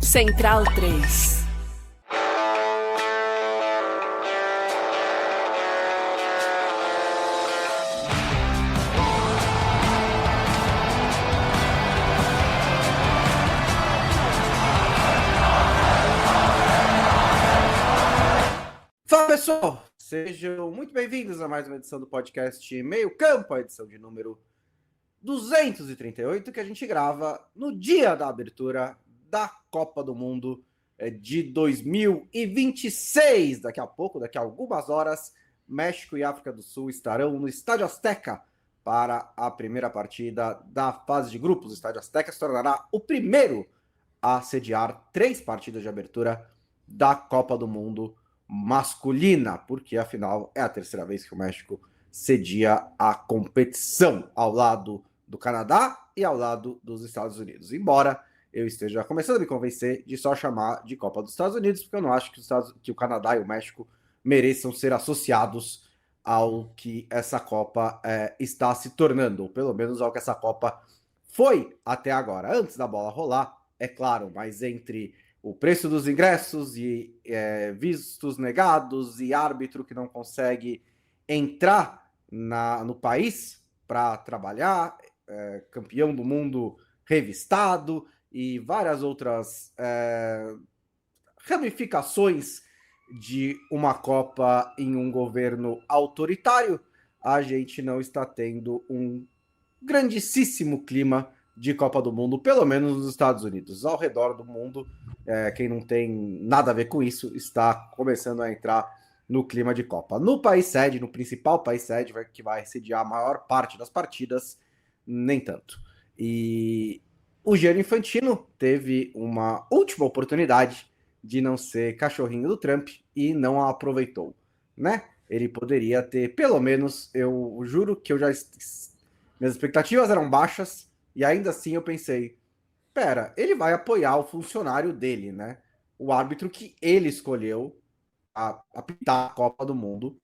Central 3. Fala pessoal, sejam muito bem-vindos a mais uma edição do podcast Meio Campo, a edição de número 238, que a gente grava no dia da abertura da Copa do Mundo de 2026. Daqui a pouco, daqui a algumas horas, México e África do Sul estarão no Estádio Azteca para a primeira partida da fase de grupos. O Estádio Azteca se tornará o primeiro a sediar 3 partidas de abertura da Copa do Mundo masculina, porque afinal é a terceira vez que o México cedia a competição ao lado do Canadá e ao lado dos Estados Unidos. Embora eu esteja começando a me convencer de só chamar de Copa dos Estados Unidos, porque eu não acho que o Canadá e o México mereçam ser associados ao que essa Copa está se tornando, ou pelo menos ao que essa Copa foi até agora. Antes da bola rolar, é claro, mas entre o preço dos ingressos e vistos negados e árbitro que não consegue entrar no país para trabalhar, campeão do mundo revistado e várias outras ramificações de uma Copa em um governo autoritário, a gente não está tendo um grandíssimo clima de Copa do Mundo, pelo menos nos Estados Unidos. Ao redor do mundo, quem não tem nada a ver com isso, está começando a entrar no clima de Copa. No país sede, no principal país sede, que vai sediar a maior parte das partidas, nem tanto. E o Gianni Infantino teve uma última oportunidade de não ser cachorrinho do Trump e não a aproveitou, né? Ele poderia ter, pelo menos, eu juro que minhas expectativas eram baixas, e ainda assim eu pensei, ele vai apoiar o funcionário dele, né? O árbitro que ele escolheu a apitar a Copa do Mundo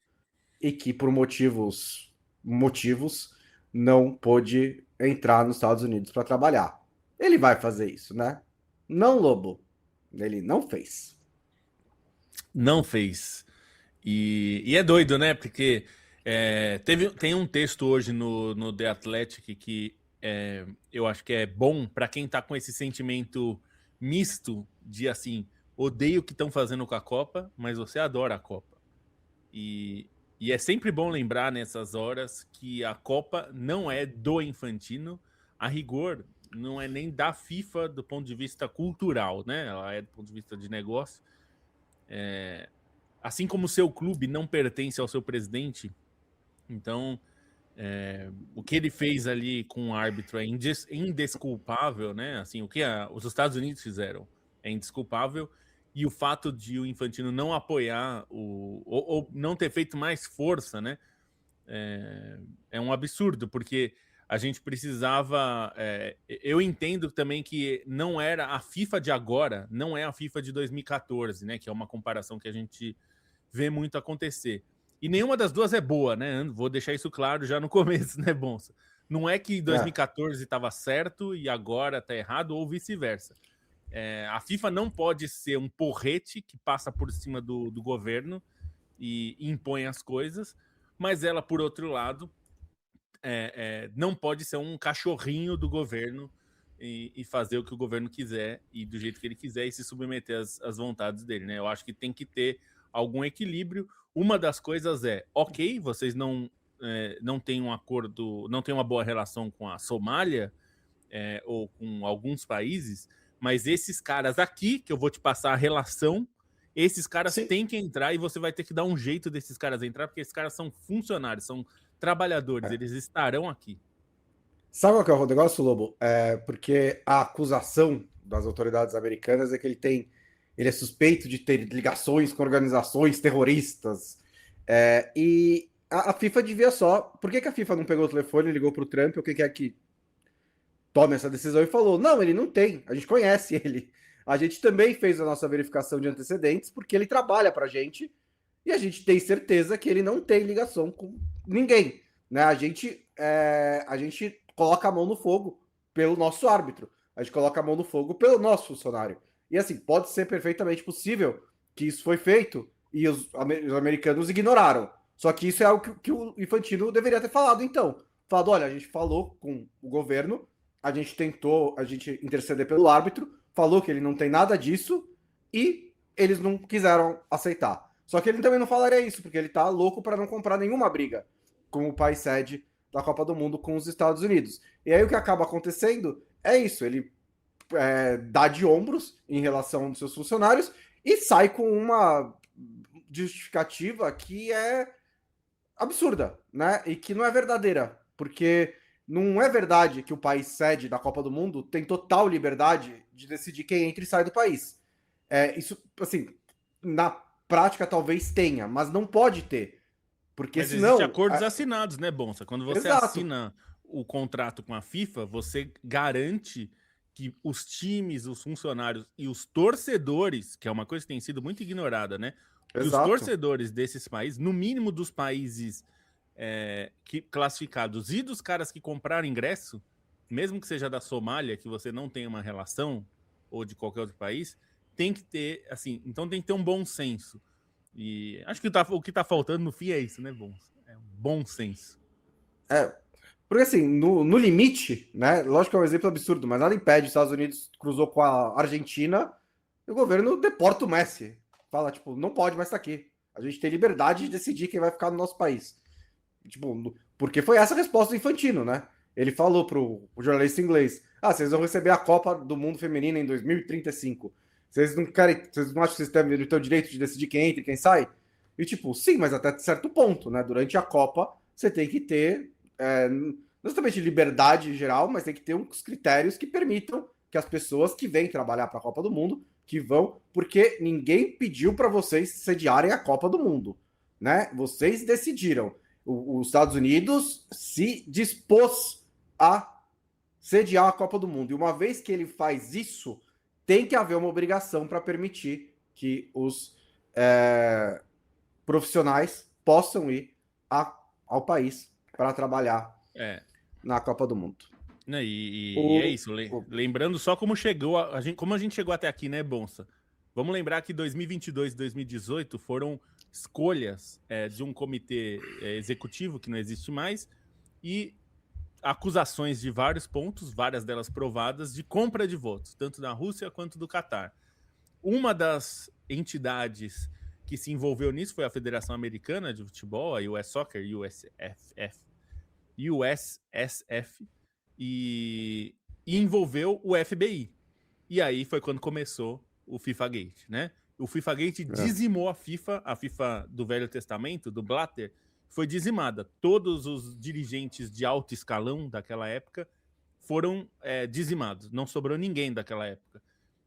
e que por motivos não pôde entrar nos Estados Unidos para trabalhar. Ele vai fazer isso, né? Não, Lobo. Ele não fez. Não fez. E é doido, né? Porque tem um texto hoje no The Athletic que eu acho que é bom para quem tá com esse sentimento misto de assim, odeio o que estão fazendo com a Copa, mas você adora a Copa. E é sempre bom lembrar nessas horas que a Copa não é do Infantino, a rigor, não é nem da FIFA do ponto de vista cultural, né? Ela é do ponto de vista de negócio. Assim como o seu clube não pertence ao seu presidente, então o que ele fez ali com o árbitro é indesculpável, né? Assim, o que os Estados Unidos fizeram é indesculpável, e o fato de o Infantino não apoiar ou não ter feito mais força, né? É um absurdo, porque a gente precisava... eu entendo também que não era a FIFA de agora, não é a FIFA de 2014, né? Que é uma comparação que a gente vê muito acontecer. E nenhuma das duas é boa, né? Vou deixar isso claro já no começo, né, Bonsa? Não é que 2014 estava certo e agora está errado, ou vice-versa. A FIFA não pode ser um porrete que passa por cima do governo e impõe as coisas, mas ela, por outro lado, não pode ser um cachorrinho do governo e fazer o que o governo quiser e do jeito que ele quiser e se submeter às vontades dele, né? Eu acho que tem que ter algum equilíbrio. Uma das coisas ok, vocês não têm um acordo, não têm uma boa relação com a Somália ou com alguns países, mas esses caras aqui, que eu vou te passar a relação, esses caras têm que entrar e você vai ter que dar um jeito desses caras entrar, porque esses caras são funcionários, são trabalhadores, eles estarão aqui. Sabe qual que é o negócio, Lobo? Porque a acusação das autoridades americanas é que ele é suspeito de ter ligações com organizações terroristas. E a FIFA devia só... Por que a FIFA não pegou o telefone e ligou para o Trump, ou quem quer que tome essa decisão, e falou, não, ele não tem, a gente conhece ele. A gente também fez a nossa verificação de antecedentes, porque ele trabalha para a gente, e a gente tem certeza que ele não tem ligação com ninguém. Né? A gente coloca a mão no fogo pelo nosso árbitro. A gente coloca a mão no fogo pelo nosso funcionário. E assim, pode ser perfeitamente possível que isso foi feito e os americanos ignoraram. Só que isso é algo que o Infantino deveria ter falado, então. Falado, olha, a gente falou com o governo, a gente tentou, a gente interceder pelo árbitro, falou que ele não tem nada disso e eles não quiseram aceitar. Só que ele também não falaria isso, porque ele tá louco para não comprar nenhuma briga com o país sede da Copa do Mundo com os Estados Unidos. E aí o que acaba acontecendo é isso, ele dá de ombros em relação aos seus funcionários e sai com uma justificativa que é absurda, né? E que não é verdadeira, porque não é verdade que o país sede da Copa do Mundo tem total liberdade de decidir quem entra e sai do país. Isso, assim, na prática talvez tenha, mas não pode ter, porque Mas senão... existem acordos assinados, né, Bonsa? Quando você Exato. assina o contrato com a FIFA, você garante que os times, os funcionários e os torcedores, que é uma coisa que tem sido muito ignorada, né? Que os Exato. torcedores desses países, no mínimo dos países classificados e dos caras que compraram ingresso, mesmo que seja da Somália, que você não tem uma relação, ou de qualquer outro país, tem que ter, assim, então tem que ter um bom senso. E acho que o que tá faltando no fim é isso, né, bom? É um bom senso. Porque assim, no limite, né? Lógico que é um exemplo absurdo, mas nada impede. Os Estados Unidos cruzou com a Argentina e o governo deporta o Messi. Fala, tipo, não pode mais estar aqui. A gente tem liberdade de decidir quem vai ficar no nosso país. Tipo, porque foi essa a resposta do Infantino, né? Ele falou pro jornalista inglês: ah, vocês vão receber a Copa do Mundo Feminina em 2035. Vocês não querem, vocês não acham que vocês têm o direito de decidir quem entra e quem sai? E tipo, sim, mas até certo ponto, né? Durante a Copa, você tem que ter não somente liberdade geral, mas tem que ter uns critérios que permitam que as pessoas que vêm trabalhar para a Copa do Mundo, que vão, porque ninguém pediu para vocês sediarem a Copa do Mundo, né? Vocês decidiram. Os Estados Unidos se dispôs a sediar a Copa do Mundo. E uma vez que ele faz isso, tem que haver uma obrigação para permitir que os profissionais possam ir ao país para trabalhar na Copa do Mundo. Né, e é isso. Lembrando só como chegou como a gente chegou até aqui, né, Bonsa? Vamos lembrar que 2022 e 2018 foram escolhas de um comitê executivo que não existe mais e acusações de vários pontos, várias delas provadas, de compra de votos, tanto da Rússia quanto do Catar. Uma das entidades que se envolveu nisso foi a Federação Americana de Futebol, a US Soccer, USSF, e envolveu o FBI. E aí foi quando começou o FIFA Gate, né? O FIFA Gate dizimou a FIFA do Velho Testamento, do Blatter, foi dizimada. Todos os dirigentes de alto escalão daquela época foram dizimados. Não sobrou ninguém daquela época.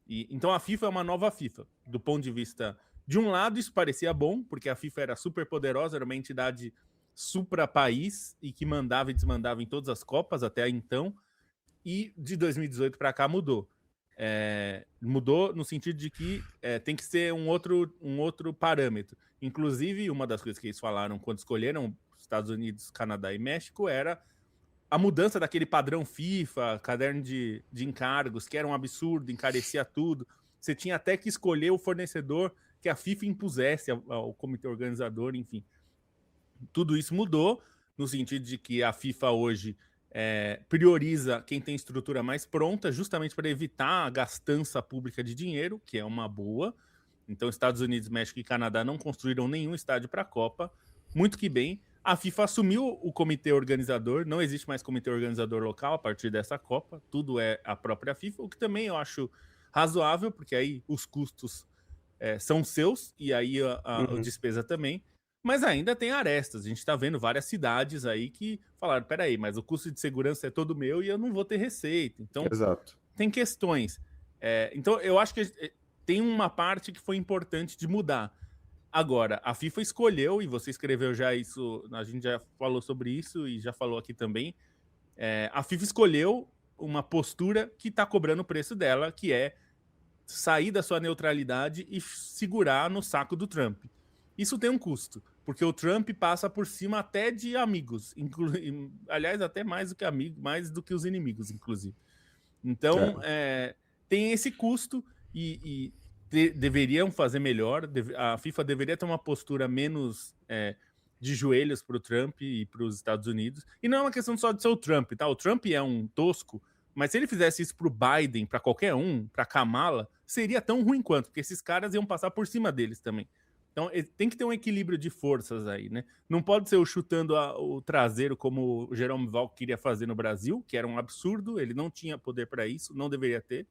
Então a FIFA é uma nova FIFA. Do ponto de vista... De um lado, isso parecia bom, porque a FIFA era super poderosa, era uma entidade supra-país e que mandava e desmandava em todas as Copas até então. E de 2018 para cá mudou. Mudou no sentido de que tem que ser um outro parâmetro. Inclusive, uma das coisas que eles falaram quando escolheram Estados Unidos, Canadá e México era a mudança daquele padrão FIFA, caderno de encargos, que era um absurdo, encarecia tudo. Você tinha até que escolher o fornecedor que a FIFA impusesse ao comitê organizador, enfim. Tudo isso mudou no sentido de que a FIFA hoje prioriza quem tem estrutura mais pronta, justamente para evitar a gastança pública de dinheiro, que é uma boa. Então, Estados Unidos, México e Canadá não construíram nenhum estádio para a Copa. Muito que bem. A FIFA assumiu o comitê organizador, não existe mais comitê organizador local a partir dessa Copa, tudo é a própria FIFA, o que também eu acho razoável, porque aí os custos são seus e aí a despesa também. Mas ainda tem arestas. A gente está vendo várias cidades aí que falaram, peraí, mas o custo de segurança é todo meu e eu não vou ter receita. Então, tem questões. Então, eu acho que tem uma parte que foi importante de mudar. Agora, a FIFA escolheu, e você escreveu já isso, a gente já falou sobre isso e já falou aqui também, a FIFA escolheu uma postura que está cobrando o preço dela, que é sair da sua neutralidade e segurar no saco do Trump. Isso tem um custo, porque o Trump passa por cima até de amigos, aliás, até mais do que amigos, mais do que os inimigos, inclusive. Então, tem esse custo, deveriam fazer melhor. A FIFA deveria ter uma postura menos de joelhos para o Trump e para os Estados Unidos. E não é uma questão só de ser o Trump, tá? O Trump é um tosco, mas se ele fizesse isso para o Biden, para qualquer um, para Kamala, seria tão ruim quanto, porque esses caras iam passar por cima deles também. Então tem que ter um equilíbrio de forças aí, né? Não pode ser o chutando o traseiro como o Jerome Valcke queria fazer no Brasil, que era um absurdo, ele não tinha poder para isso, não deveria ter.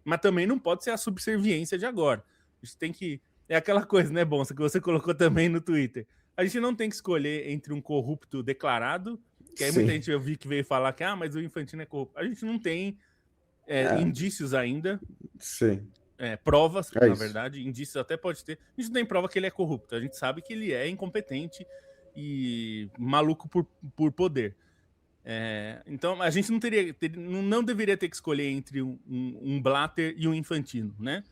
Mas também não pode ser a subserviência de agora. A gente tem que... É aquela coisa, né, Bonsa, que você colocou também no Twitter. A gente não tem que escolher entre um corrupto declarado, que aí muita gente eu vi que veio falar que mas o Infantino é corrupto. A gente não tem indícios ainda. Sim. Provas, na verdade, indícios até pode ter. A gente não tem prova que ele é corrupto. A gente sabe que ele é incompetente e maluco por poder. Então a gente não deveria ter que escolher entre um Blatter e um Infantino, né?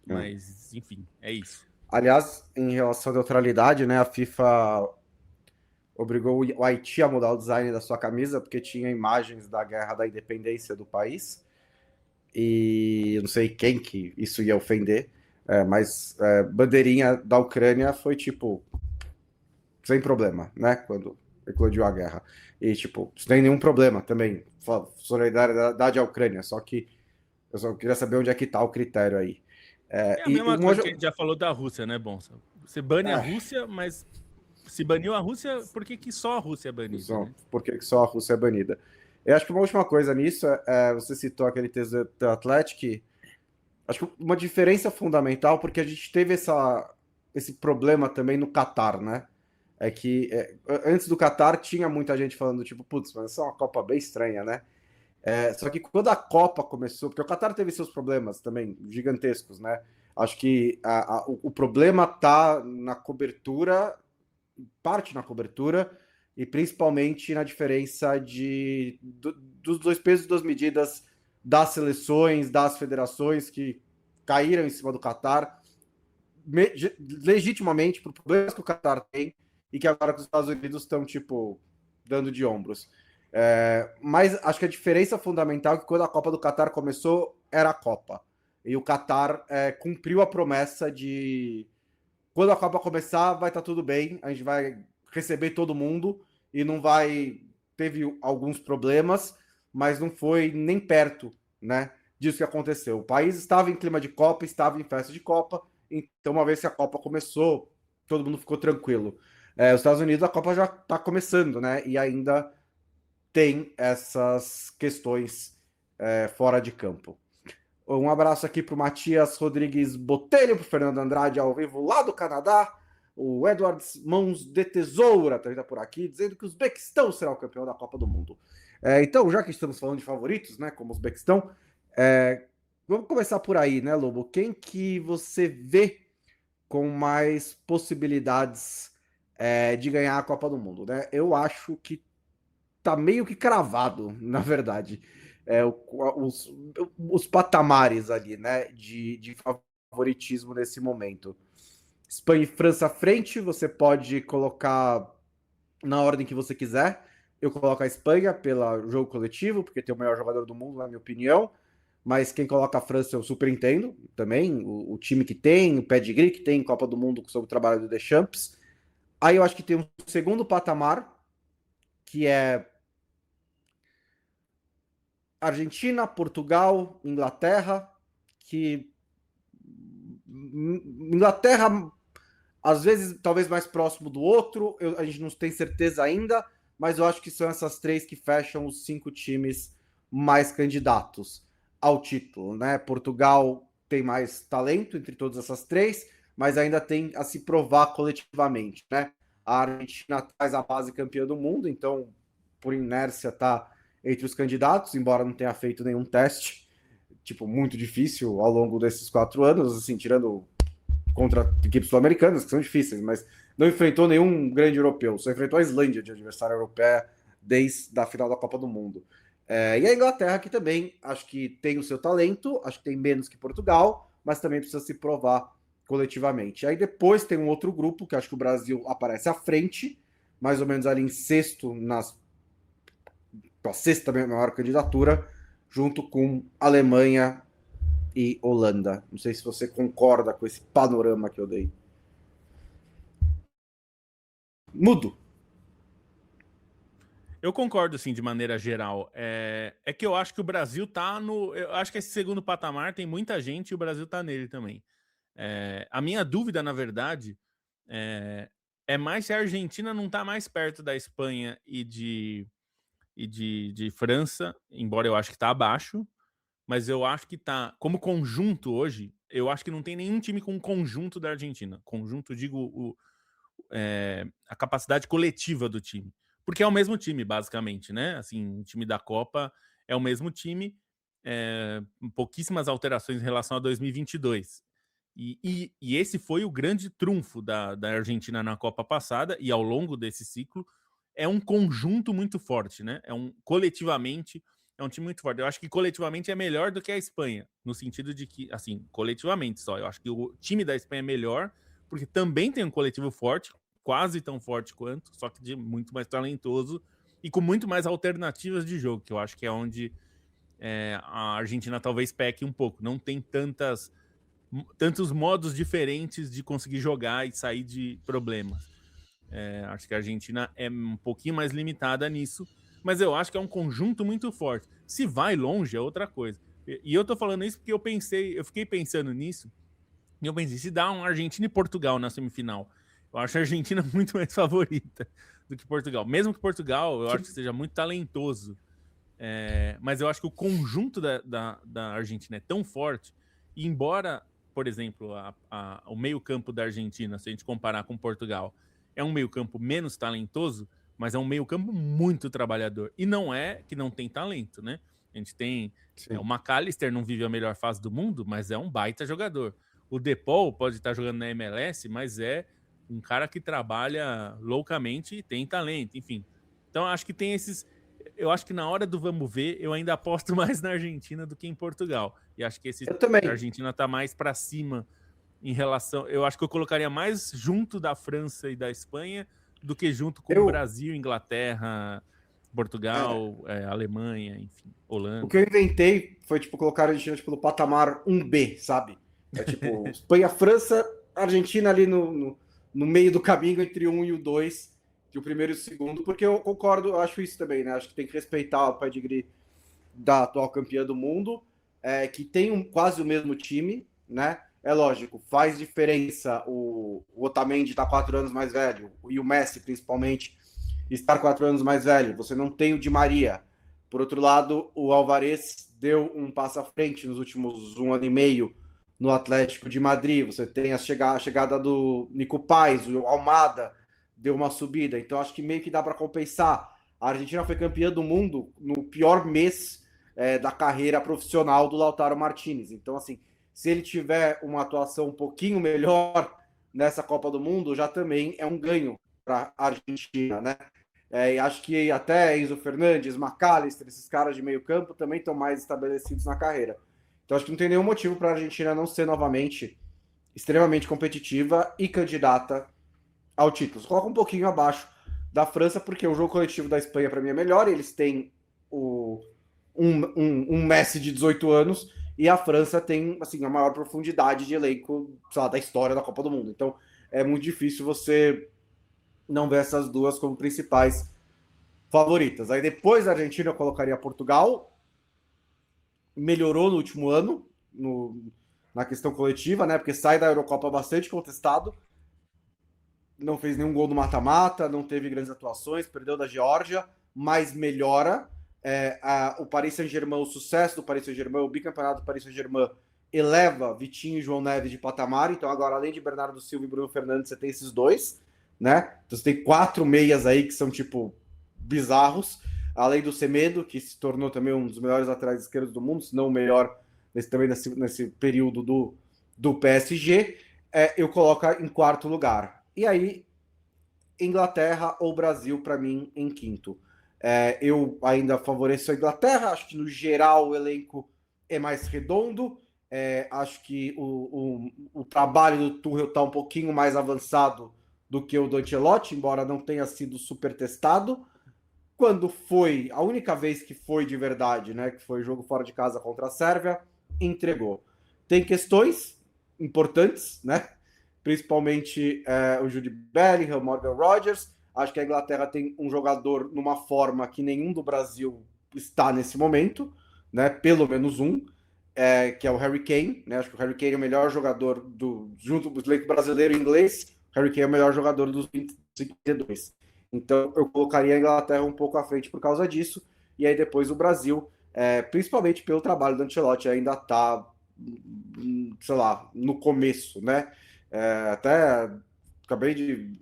Mas, enfim, é isso. Aliás, em relação à neutralidade, né, a FIFA obrigou o Haiti a mudar o design da sua camisa porque tinha imagens da guerra da independência do país. E eu não sei quem que isso ia ofender, mas bandeirinha da Ucrânia foi tipo sem problema, né? Quando eclodiu a guerra. E tipo, sem nenhum problema também. Solidariedade à Ucrânia, só que eu só queria saber onde é que tá o critério aí. É a mesma coisa que a gente já falou da Rússia, né, Bonsa? Você bane a Rússia, mas se baniu a Rússia, por que só a Rússia é banida? Né? Por que só a Rússia é banida? Eu acho que uma última coisa nisso, você citou aquele texto do Atlético, acho que uma diferença fundamental, porque a gente teve esse problema também no Catar, né? É que antes do Catar tinha muita gente falando, tipo, putz, mas essa é uma Copa bem estranha, né? Só que quando a Copa começou, porque o Catar teve seus problemas também gigantescos, né? Acho que o problema tá na cobertura, parte na cobertura, e principalmente na diferença dos dois pesos e duas medidas das seleções, das federações que caíram em cima do Catar, legitimamente por problemas que o Catar tem e que agora os Estados Unidos estão, tipo, dando de ombros. Mas acho que a diferença fundamental é que quando a Copa do Catar começou, era a Copa. E o Catar cumpriu a promessa de quando a Copa começar, vai estar tudo bem, a gente vai receber todo mundo e não vai... Teve alguns problemas, mas não foi nem perto, né, disso que aconteceu. O país estava em clima de Copa, estava em festa de Copa, então uma vez que a Copa começou, todo mundo ficou tranquilo. Os Estados Unidos, a Copa já está começando, né, e ainda tem essas questões fora de campo. Um abraço aqui para o Matias Rodrigues Botelho, para o Fernando Andrade ao vivo lá do Canadá. O Edwards Mãos de Tesoura também está por aqui, dizendo que o Uzbequistão será o campeão da Copa do Mundo. Então, já que estamos falando de favoritos, né, como o Uzbequistão, vamos começar por aí, né, Lobo? Quem que você vê com mais possibilidades de ganhar a Copa do Mundo, né? Eu acho que tá meio que cravado, na verdade. Os patamares ali, né, de favoritismo nesse momento. Espanha e França à frente, você pode colocar na ordem que você quiser. Eu coloco a Espanha pelo jogo coletivo, porque tem o melhor jogador do mundo, na minha opinião. Mas quem coloca a França eu super entendo também. O time que tem, o pedigree que tem em Copa do Mundo sobre o trabalho do Deschamps. Aí eu acho que tem um segundo patamar, que é Argentina, Portugal, Inglaterra, que Inglaterra às vezes talvez mais próximo do outro, a gente não tem certeza ainda, mas eu acho que são essas três que fecham os 5 times mais candidatos ao título, né? Portugal tem mais talento entre todas essas três, mas ainda tem a se provar coletivamente, né? A Argentina traz a base campeã do mundo, então por inércia está entre os candidatos, embora não tenha feito nenhum teste, tipo, muito difícil ao longo desses 4 anos, assim, tirando contra equipes sul-americanas, que são difíceis, mas não enfrentou nenhum grande europeu, só enfrentou a Islândia de adversária europeia desde a final da Copa do Mundo. E a Inglaterra, que também acho que tem o seu talento, acho que tem menos que Portugal, mas também precisa se provar coletivamente. Aí depois tem um outro grupo, que acho que o Brasil aparece à frente, mais ou menos ali em sexto, a sexta maior candidatura, junto com Alemanha e Holanda. Não sei se você concorda com esse panorama que eu dei. Mudo. Eu concordo, assim, de maneira geral. É que eu acho que o Brasil tá no... Eu acho que esse segundo patamar tem muita gente e o Brasil tá nele também. A minha dúvida, na verdade, é mais se a Argentina não tá mais perto da Espanha e de França, embora eu acho que tá abaixo, mas eu acho que tá... Como conjunto hoje, eu acho que não tem nenhum time com conjunto da Argentina. Conjunto, digo, a capacidade coletiva do time. Porque é o mesmo time, basicamente, né? Assim, o time da Copa é o mesmo time, pouquíssimas alterações em relação a 2022. E esse foi o grande trunfo da Argentina na Copa passada, e ao longo desse ciclo, é um conjunto muito forte, né? Coletivamente, é um time muito forte. Eu acho que coletivamente é melhor do que a Espanha, no sentido de que, assim, coletivamente só. Eu acho que o time da Espanha é melhor, porque também tem um coletivo forte, quase tão forte quanto, só que de muito mais talentoso e com muito mais alternativas de jogo, que eu acho que é onde a Argentina talvez peque um pouco. Não tem tantos modos diferentes de conseguir jogar e sair de problemas. Acho que a Argentina é um pouquinho mais limitada nisso, mas eu acho que é um conjunto muito forte. Se vai longe é outra coisa. E eu tô falando isso porque eu fiquei pensando nisso, e eu pensei, se dá um Argentina e Portugal na semifinal, eu acho a Argentina muito mais favorita do que Portugal. Mesmo que Portugal, eu acho que seja muito talentoso. Mas eu acho que o conjunto da Argentina é tão forte, e embora, por exemplo, o meio-campo da Argentina, se a gente comparar com Portugal, é um meio-campo menos talentoso, mas é um meio-campo muito trabalhador. E não é que não tem talento, né? A gente tem. O McAllister não vive a melhor fase do mundo, mas é um baita jogador. O Depol pode estar jogando na MLS, mas é um cara que trabalha loucamente e tem talento, enfim. Então, acho que tem esses. Eu acho que na hora do vamos ver, eu ainda aposto mais na Argentina do que em Portugal. E acho que a Argentina está mais para cima em relação. Eu acho que eu colocaria mais junto da França e da Espanha do que junto com o Brasil, Inglaterra, Portugal, Alemanha, enfim, Holanda. O que eu inventei foi, tipo, colocar a Argentina tipo, no patamar 1B, sabe? É tipo, Espanha, França, Argentina ali no meio do caminho entre o 1 e o 2, que o primeiro e o segundo, porque eu concordo, eu acho isso também, né? Acho que tem que respeitar o pedigree da atual campeã do mundo, que tem quase o mesmo time, né? É lógico, faz diferença o Otamendi estar 4 anos mais velho, e o Messi, principalmente, estar 4 anos mais velho. Você não tem o Di Maria. Por outro lado, o Alvarez deu um passo à frente nos últimos 1 ano e meio no Atlético de Madrid. Você tem a chegada do Nico Paz, o Almada deu uma subida. Então, acho que meio que dá para compensar. A Argentina foi campeã do mundo no pior mês da carreira profissional do Lautaro Martinez. Então, assim, se ele tiver uma atuação um pouquinho melhor nessa Copa do Mundo, já também é um ganho para a Argentina, né? E acho que até Enzo Fernandes, McAllister, esses caras de meio campo também estão mais estabelecidos na carreira. Então acho que não tem nenhum motivo para a Argentina não ser novamente extremamente competitiva e candidata ao título. Coloca um pouquinho abaixo da França, porque o jogo coletivo da Espanha para mim é melhor, eles têm um Messi de 18 anos, e a França tem assim, a maior profundidade de elenco, sei lá, da história da Copa do Mundo. Então é muito difícil você não ver essas duas como principais favoritas. Aí depois da Argentina eu colocaria Portugal, melhorou no último ano na questão coletiva, né? Porque sai da Eurocopa bastante contestado, não fez nenhum gol no mata-mata, não teve grandes atuações, perdeu da Geórgia, mas melhora. O Paris Saint-Germain, o sucesso do Paris Saint-Germain, o bicampeonato do Paris Saint-Germain eleva Vitinho e João Neves de patamar. Então agora, além de Bernardo Silva e Bruno Fernandes, você tem esses dois, né? Então você tem 4 meias aí que são, tipo, bizarros. Além do Semedo, que se tornou também um dos melhores laterais esquerdos do mundo, se não o melhor nesse período do PSG, eu coloco em quarto lugar. E aí, Inglaterra ou Brasil, para mim, em quinto. Eu ainda favoreço a Inglaterra, acho que no geral o elenco é mais redondo, acho que o trabalho do Tuchel está um pouquinho mais avançado do que o do Ancelotti, embora não tenha sido super testado. Quando foi, a única vez que foi de verdade, né, que foi jogo fora de casa contra a Sérvia, entregou. tem questões importantes, né? Principalmente o Jude Bellingham, Morgan Rogers. Acho que a Inglaterra tem um jogador numa forma que nenhum do Brasil está nesse momento, né? Pelo menos um, que é o Harry Kane, né? Acho que o Harry Kane é o melhor jogador junto do elenco brasileiro e inglês. O Harry Kane é o melhor jogador dos 52. Então eu colocaria a Inglaterra um pouco à frente por causa disso. E aí depois o Brasil, principalmente pelo trabalho do Ancelotti, ainda está, sei lá, no começo, né? Até acabei de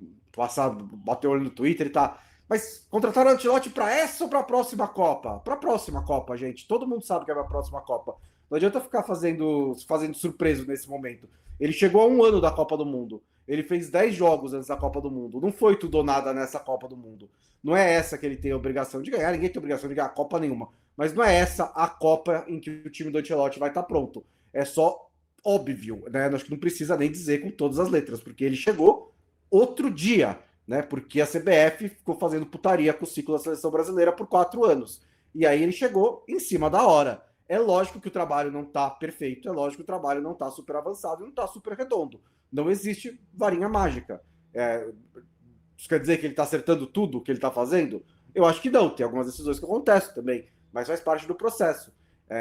bater o olho no Twitter e tá. Mas contrataram o Ancelotti para essa ou para a próxima Copa? Para a próxima Copa, gente. Todo mundo sabe que é a próxima Copa. Não adianta ficar fazendo surpreso nesse momento. Ele chegou a um ano da Copa do Mundo. Ele fez 10 jogos antes da Copa do Mundo. Não foi tudo ou nada nessa Copa do Mundo. Não é essa que ele tem a obrigação de ganhar. Ninguém tem a obrigação de ganhar Copa nenhuma. Mas não é essa a Copa em que o time do Ancelotti vai estar pronto. É só óbvio, né? Acho que não precisa nem dizer com todas as letras, porque ele chegou outro dia, né? Porque a CBF ficou fazendo putaria com o ciclo da seleção brasileira por 4 anos. E aí ele chegou em cima da hora. É lógico que o trabalho não está perfeito, é lógico que o trabalho não está super avançado, não está super redondo. Não existe varinha mágica. Isso quer dizer que ele está acertando tudo que ele está fazendo? Eu acho que não, tem algumas decisões que acontecem também, mas faz parte do processo.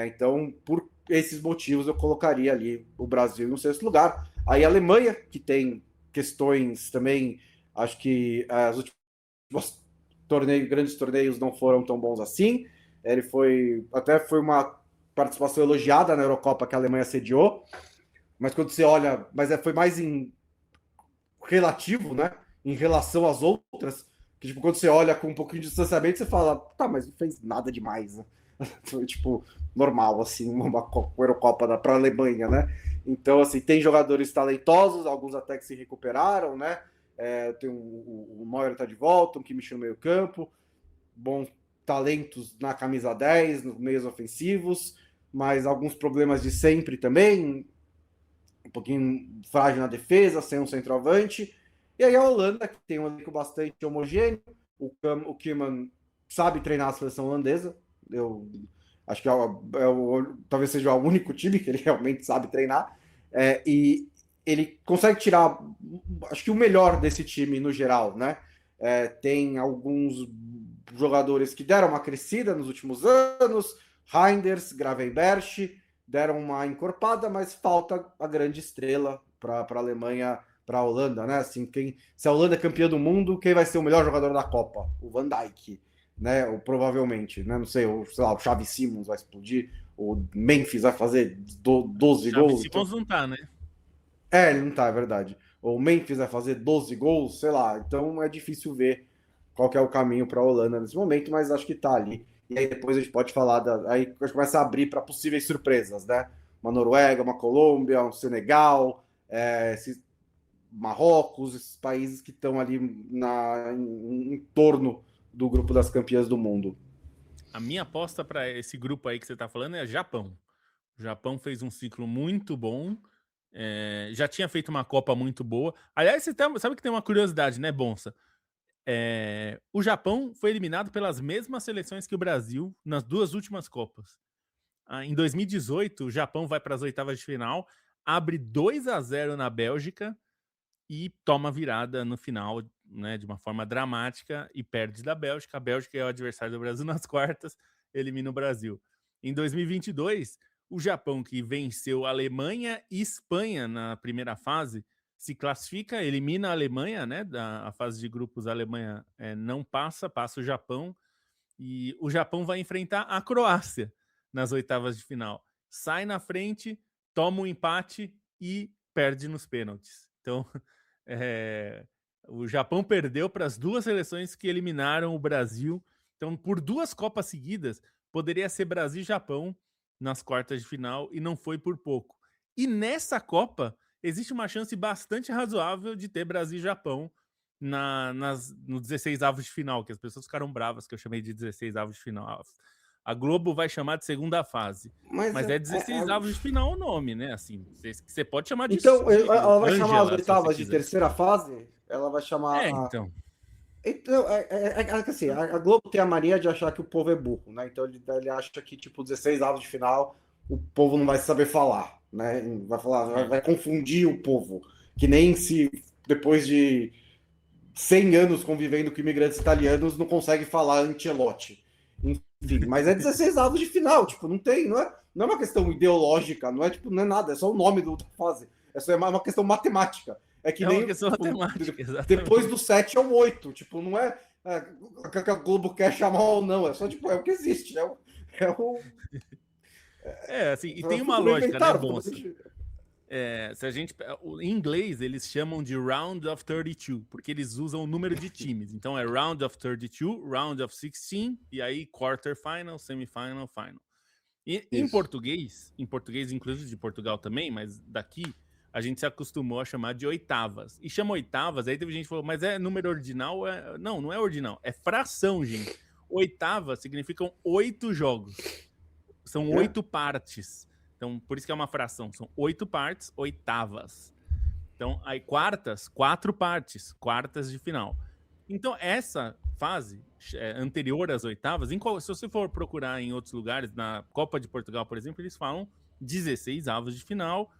Então, por esses motivos, eu colocaria ali o Brasil no sexto lugar. Aí a Alemanha, que tem questões também, acho que as últimas grandes torneios não foram tão bons assim. Ele foi uma participação elogiada na Eurocopa que a Alemanha sediou, mas quando você olha, foi mais em relativo, né? Em relação às outras, que tipo, quando você olha com um pouquinho de distanciamento, você fala, tá, mas não fez nada demais, né? Foi tipo normal, assim, uma Eurocopa para a Alemanha, né? Então, assim, tem jogadores talentosos, alguns até que se recuperaram, né? Tem o Neuer tá de volta, um Kimmich no meio campo, bons talentos na camisa 10, nos meios ofensivos, mas alguns problemas de sempre também, um pouquinho frágil na defesa, sem um centroavante. E aí a Holanda, que tem um elenco bastante homogêneo, o Koeman sabe treinar a seleção holandesa, eu acho que talvez seja o único time que ele realmente sabe treinar, e ele consegue tirar, acho que o melhor desse time no geral, né? Tem alguns jogadores que deram uma crescida nos últimos anos, Reinders, Gravenberch, deram uma encorpada, mas falta a grande estrela para a Alemanha, para a Holanda, né? Assim, se a Holanda é campeã do mundo, quem vai ser o melhor jogador da Copa? O Van Dijk, né? Ou provavelmente, né? Não sei, sei lá, o Xavi Simons vai explodir, o Memphis vai fazer 12 gols. Xavi Simons não tá, né? Ele não tá, é verdade. Ou o Memphis vai fazer 12 gols, sei lá. Então é difícil ver qual que é o caminho para a Holanda nesse momento, mas acho que tá ali. E aí depois a gente pode falar, aí começa a abrir para possíveis surpresas, né? Uma Noruega, uma Colômbia, um Senegal, Marrocos, esses países que estão ali em torno do grupo das campeãs do mundo. A minha aposta para esse grupo aí que você está falando é Japão. O Japão fez um ciclo muito bom, já tinha feito uma Copa muito boa. Aliás, você sabe que tem uma curiosidade, né, Bonsa? O Japão foi eliminado pelas mesmas seleções que o Brasil nas 2 últimas Copas. Em 2018, o Japão vai para as oitavas de final, abre 2-0 na Bélgica e toma virada no final, né, de uma forma dramática, e perde da Bélgica. A Bélgica é o adversário do Brasil nas quartas, elimina o Brasil. Em 2022, o Japão, que venceu Alemanha e Espanha na primeira fase, se classifica, elimina a Alemanha, né? A fase de grupos, a Alemanha não passa o Japão, e o Japão vai enfrentar a Croácia nas oitavas de final. Sai na frente, toma um empate e perde nos pênaltis. Então, o Japão perdeu para as 2 seleções que eliminaram o Brasil. Então, por 2 Copas seguidas, poderia ser Brasil e Japão nas quartas de final, e não foi por pouco. E nessa Copa, existe uma chance bastante razoável de ter Brasil e Japão no 16 avos de final, que as pessoas ficaram bravas que eu chamei de 16 avos de final. A Globo vai chamar de segunda fase. Mas é 16 avos de final o nome, né? Assim, você pode chamar de... Então, ela vai chamar as oitavas de terceira fase? Ela vai chamar... Então, assim, a Globo tem a mania de achar que o povo é burro, né? Então ele acha que, tipo, 16 avos de final, o povo não vai saber falar. né? Vai falar, vai confundir o povo, que nem se depois de 100 anos convivendo com imigrantes italianos não consegue falar Ancelotti. Enfim, mas é 16 avos de final, tipo, não é uma questão ideológica, não é tipo, não é nada, é só o nome da fase. É só uma questão matemática. É que É uma nem questão tipo, matemática, exatamente. depois do 7 é o 8, tipo, não é que a Globo quer chamar ou não, é só tipo, é o que existe, Assim, e tem uma lógica, né, Bonsa? Se a gente, em inglês, eles chamam de Round of 32, porque eles usam o número de times. Então é Round of 32, Round of 16, e aí Quarter Final, Semifinal, Final. E em português, inclusive de Portugal também, mas daqui, a gente se acostumou a chamar de oitavas. E chama oitavas, aí teve gente que falou, mas é número ordinal? Não, não é ordinal, é fração, gente. Oitavas significam 8 jogos. São 8 partes. Então, por isso que é uma fração. São 8 partes, oitavas. Então, aí quartas, 4 partes, quartas de final. Então, essa fase anterior às oitavas, se você for procurar em outros lugares, na Copa de Portugal, por exemplo, eles falam 16 avos de final,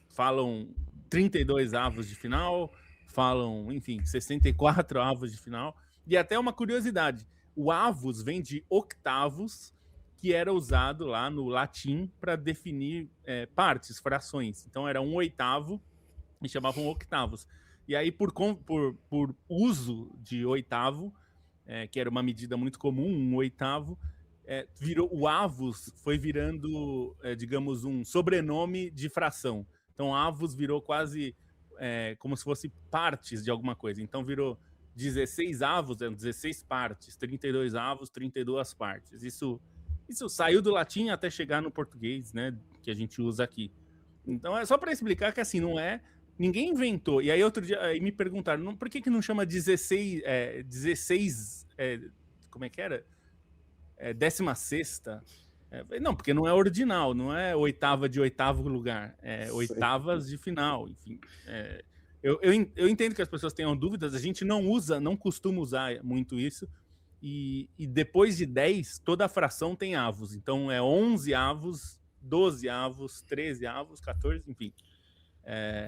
falam 32 avos de final, falam, enfim, 64 avos de final. E até uma curiosidade, o avos vem de octavos, que era usado lá no latim para definir partes, frações. Então era um oitavo e chamavam octavos. E aí, por uso de oitavo, que era uma medida muito comum, um oitavo, virou o avos foi virando, digamos, um sobrenome de fração. Então, avos virou quase como se fosse partes de alguma coisa. Então, virou 16 avos, 16 partes, 32 avos, 32 partes. Isso saiu do latim até chegar no português, né, que a gente usa aqui. Então é só para explicar que assim, não é... Ninguém inventou. E aí outro dia aí me perguntaram, por que não chama 16... como é que era? 16ª? Não, porque não é ordinal, não é oitava de oitavo lugar. É oitavas de final, enfim. Eu entendo que as pessoas tenham dúvidas, a gente não costuma usar muito isso. E depois de 10, toda a fração tem avos. Então é 11 avos, 12 avos, 13 avos, 14, enfim.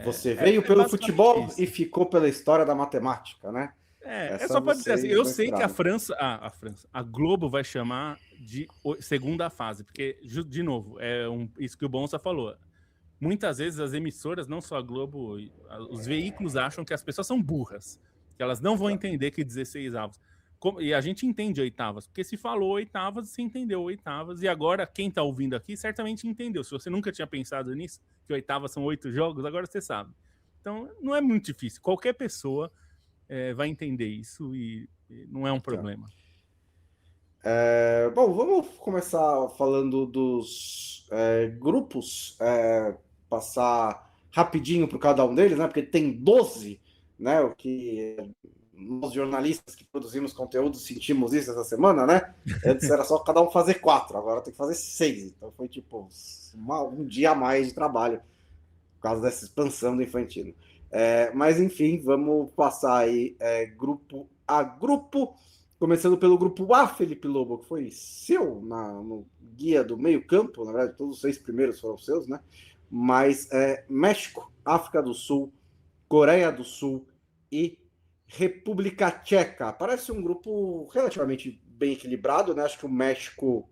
Você veio pelo futebol isso. e ficou pela história da matemática, né? Só para dizer assim, eu sei que a Globo vai chamar de segunda fase, porque, de novo, isso que o Bonsa falou. Muitas vezes as emissoras, não só a Globo, os veículos acham que as pessoas são burras, que elas não vão entender que 16 avos. E a gente entende oitavas, porque se falou oitavas, você entendeu oitavas, e agora quem está ouvindo aqui certamente entendeu. Se você nunca tinha pensado nisso, que oitavas são 8 jogos, agora você sabe. Então, não é muito difícil. Qualquer pessoa vai entender isso e não é um problema. Bom, vamos começar falando dos grupos, passar rapidinho por cada um deles, né? Porque tem 12, né? O que nós jornalistas que produzimos conteúdo sentimos isso essa semana, né? Antes era só cada um fazer 4, agora tem que fazer 6. Então foi tipo um dia a mais de trabalho por causa dessa expansão do Infantino. Mas enfim, vamos passar aí grupo a grupo, começando pelo grupo A, Felipe Lobo, que foi seu no guia do meio campo, na verdade todos os 6 primeiros foram seus, né? Mas México, África do Sul, Coreia do Sul e República Tcheca. Parece um grupo relativamente bem equilibrado, né? Acho que o México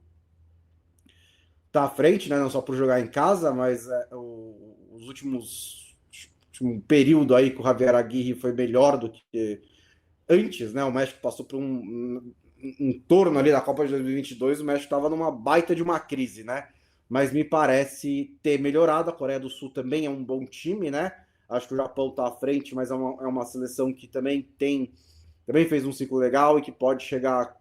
tá à frente, né? Não só por jogar em casa, mas os últimos período aí com o Javier Aguirre foi melhor do que antes, né? O México passou por um torno ali da Copa de 2022, o México estava numa baita de uma crise, né? Mas me parece ter melhorado. A Coreia do Sul também é um bom time, né? Acho que o Japão está à frente, mas é uma seleção que também fez um ciclo legal e que pode chegar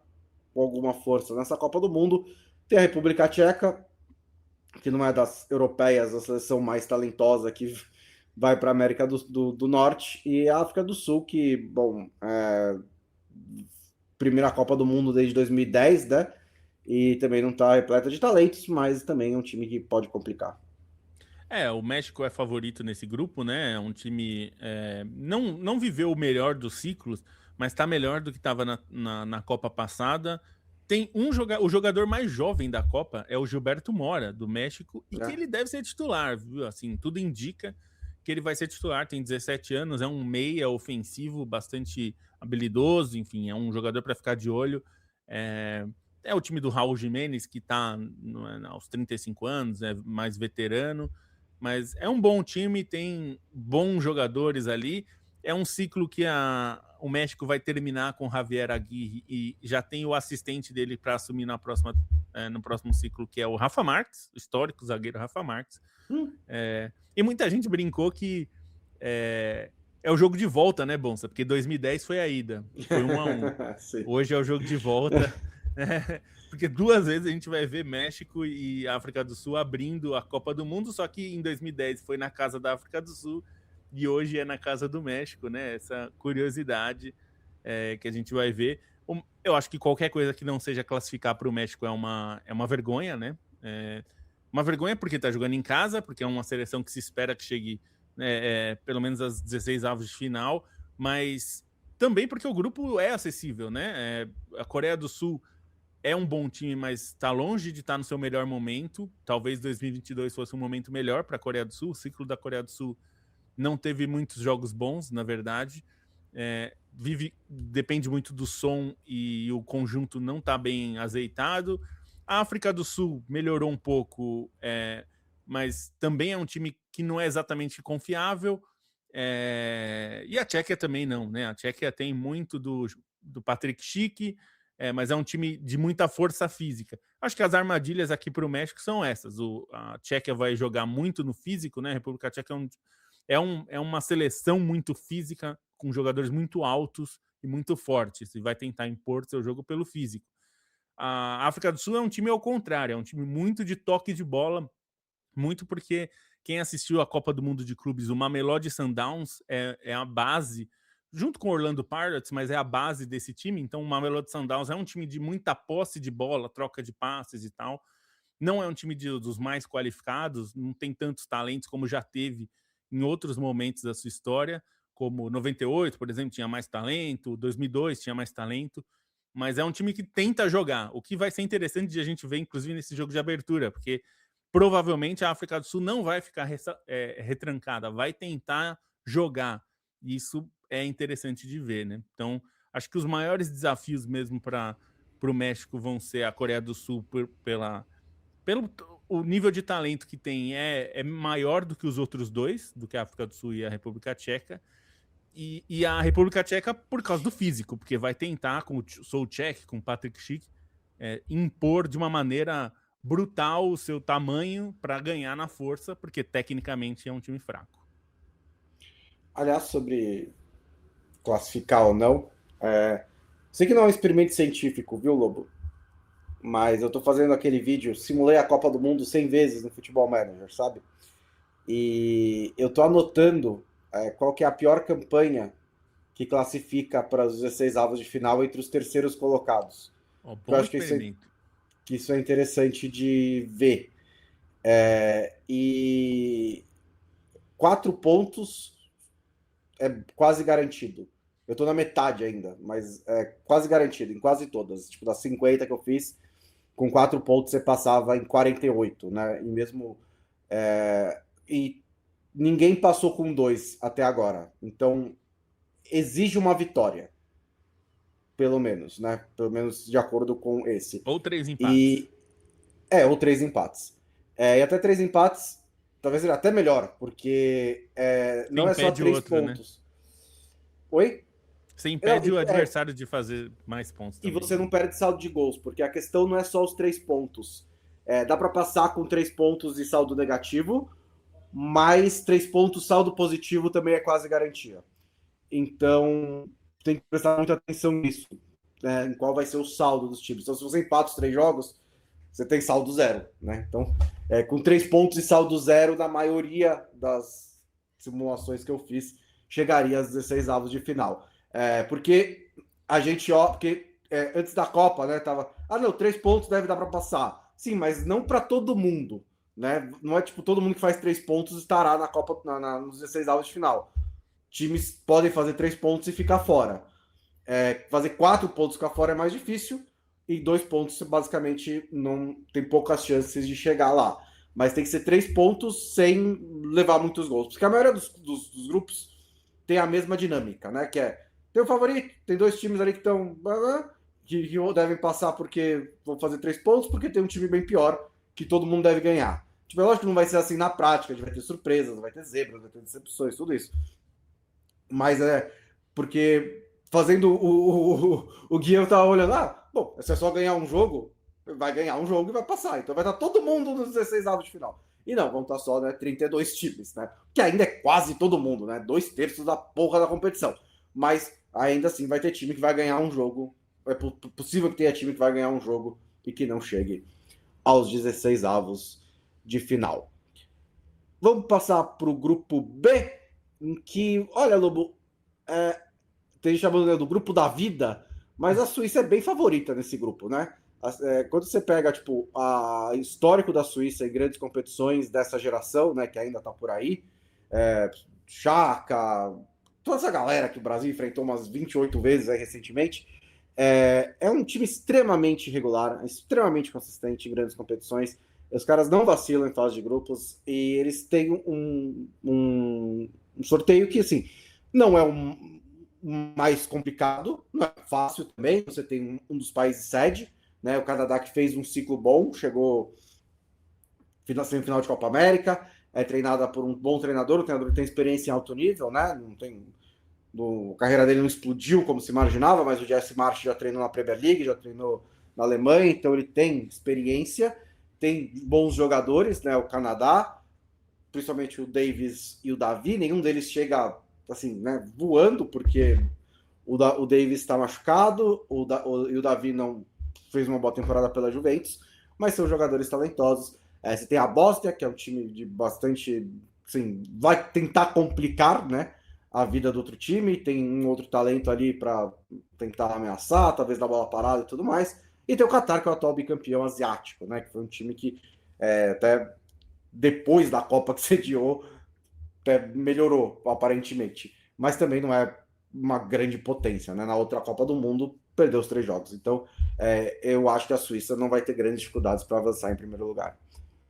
com alguma força nessa Copa do Mundo. Tem a República Tcheca, que não é das europeias, a seleção mais talentosa que vai para a América do Norte, e a África do Sul, que, bom, primeira Copa do Mundo desde 2010, né? E também não está repleta de talentos, mas também é um time que pode complicar. O México é favorito nesse grupo, né? É um time não viveu o melhor dos ciclos, mas está melhor do que estava na Copa passada. tem o jogador mais jovem da Copa é o Gilberto Mora, do México, e que ele deve ser titular, viu? Assim, tudo indica que ele vai ser titular, tem 17 anos, é um meia ofensivo bastante habilidoso, enfim, é um jogador para ficar de olho. É o time do Raul Jimenez, que está aos 35 anos, é mais veterano, mas é um bom time, tem bons jogadores ali. É um ciclo que o México vai terminar com Javier Aguirre e já tem o assistente dele para assumir no próximo ciclo, que é o Rafa Marques, o histórico zagueiro Rafa Marques. E muita gente brincou que é o jogo de volta, né, Bonsa? Porque 2010 foi a ida, foi 1-1. Hoje é o jogo de volta. Porque 2 vezes a gente vai ver México e África do Sul abrindo a Copa do Mundo, só que em 2010 foi na casa da África do Sul e hoje é na casa do México, né? Essa curiosidade que a gente vai ver. Eu acho que qualquer coisa que não seja classificar para o México é uma vergonha, né? Uma vergonha porque está jogando em casa, porque é uma seleção que se espera que chegue pelo menos às 16 avos de final, mas também porque o grupo é acessível, né? A Coreia do Sul é um bom time, mas está longe de estar no seu melhor momento. Talvez 2022 fosse um momento melhor para a Coreia do Sul. O ciclo da Coreia do Sul não teve muitos jogos bons, na verdade. Depende muito do som e o conjunto não está bem azeitado. A África do Sul melhorou um pouco, mas também é um time que não é exatamente confiável. E a Tchequia também não, né? A Tchequia tem muito do Patrick Schick, mas é um time de muita força física. Acho que as armadilhas aqui para o México são essas. A Tchequia vai jogar muito no físico, né? A República Tcheca é uma seleção muito física, com jogadores muito altos e muito fortes, e vai tentar impor seu jogo pelo físico. A África do Sul é um time ao contrário, é um time muito de toque de bola, muito porque quem assistiu a Copa do Mundo de Clubes, o Mamelodi Sundowns é a base, junto com o Orlando Pirates, mas é a base desse time. Então o Mamelodi Sundowns é um time de muita posse de bola, troca de passes e tal. Não é um time dos mais qualificados, não tem tantos talentos como já teve em outros momentos da sua história, como 98, por exemplo, tinha mais talento, 2002 tinha mais talento, mas é um time que tenta jogar, o que vai ser interessante de a gente ver, inclusive, nesse jogo de abertura, porque provavelmente a África do Sul não vai ficar retrancada, vai tentar jogar, e isso é interessante de ver, né? Então, acho que os maiores desafios mesmo para o México vão ser a Coreia do Sul pelo o nível de talento que tem é maior do que os outros dois, do que a África do Sul e a República Tcheca, e a República Tcheca por causa do físico, porque vai tentar, com o Souček, com o Patrick Schick, impor de uma maneira brutal o seu tamanho para ganhar na força, porque tecnicamente é um time fraco. Aliás, sobre classificar ou não, sei que não é um experimento científico, viu, Lobo? Mas eu tô fazendo aquele vídeo, simulei a Copa do Mundo 100 vezes no Futebol Manager, sabe? E eu tô anotando qual que é a pior campanha que classifica para os 16 avos de final entre os terceiros colocados. Eu acho que isso é interessante de ver. E 4 pontos é quase garantido. Eu tô na metade ainda, mas é quase garantido, em quase todas. Tipo, das 50 que eu fiz, com 4 pontos você passava em 48, né? E mesmo... E ninguém passou com 2 até agora. Então, exige uma vitória. Pelo menos, né? Pelo menos de acordo com esse. Ou 3 empates. Ou 3 empates. E até 3 empates, talvez seja até melhor, porque não é só 3 pontos. Né? Oi? Você impede o adversário de fazer mais pontos também. E você não perde saldo de gols, porque a questão não é só os 3 pontos. Dá para passar com 3 pontos de saldo negativo, mas 3 pontos saldo positivo também é quase garantia. Então, tem que prestar muita atenção nisso, né, em qual vai ser o saldo dos times. Então, se você empata os 3 jogos, você tem saldo 0, né? Então, com 3 pontos e saldo 0, na maioria das simulações que eu fiz, chegaria às 16 avos de final. Porque a gente, antes da Copa, né, tava... 3 pontos deve dar para passar. Sim, mas não para todo mundo, né? Não é tipo todo mundo que faz 3 pontos estará na Copa, nos 16 avos de final. Times podem fazer 3 pontos e ficar fora. Fazer 4 pontos ficar fora é mais difícil. e 2 pontos você basicamente não tem poucas chances de chegar lá. Mas tem que ser 3 pontos sem levar muitos gols. Porque a maioria dos grupos tem a mesma dinâmica, né? Que é, tem o favorito, tem 2 times ali que estão... Que devem passar porque vão fazer 3 pontos, porque tem um time bem pior que todo mundo deve ganhar. Tipo, é lógico que não vai ser assim na prática, a gente vai ter surpresas, vai ter zebras, vai ter decepções, tudo isso. Mas é porque fazendo o Guia eu tava olhando, bom, se é só ganhar um jogo, vai ganhar um jogo e vai passar. Então vai estar todo mundo nos 16 avos de final. E não, vão estar só, né, 32 times, né? Que ainda é quase todo mundo, né? 2/3 da porra da competição. Mas ainda assim vai ter time que vai ganhar um jogo. É possível que tenha time que vai ganhar um jogo e que não chegue aos 16 avos de final. Vamos passar para o grupo B, em que, olha, Lobo, tem gente chamando do grupo da vida, mas a Suíça é bem favorita nesse grupo, né? Quando você pega, tipo, a histórico da Suíça em grandes competições dessa geração, né, que ainda tá por aí, Chaka, toda essa galera que o Brasil enfrentou umas 28 vezes aí recentemente, é um time extremamente regular, extremamente consistente em grandes competições. Os caras não vacilam em fase de grupos e eles têm um sorteio que, assim, não é um mais complicado, não é fácil também. Você tem um dos países sede, né? O Canadá, que fez um ciclo bom, chegou na semifinal de Copa América, é treinada por um bom treinador, o treinador tem experiência em alto nível, né? Não tem. A carreira dele não explodiu como se imaginava, mas o Jesse Marsch já treinou na Premier League, já treinou na Alemanha, então ele tem experiência, tem bons jogadores, né? O Canadá, principalmente o Davis e o Davi, nenhum deles chega assim, né, voando, porque o Davis está machucado, e o Davi não fez uma boa temporada pela Juventus, mas são jogadores talentosos. Você tem a Bósnia, que é um time de bastante, assim, vai tentar complicar, né, a vida do outro time, tem um outro talento ali para tentar ameaçar, talvez dar bola parada e tudo mais. E tem o Qatar, que é o atual bicampeão asiático, né, que foi um time que até depois da Copa que sediou, melhorou, aparentemente. Mas também não é uma grande potência, né? Na outra Copa do Mundo, perdeu os 3 jogos. Então, eu acho que a Suíça não vai ter grandes dificuldades para avançar em primeiro lugar.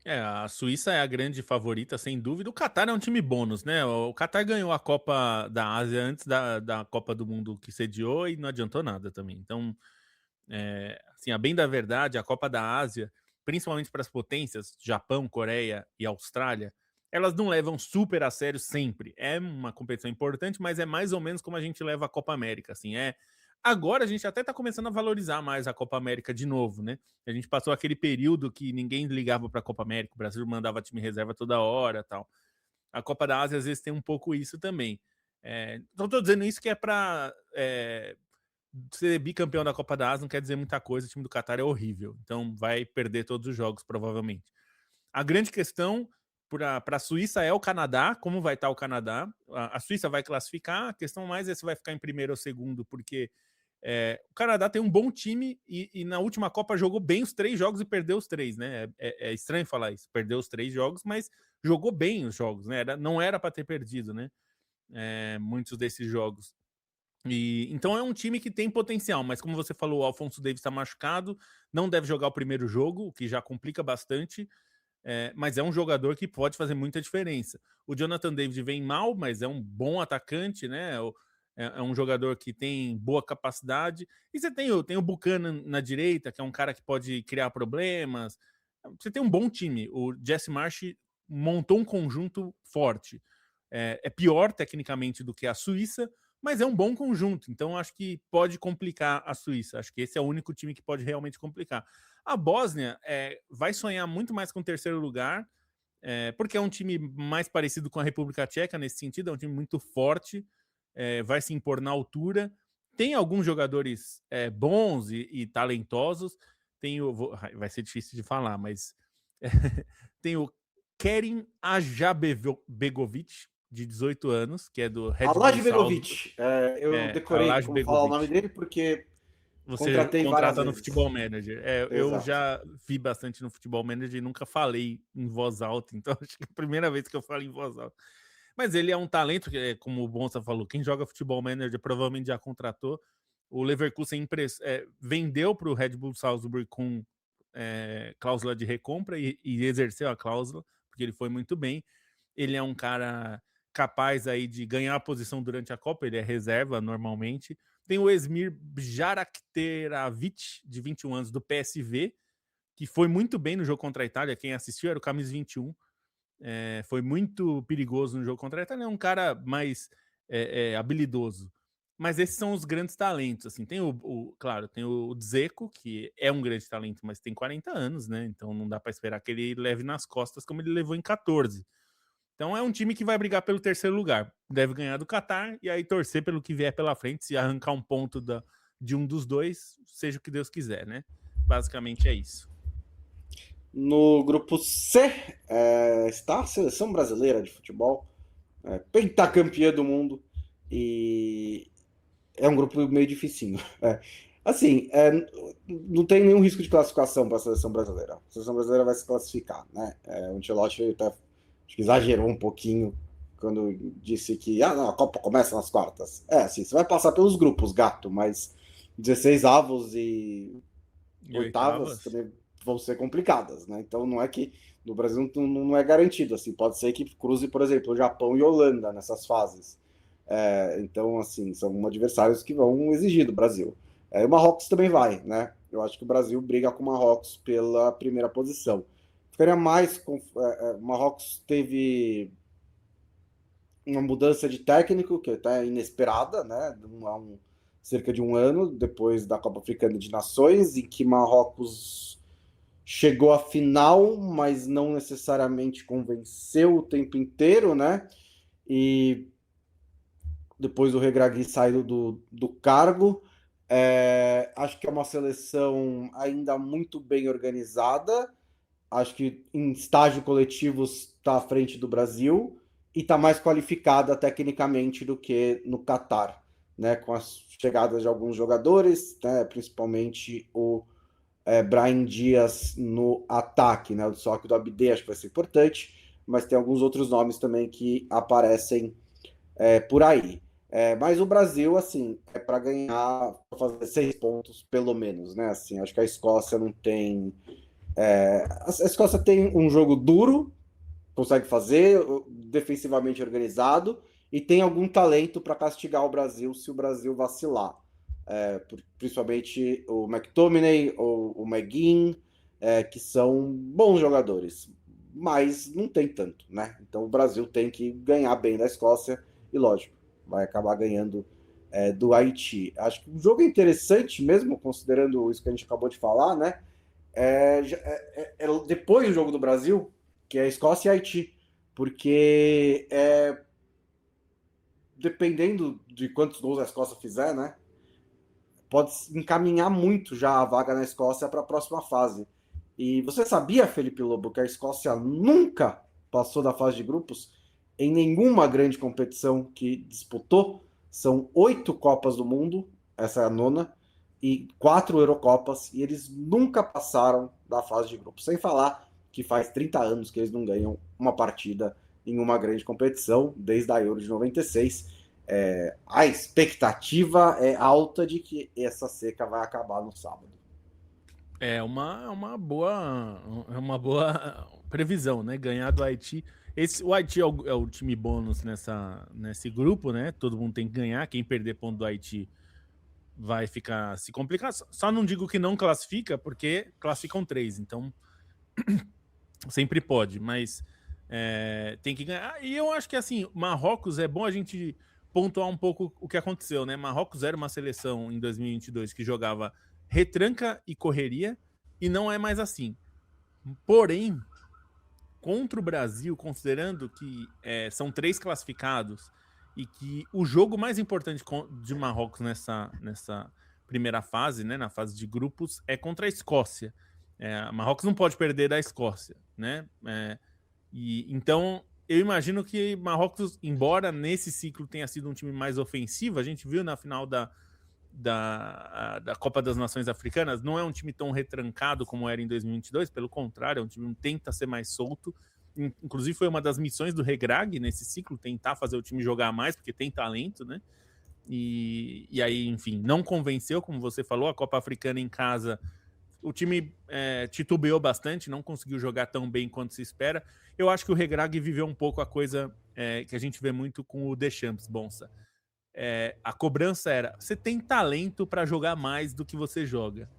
A Suíça é a grande favorita, sem dúvida. O Catar é um time bônus, né? O Catar ganhou a Copa da Ásia antes da Copa do Mundo que sediou e não adiantou nada também. Então, assim, a bem da verdade, a Copa da Ásia, principalmente para as potências, Japão, Coreia e Austrália, elas não levam super a sério sempre. É uma competição importante, mas é mais ou menos como a gente leva a Copa América, assim, Agora a gente até está começando a valorizar mais a Copa América de novo, né? A gente passou aquele período que ninguém ligava para a Copa América, o Brasil mandava time reserva toda hora, tal. A Copa da Ásia às vezes tem um pouco isso também. Então estou dizendo isso que é para ser bicampeão da Copa da Ásia não quer dizer muita coisa, o time do Qatar é horrível, então vai perder todos os jogos, provavelmente. A grande questão para a Suíça é o Canadá, como vai estar o Canadá. A Suíça vai classificar, a questão mais é se vai ficar em primeiro ou segundo, porque o Canadá tem um bom time e na última Copa jogou bem os 3 jogos e perdeu os 3, né? É estranho falar isso, perdeu os 3 jogos, mas jogou bem os jogos, né? Não era para ter perdido, né? Muitos desses jogos. Então é um time que tem potencial, mas como você falou, o Alphonso Davies está machucado, não deve jogar o primeiro jogo, o que já complica bastante, mas é um jogador que pode fazer muita diferença. O Jonathan David vem mal, mas é um bom atacante, né? É um jogador que tem boa capacidade. E você tem o Buchanan na direita, que é um cara que pode criar problemas. Você tem um bom time. O Jesse Marsch montou um conjunto forte. É pior tecnicamente do que a Suíça, mas é um bom conjunto, então acho que pode complicar a Suíça. Acho que esse é o único time que pode realmente complicar. A Bósnia vai sonhar muito mais com o terceiro lugar, porque é um time mais parecido com a República Tcheca nesse sentido, é um time muito forte, vai se impor na altura. Tem alguns jogadores bons e talentosos. Vai ser difícil de falar, mas tem o Kerim Ajabegovic, de 18 anos, que é do Red Bull Salzburg. Begovic, eu decorei Alaj como falar o Begovic. nome dele porque Você contratei várias contrata no vezes. Futebol Manager. Eu Exato. já vi bastante no Futebol Manager e nunca falei em voz alta, então acho que é a primeira vez que eu falo em voz alta. Mas ele é um talento, como o Bonsa falou, quem joga Futebol Manager provavelmente já contratou. o Leverkusen vendeu para o Red Bull Salzburg com cláusula de recompra e exerceu a cláusula, porque ele foi muito bem. Ele é um cara capaz aí de ganhar a posição durante a Copa, ele é reserva normalmente. Tem o Esmir Bjarakteravic, de 21 anos, do PSV, que foi muito bem no jogo contra a Itália. Quem assistiu era o Camisa 21. Foi muito perigoso no jogo contra a Itália. É um cara mais habilidoso. Mas esses são os grandes talentos. Assim, tem claro, tem o Dzeko, que é um grande talento, mas tem 40 anos, né? Então não dá para esperar que ele leve nas costas como ele levou em 14. Então é um time que vai brigar pelo terceiro lugar. Deve ganhar do Qatar e aí torcer pelo que vier pela frente. Se arrancar um ponto de um dos dois, seja o que Deus quiser, né? Basicamente é isso. No grupo C está a seleção brasileira de futebol, pentacampeã do mundo, e é um grupo meio dificinho. Assim, não tem nenhum risco de classificação para a seleção brasileira. A seleção brasileira vai se classificar, né? O Ancelotti até acho que exagerou um pouquinho quando disse que não, a Copa começa nas quartas. Assim, você vai passar pelos grupos, gato, mas 16 avos e oitavas também vão ser complicadas, né? Então não é que no Brasil não é garantido, assim, pode ser que cruze, por exemplo, o Japão e Holanda nessas fases. Então, assim, são adversários que vão exigir do Brasil. O Marrocos também vai, né? Eu acho que o Brasil briga com o Marrocos pela primeira posição. Ficaria mais com... o Marrocos teve uma mudança de técnico, que até é inesperada, né? Cerca de um ano depois da Copa Africana de Nações, em que Marrocos chegou à final, mas não necessariamente convenceu o tempo inteiro, né? E depois o Regragui saiu do cargo. Acho que é uma seleção ainda muito bem organizada. Acho que em estágio coletivo está à frente do Brasil e está mais qualificada tecnicamente do que no Catar, né? Com as chegadas de alguns jogadores, né? Principalmente o Brahim Dias no ataque, né? Só que o do Abdé acho que vai ser importante, mas tem alguns outros nomes também que aparecem por aí. Mas o Brasil, assim, é para ganhar, pra fazer 6 pontos, pelo menos, né? Assim, acho que a Escócia não tem... a Escócia tem um jogo duro, consegue fazer, defensivamente organizado, e tem algum talento para castigar o Brasil se o Brasil vacilar. Principalmente o McTominay ou o McGinn, que são bons jogadores, mas não tem tanto, né? Então o Brasil tem que ganhar bem da Escócia e, lógico, vai acabar ganhando do Haiti. Acho que o jogo é interessante mesmo, considerando isso que a gente acabou de falar, né? Depois do jogo do Brasil, que é Escócia e Haiti, porque dependendo de quantos gols a Escócia fizer, né? Pode encaminhar muito já a vaga na Escócia para a próxima fase. E você sabia, Felipe Lobo, que a Escócia nunca passou da fase de grupos em nenhuma grande competição que disputou? São 8 Copas do Mundo, essa é a 9ª, e 4 Eurocopas, e eles nunca passaram da fase de grupos. Sem falar que faz 30 anos que eles não ganham uma partida em uma grande competição, desde a Euro de 96. A expectativa é alta de que essa seca vai acabar no sábado. É uma boa previsão, né? Ganhar do Haiti. O Haiti é o time bônus nesse grupo, né? Todo mundo tem que ganhar. Quem perder ponto do Haiti vai ficar se complicar. Só não digo que não classifica, porque classificam 3, então sempre pode, mas tem que ganhar. E eu acho que assim, Marrocos é bom a gente pontuar um pouco o que aconteceu, né? Marrocos era uma seleção em 2022 que jogava retranca e correria, e não é mais assim. Porém, contra o Brasil, considerando que são 3 classificados e que o jogo mais importante de Marrocos nessa primeira fase, né, na fase de grupos, é contra a Escócia. Marrocos não pode perder da Escócia, né? Então, eu imagino que Marrocos, embora nesse ciclo tenha sido um time mais ofensivo, a gente viu na final da Copa das Nações Africanas, não é um time tão retrancado como era em 2022, pelo contrário, é um time que tenta ser mais solto. Inclusive foi uma das missões do Regragui nesse ciclo, tentar fazer o time jogar mais, porque tem talento, né? E aí, enfim, não convenceu, como você falou, a Copa Africana em casa. O time titubeou bastante, não conseguiu jogar tão bem quanto se espera. Eu acho que o Regrag viveu um pouco a coisa que a gente vê muito com o Deschamps, Bonsa. A cobrança era: você tem talento para jogar mais do que você joga.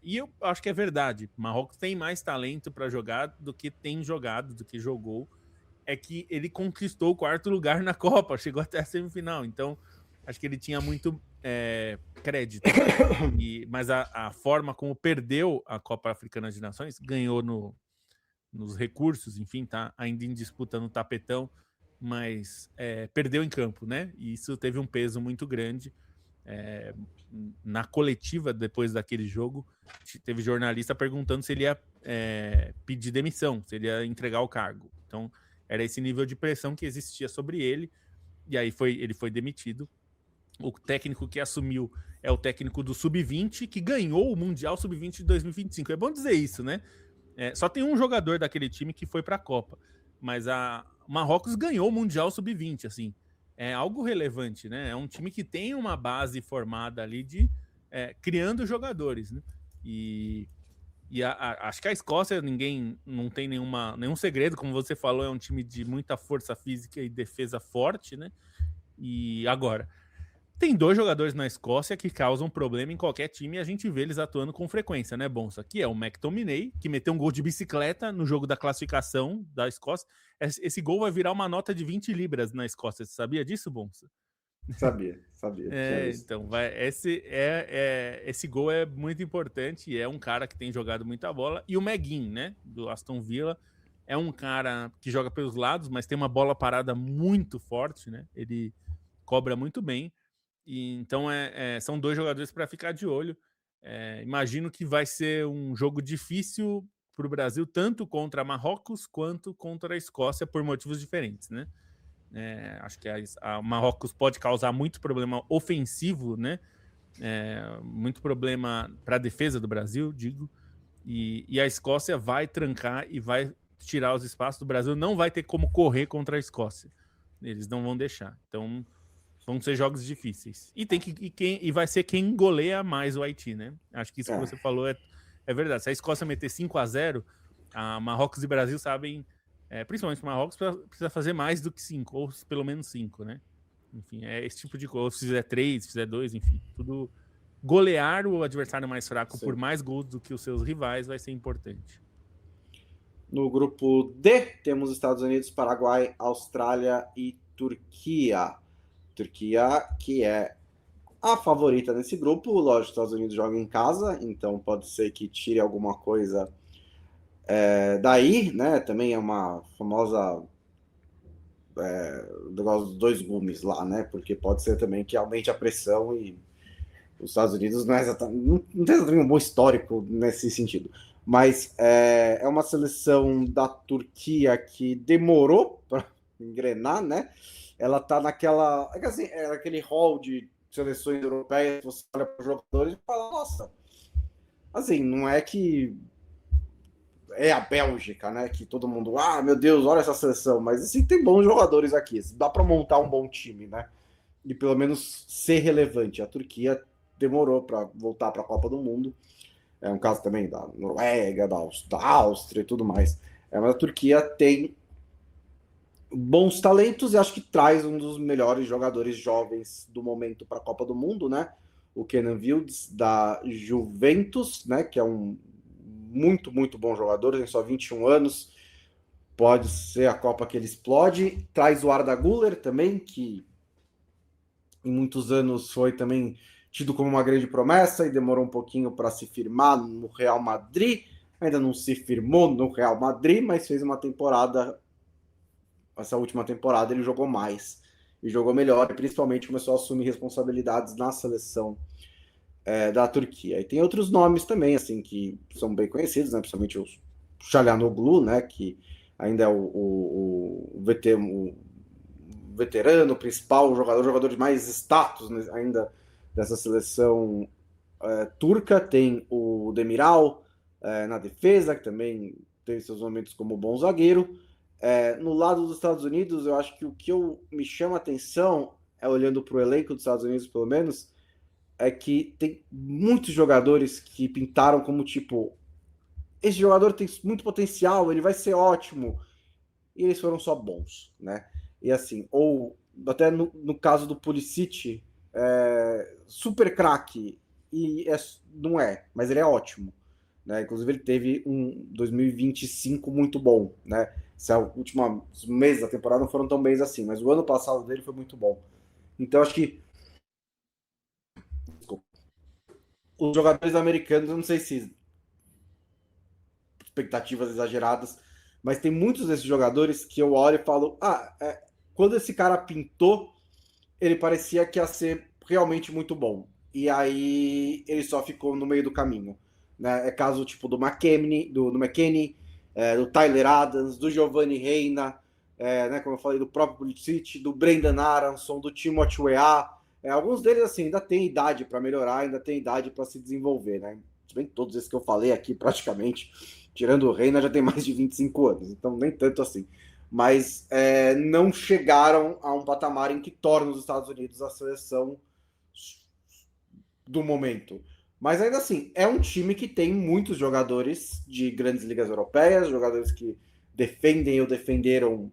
E eu acho que é verdade. Marrocos tem mais talento para jogar do que tem jogado, do que jogou. É que ele conquistou o 4º lugar na Copa, chegou até a semifinal. Então, acho que ele tinha muito crédito. Mas a forma como perdeu a Copa Africana de Nações, ganhou nos recursos, enfim, tá ainda em disputa no tapetão, mas perdeu em campo, né? E isso teve um peso muito grande. Na coletiva, depois daquele jogo, teve jornalista perguntando se ele ia pedir demissão, se ele ia entregar o cargo. Então, era esse nível de pressão que existia sobre ele, e aí ele foi demitido. O técnico que assumiu é o técnico do Sub-20, que ganhou o Mundial Sub-20 de 2025. É bom dizer isso, né? Só tem um jogador daquele time que foi para a Copa, mas a Marrocos ganhou o Mundial Sub-20, assim. É algo relevante, né? É um time que tem uma base formada ali de criando jogadores, né? Acho que a Escócia, ninguém não tem nenhum segredo, como você falou, é um time de muita força física e defesa forte, né? E agora, tem 2 jogadores na Escócia que causam problema em qualquer time e a gente vê eles atuando com frequência, né, Bonsa? Que é o McTominay, que meteu um gol de bicicleta no jogo da classificação da Escócia. Esse gol vai virar uma nota de 20 libras na Escócia. Você sabia disso, Bonsa? Sabia. Então, esse gol é muito importante e é um cara que tem jogado muita bola. E o McGinn, né, do Aston Villa, é um cara que joga pelos lados, mas tem uma bola parada muito forte, né? Ele cobra muito bem. Então, são 2 jogadores para ficar de olho. Imagino que vai ser um jogo difícil para o Brasil, tanto contra Marrocos quanto contra a Escócia, por motivos diferentes, né? Acho que a Marrocos pode causar muito problema ofensivo, né? Muito problema para a defesa do Brasil, digo. E a Escócia vai trancar e vai tirar os espaços do Brasil. Não vai ter como correr contra a Escócia. Eles não vão deixar. Então, vão ser jogos difíceis. E vai ser quem goleia mais o Haiti, né? Acho que isso que você falou é verdade. Se a Escócia meter 5-0, a Marrocos e Brasil sabem, principalmente o Marrocos, precisa fazer mais do que 5, ou pelo menos 5, né? Enfim, é esse tipo de coisa. Ou se fizer 3, se fizer 2, enfim, tudo. Golear o adversário mais fraco por mais gols do que os seus rivais vai ser importante. No grupo D, temos Estados Unidos, Paraguai, Austrália e Turquia. Turquia, que é a favorita nesse grupo. Lógico, os Estados Unidos joga em casa, então pode ser que tire alguma coisa daí, né? Também é uma famosa negócio dos 2 gumes lá, né? Porque pode ser também que aumente a pressão e os Estados Unidos não tem exatamente um bom histórico nesse sentido. Mas é uma seleção da Turquia que demorou para engrenar, né? Ela tá naquela. Assim, aquele hall de seleções europeias, você olha para os jogadores e fala, nossa, assim, não é que é a Bélgica, né? Que todo mundo, meu Deus, olha essa seleção, mas assim, tem bons jogadores aqui, dá para montar um bom time, né? E pelo menos ser relevante. A Turquia demorou para voltar para a Copa do Mundo. É um caso também da Noruega, da Áustria e tudo mais. Mas a Turquia tem bons talentos e acho que traz um dos melhores jogadores jovens do momento para a Copa do Mundo, né? O Kenan Yildiz, da Juventus, né? Que é um muito, muito bom jogador, tem só 21 anos. Pode ser a Copa que ele explode. Traz o Arda Güler também, que em muitos anos foi também tido como uma grande promessa e demorou um pouquinho para se firmar no Real Madrid. Ainda não se firmou no Real Madrid, mas fez uma temporada. Essa última temporada ele jogou mais e jogou melhor, e principalmente começou a assumir responsabilidades na seleção da Turquia. E tem outros nomes também, assim, que são bem conhecidos, né? Principalmente o Çalhanoğlu, né? Que ainda é o veterano principal, o jogador de mais status, né, ainda dessa seleção turca. Tem o Demiral na defesa, que também teve seus momentos como bom zagueiro. No lado dos Estados Unidos, eu acho que o que me chama a atenção olhando para o elenco dos Estados Unidos, pelo menos, é que tem muitos jogadores que pintaram como tipo, esse jogador tem muito potencial, ele vai ser ótimo, e eles foram só bons, né? E assim, ou até no caso do Pulisic, super craque, e não é, mas ele é ótimo. Né? Inclusive, ele teve um 2025 muito bom. Né? Se a última meses da temporada não foram tão bons assim, mas o ano passado dele foi muito bom. Então, acho que os jogadores americanos, eu não sei se expectativas exageradas, mas tem muitos desses jogadores que eu olho e falo: quando esse cara pintou, ele parecia que ia ser realmente muito bom. E aí ele só ficou no meio do caminho. Né? É caso tipo do McKinney, do McKinney, do Tyler Adams, do Giovanni Reina, né, como eu falei, do próprio Pulisic, do Brendan Aronson, do Timothy Weah. Alguns deles assim ainda tem idade para melhorar, ainda tem idade para se desenvolver. Né? Se bem que todos esses que eu falei aqui, praticamente, tirando o Reina, já tem mais de 25 anos, então nem tanto assim. Mas não chegaram a um patamar em que torna os Estados Unidos a seleção do momento. Mas ainda assim, é um time que tem muitos jogadores de grandes ligas europeias, jogadores que defendem ou defenderam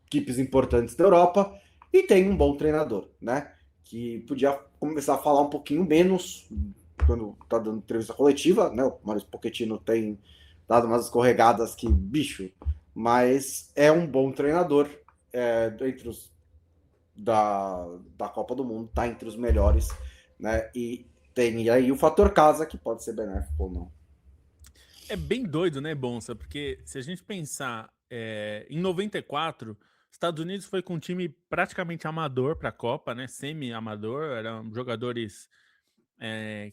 equipes importantes da Europa, e tem um bom treinador, né? Que podia começar a falar um pouquinho menos quando tá dando entrevista coletiva, né? O Maurício Pochettino tem dado umas escorregadas que, bicho, mas é um bom treinador, entre os da Copa do Mundo, tá entre os melhores, né? E tem aí o fator casa, que pode ser benéfico ou não. É bem doido, né, Bonsa? Porque se a gente pensar em 94, Estados Unidos foi com um time praticamente amador para a Copa, né? Semi-amador, eram jogadores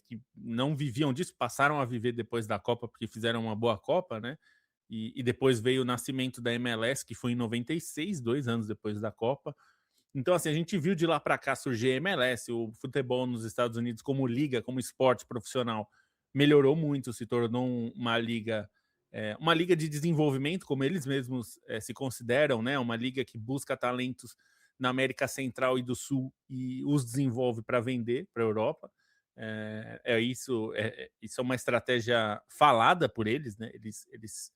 que não viviam disso, passaram a viver depois da Copa porque fizeram uma boa Copa, né? E depois veio o nascimento da MLS, que foi em 96, 2 anos depois da Copa. Então, assim, a gente viu de lá para cá surgir a MLS, o futebol nos Estados Unidos como liga, como esporte profissional, melhorou muito, se tornou uma liga de desenvolvimento, como eles mesmos se consideram, né? Uma liga que busca talentos na América Central e do Sul e os desenvolve para vender para a Europa. Isso é uma estratégia falada por eles, né? Eles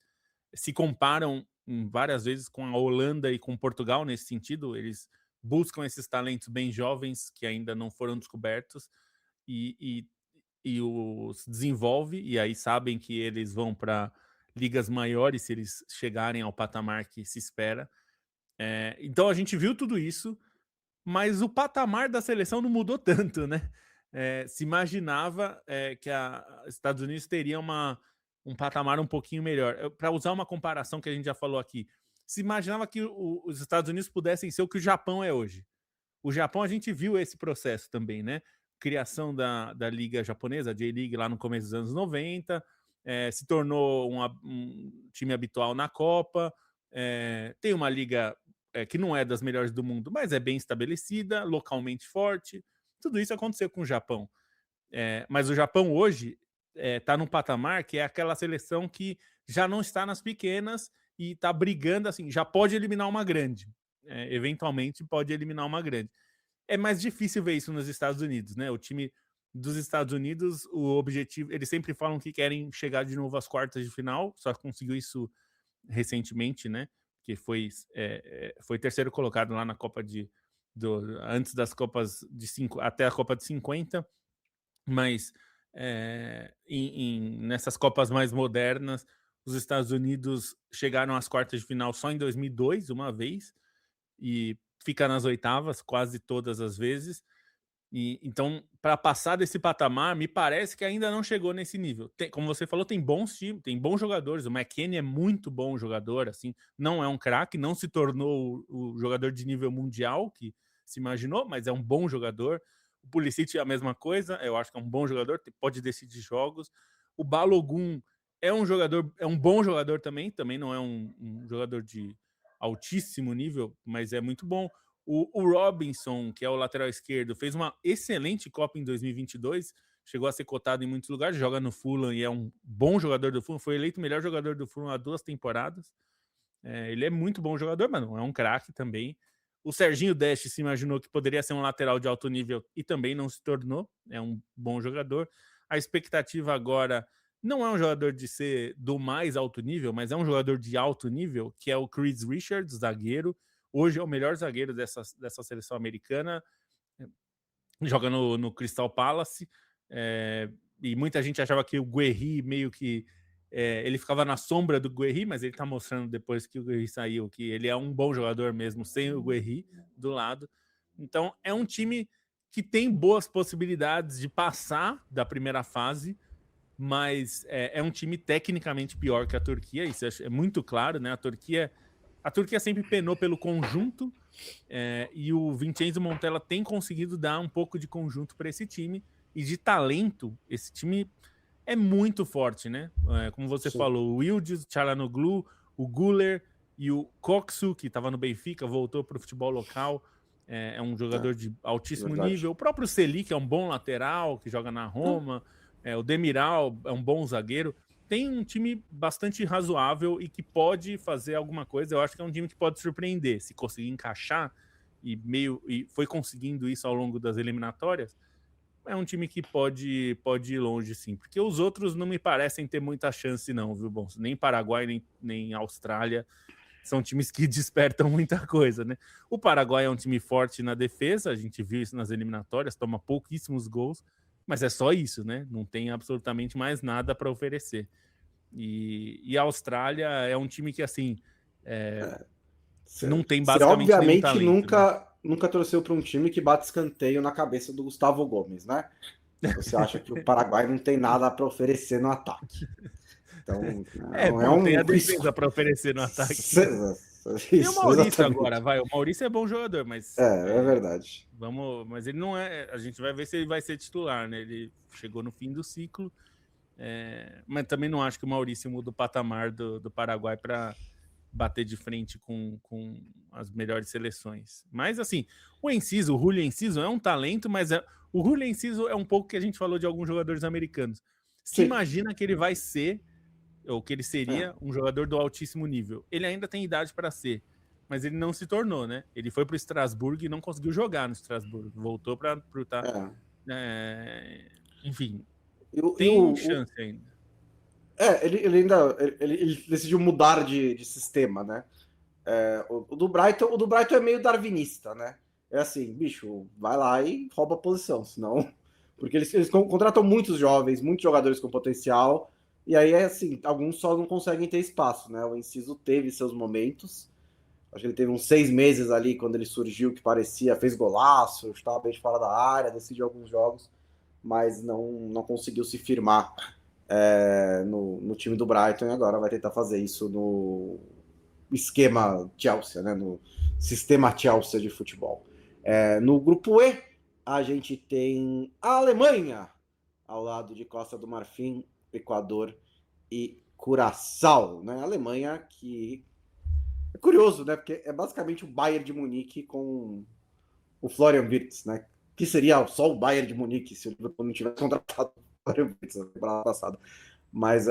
se comparam várias vezes com a Holanda e com Portugal nesse sentido. Eles buscam esses talentos bem jovens que ainda não foram descobertos e, e os desenvolve, e aí sabem que eles vão para ligas maiores se eles chegarem ao patamar que se espera. Então a gente viu tudo isso, mas o patamar da seleção não mudou tanto, né? Se imaginava que a Estados Unidos teria um patamar um pouquinho melhor. Para usar uma comparação que a gente já falou aqui, se imaginava que os Estados Unidos pudessem ser o que o Japão é hoje. O Japão, a gente viu esse processo também, né? Criação da Liga Japonesa, a J-League, lá no começo dos anos 90, se tornou um time habitual na Copa, tem uma liga que não é das melhores do mundo, mas é bem estabelecida, localmente forte. Tudo isso aconteceu com o Japão. Mas o Japão hoje está num patamar que é aquela seleção que já não está nas pequenas e está brigando, assim, já pode eliminar uma grande. Eventualmente pode eliminar uma grande. É mais difícil ver isso nos Estados Unidos, né? O time dos Estados Unidos, o objetivo, eles sempre falam que querem chegar de novo às quartas de final, só conseguiu isso recentemente, né? Que foi terceiro colocado lá na Copa antes das Copas até a Copa de 50, mas nessas Copas mais modernas, os Estados Unidos chegaram às quartas de final só em 2002, uma vez, e fica nas oitavas quase todas as vezes. Então, para passar desse patamar, me parece que ainda não chegou nesse nível. Como você falou, tem bons times, tem bons jogadores. O McKinney é muito bom jogador, assim, não é um craque, não se tornou o jogador de nível mundial que se imaginou, mas é um bom jogador. O Pulisic é a mesma coisa, eu acho que é um bom jogador, pode decidir jogos. O Balogun é um bom jogador também não é um jogador de altíssimo nível, mas é muito bom. O Robinson, que é o lateral esquerdo, fez uma excelente Copa em 2022, chegou a ser cotado em muitos lugares, joga no Fulham e é um bom jogador do Fulham, foi eleito o melhor jogador do Fulham há 2 temporadas. Ele é muito bom jogador, mas não é um craque também. O Serginho Deste se imaginou que poderia ser um lateral de alto nível e também não se tornou. É um bom jogador. A expectativa agora não é um jogador de ser do mais alto nível, mas é um jogador de alto nível, que é o Chris Richards, zagueiro. Hoje é o melhor zagueiro dessa seleção americana. Joga no Crystal Palace. E muita gente achava que o Guerri meio que ele ficava na sombra do Guerri, mas ele tá mostrando depois que o Guerri saiu que ele é um bom jogador mesmo sem o Guerri do lado. Então é um time que tem boas possibilidades de passar da primeira fase, mas é um time tecnicamente pior que a Turquia, isso é muito claro, né? A Turquia sempre penou pelo conjunto, e o Vincenzo Montella tem conseguido dar um pouco de conjunto para esse time, e de talento, esse time é muito forte, né? Como você falou, o Yildiz, Çalhanoğlu, o Güler e o Koksu, que estava no Benfica, voltou para o futebol local, é um jogador de altíssimo nível. O próprio Seli, que é um bom lateral, que joga na Roma, o Demiral é um bom zagueiro. Tem um time bastante razoável e que pode fazer alguma coisa. Eu acho que é um time que pode surpreender, se conseguir encaixar, e foi conseguindo isso ao longo das eliminatórias. É um time que pode ir longe, sim. Porque os outros não me parecem ter muita chance, não, viu, Bom? Nem Paraguai, nem Austrália. São times que despertam muita coisa, né? O Paraguai é um time forte na defesa, a gente viu isso nas eliminatórias, toma pouquíssimos gols, mas é só isso, né? Não tem absolutamente mais nada para oferecer. E a Austrália é um time que, assim, não tem basicamente você obviamente nenhum talento, nunca torceu para um time que bate escanteio na cabeça do Gustavo Gomes, né? Você acha que o Paraguai não tem nada para oferecer no ataque. Então, tem a defesa para oferecer no ataque. Tem o Maurício agora, o Maurício é bom jogador, mas... É verdade. Mas ele não é... A gente vai ver se ele vai ser titular, né? Ele chegou no fim do ciclo, mas também não acho que o Maurício muda o patamar do Paraguai para bater de frente com as melhores seleções. Mas, assim, o Julio Enciso é um talento, mas o Julio Enciso é um pouco que a gente falou de alguns jogadores americanos. Se imagina que ele vai ser, ou que ele seria, um jogador do altíssimo nível. Ele ainda tem idade para ser, mas ele não se tornou, né? Ele foi para o Estrasburgo e não conseguiu jogar no Estrasburgo. Voltou para enfim, tem chance ainda. Ele decidiu mudar de sistema, né? O do Brighton é meio darwinista, né? É assim, bicho, vai lá e rouba a posição, senão... Porque eles contratam muitos jovens, muitos jogadores com potencial, e aí assim, alguns só não conseguem ter espaço, né? O Enciso teve seus momentos, acho que ele teve uns 6 meses ali, quando ele surgiu, que parecia, fez golaço, estava bem de fora da área, decidiu alguns jogos, mas não conseguiu se firmar no time do Brighton, e agora vai tentar fazer isso no esquema Chelsea, né? No sistema Chelsea de futebol. No grupo E, a gente tem a Alemanha ao lado de Costa do Marfim, Equador e Curaçao, né? A Alemanha que é curioso, né? Porque é basicamente o Bayern de Munique com o Florian Wirtz, né? Que seria só o Bayern de Munique se o Liverpool não tivesse contratado o Florian Wirtz na temporada passada. Mas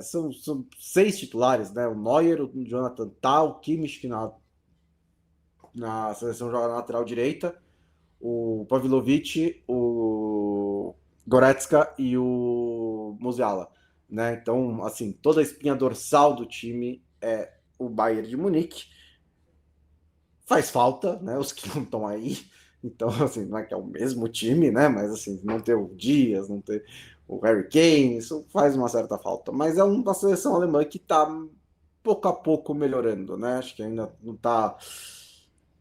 são 6 titulares, né? O Neuer, o Jonathan Tah, o Kimmich, que na seleção joga na lateral direita, o Pavlovic, o Goretzka e o Musiala, né? Então, assim, toda a espinha dorsal do time é o Bayern de Munique. Faz falta, né? Os que não estão aí. Então, assim, não é que é o mesmo time, né? Mas, assim, não ter o Dias, não ter o Harry Kane, isso faz uma certa falta. Mas é uma seleção alemã que está pouco a pouco melhorando, né? Acho que ainda não está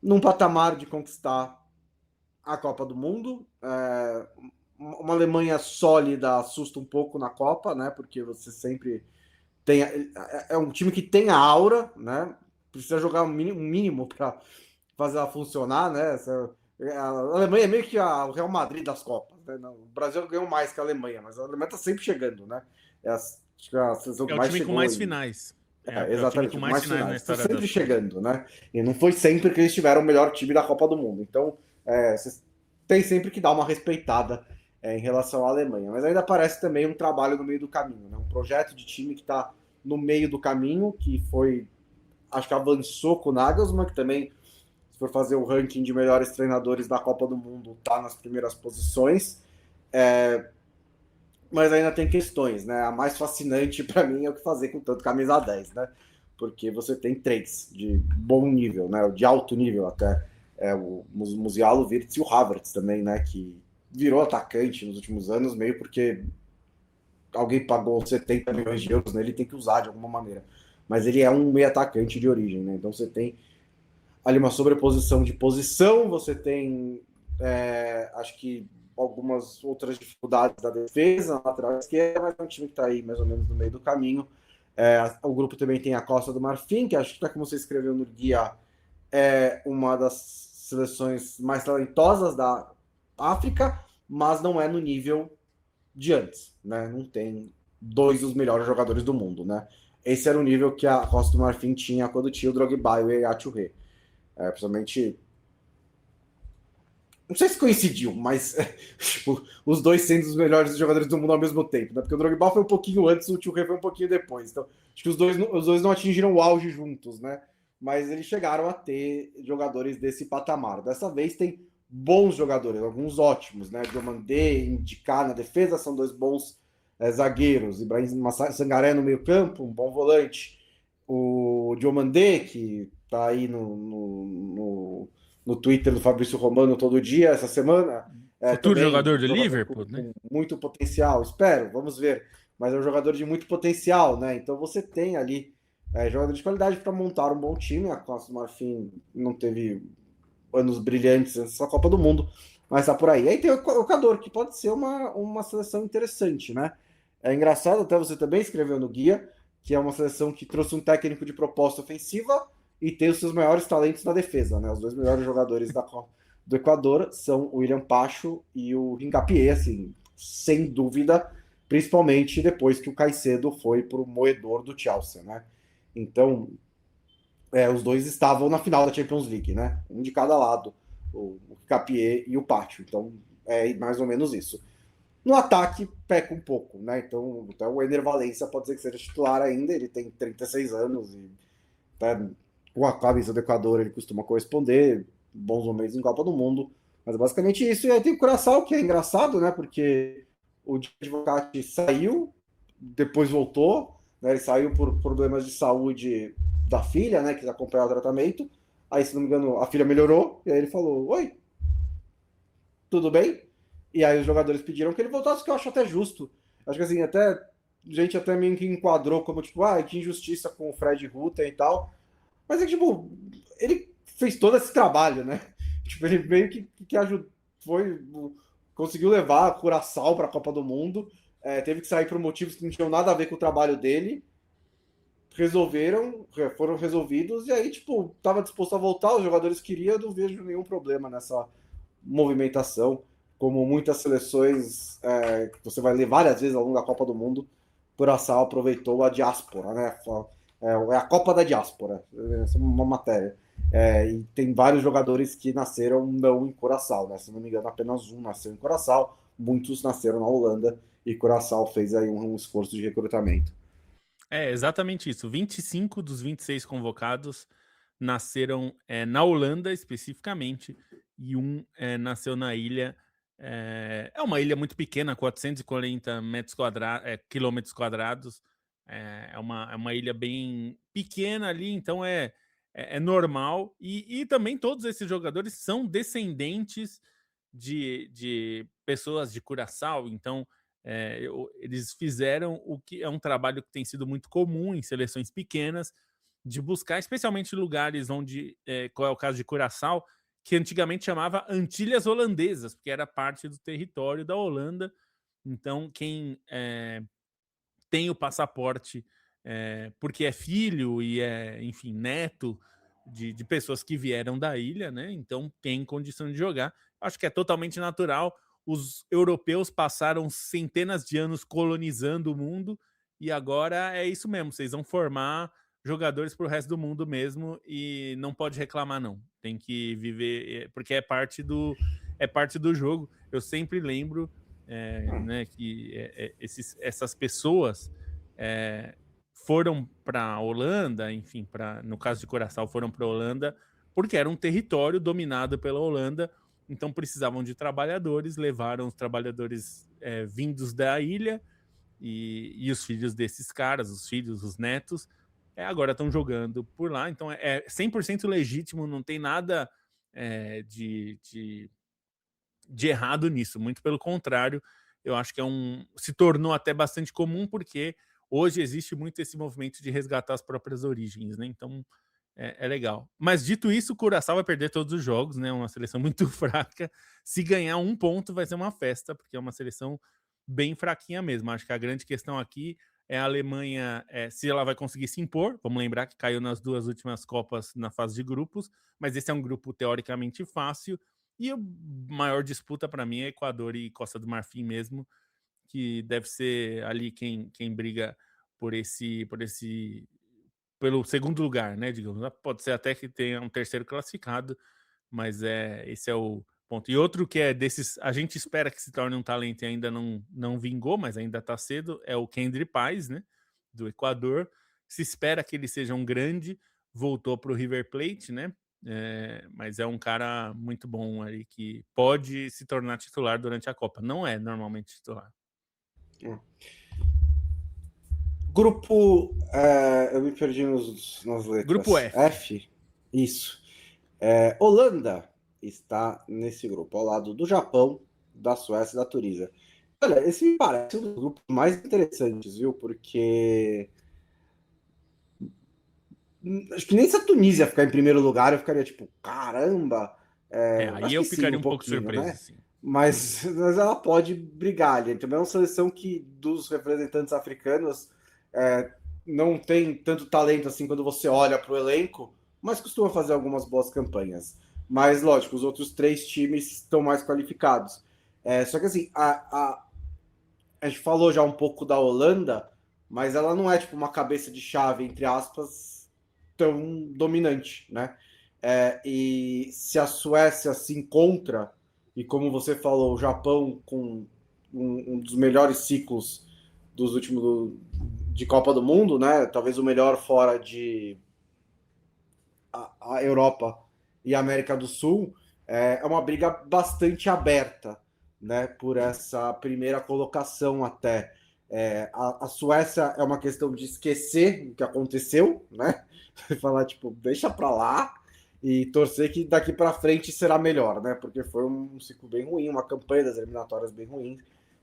num patamar de conquistar a Copa do Mundo. Uma Alemanha sólida assusta um pouco na Copa, né? Porque você sempre tem... É um time que tem a aura, né? Precisa jogar um mínimo para fazer ela funcionar, né? A Alemanha é meio que o Real Madrid das Copas, né? O Brasil ganhou mais que a Alemanha, mas a Alemanha tá sempre chegando, né? Acho que a seleção que mais time chegou com mais finais. Exatamente, com mais finais na história. Tá sempre chegando, né? E não foi sempre que eles tiveram o melhor time da Copa do Mundo. Então, tem sempre que dar uma respeitada em relação à Alemanha. Mas ainda parece também um trabalho no meio do caminho, né? Um projeto de time que está no meio do caminho, que foi... Acho que avançou com o Nagelsmann, que também Se for fazer o ranking de melhores treinadores da Copa do Mundo, tá nas primeiras posições. Mas ainda tem questões, né? A mais fascinante para mim é o que fazer com tanto camisa 10, né? Porque você tem três de bom nível, né? De alto nível até. O Musiala, o Wirtz e o Havertz também, né? Que virou atacante nos últimos anos, meio porque alguém pagou 70 milhões de euros nele e tem que usar de alguma maneira. Mas ele é um meio atacante de origem, né? Então você tem ali uma sobreposição de posição, você tem, acho que algumas outras dificuldades da defesa, na lateral esquerda, mas é um time que está aí mais ou menos no meio do caminho. O grupo também tem a Costa do Marfim, que acho que, como você escreveu no guia, é uma das seleções mais talentosas da África, mas não é no nível de antes, né? Não tem dois dos melhores jogadores do mundo, né? Esse era o nível que a Costa do Marfim tinha quando tinha o Drogba e o Yaya Touré. Principalmente. Não sei se coincidiu, mas tipo, os dois sendo os melhores jogadores do mundo ao mesmo tempo, né? Porque o Drogba foi um pouquinho antes, o Touré foi um pouquinho depois. Então, acho que os dois não atingiram o auge juntos, né? Mas eles chegaram a ter jogadores desse patamar. Dessa vez tem bons jogadores, alguns ótimos, né? Diomandé, Indicar na defesa, são dois bons zagueiros. Ibrahim Sangaré no meio campo, um bom volante. O Diomandé, que tá aí no Twitter do Fabrício Romano todo dia, essa semana. Futuro Também jogador do um jogador Liverpool, né? com muito potencial, espero, vamos ver. Mas é um jogador de muito potencial, né? Então você tem ali jogadores de qualidade para montar um bom time. A Costa do Marfim não teve anos brilhantes nessa Copa do Mundo, mas tá por aí. Aí tem o Equador, que pode ser uma seleção interessante, né? É engraçado, até você também escreveu no guia, que é uma seleção que trouxe um técnico de proposta ofensiva e tem os seus maiores talentos na defesa, né? Os dois melhores jogadores do Equador são o William Pacho e o Hincapié, assim, sem dúvida, principalmente depois que o Caicedo foi para o moedor do Chelsea, né? Então, os dois estavam na final da Champions League, né? Um de cada lado, o Hincapié e o Pacho. Então, é mais ou menos isso. No ataque, peca um pouco, né? Então, até o Ener Valencia pode ser que seja titular ainda, ele tem 36 anos e com a camisa do Equador ele costuma corresponder, bons momentos em Copa do Mundo, mas é basicamente isso. E aí tem o Curaçao, que é engraçado, né? Porque o Advocati saiu, depois voltou, né? Ele saiu por problemas de saúde da filha, né? Quis acompanhar o tratamento. Aí, se não me engano, a filha melhorou, e aí ele falou: Oi, tudo bem? E aí os jogadores pediram que ele voltasse, que eu acho até justo. Acho que assim, até gente até meio que enquadrou como, tipo, que injustiça com o Fred Rutten e tal. Mas é que, tipo, ele fez todo esse trabalho, né? Tipo, ele meio que ajudou, conseguiu levar a Curaçao para a Copa do Mundo, teve que sair por motivos que não tinham nada a ver com o trabalho dele, foram resolvidos, e aí, tipo, tava disposto a voltar, os jogadores queriam, eu não vejo nenhum problema nessa movimentação, como muitas seleções que você vai ler várias vezes ao longo da Copa do Mundo, Curaçao aproveitou a diáspora, né? É a Copa da Diáspora, essa é uma matéria. E tem vários jogadores que nasceram não em Curaçao, né? Se não me engano, apenas um nasceu em Curaçao, muitos nasceram na Holanda, e Curaçao fez aí um esforço de recrutamento. É exatamente isso. 25 dos 26 convocados nasceram na Holanda, especificamente, e um nasceu na ilha. É uma ilha muito pequena, 440 quilômetros quadrados. É uma ilha bem pequena ali, então é normal. E também todos esses jogadores são descendentes de pessoas de Curaçao, então eles fizeram o que é um trabalho que tem sido muito comum em seleções pequenas, de buscar especialmente lugares onde, qual é o caso de Curaçao, que antigamente chamava Antilhas Holandesas, porque era parte do território da Holanda. Então, quem tem o passaporte porque é filho e enfim, neto de pessoas que vieram da ilha, né? Então tem condição de jogar. Acho que é totalmente natural. Os europeus passaram centenas de anos colonizando o mundo e agora é isso mesmo. Vocês vão formar jogadores para o resto do mundo mesmo e não pode reclamar não. Tem que viver porque é parte do jogo. Eu sempre lembro né, que essas pessoas foram para a Holanda, enfim, no caso de Curaçao, foram para a Holanda porque era um território dominado pela Holanda, então precisavam de trabalhadores, levaram os trabalhadores vindos da ilha e os filhos desses caras, os filhos, os netos, agora estão jogando por lá, então é 100% legítimo, não tem nada de errado nisso, muito pelo contrário, eu acho que se tornou até bastante comum, porque hoje existe muito esse movimento de resgatar as próprias origens, né? Então é legal. Mas dito isso, o Curaçao vai perder todos os jogos, né? Uma seleção muito fraca. Se ganhar 1 ponto, vai ser uma festa, porque é uma seleção bem fraquinha mesmo. Acho que a grande questão aqui é a Alemanha, se ela vai conseguir se impor. Vamos lembrar que caiu nas 2 últimas Copas na fase de grupos, mas esse é um grupo teoricamente fácil. E a maior disputa para mim é Equador e Costa do Marfim mesmo, que deve ser ali quem briga pelo segundo lugar, né? Digamos, pode ser até que tenha um terceiro classificado, mas esse é o ponto. E outro que é desses, a gente espera que se torne um talento e ainda não vingou, mas ainda está cedo, é o Kendry Páez, né? Do Equador. Se espera que ele seja um grande, voltou para o River Plate, né? Mas é um cara muito bom ali que pode se tornar titular durante a Copa. Não é normalmente titular. Grupo. Eu me perdi nas letras. Grupo F. F? Isso. Holanda está nesse grupo, ao lado do Japão, da Suécia e da Tunísia. Olha, esse me parece um dos grupos mais interessantes, viu? Porque acho que nem se a Tunísia ficar em primeiro lugar, eu ficaria tipo, caramba! Aí eu ficaria um pouco surpreso, né? sim. Mas ela pode brigar ali. Também é uma seleção que, dos representantes africanos, não tem tanto talento assim quando você olha para o elenco, mas costuma fazer algumas boas campanhas. Mas, lógico, os outros 3 times estão mais qualificados. Só que, assim, a gente falou já um pouco da Holanda, mas ela não é tipo uma cabeça de chave, entre aspas, tão dominante, né? E se a Suécia se encontra, e como você falou, o Japão com um dos melhores ciclos dos últimos de Copa do Mundo, né? Talvez o melhor fora de a Europa e a América do Sul, é uma briga bastante aberta, né? Por essa primeira colocação até. A Suécia é uma questão de esquecer o que aconteceu, né? Falar, tipo, deixa pra lá e torcer que daqui para frente será melhor, né? Porque foi um ciclo bem ruim, uma campanha das eliminatórias bem ruim,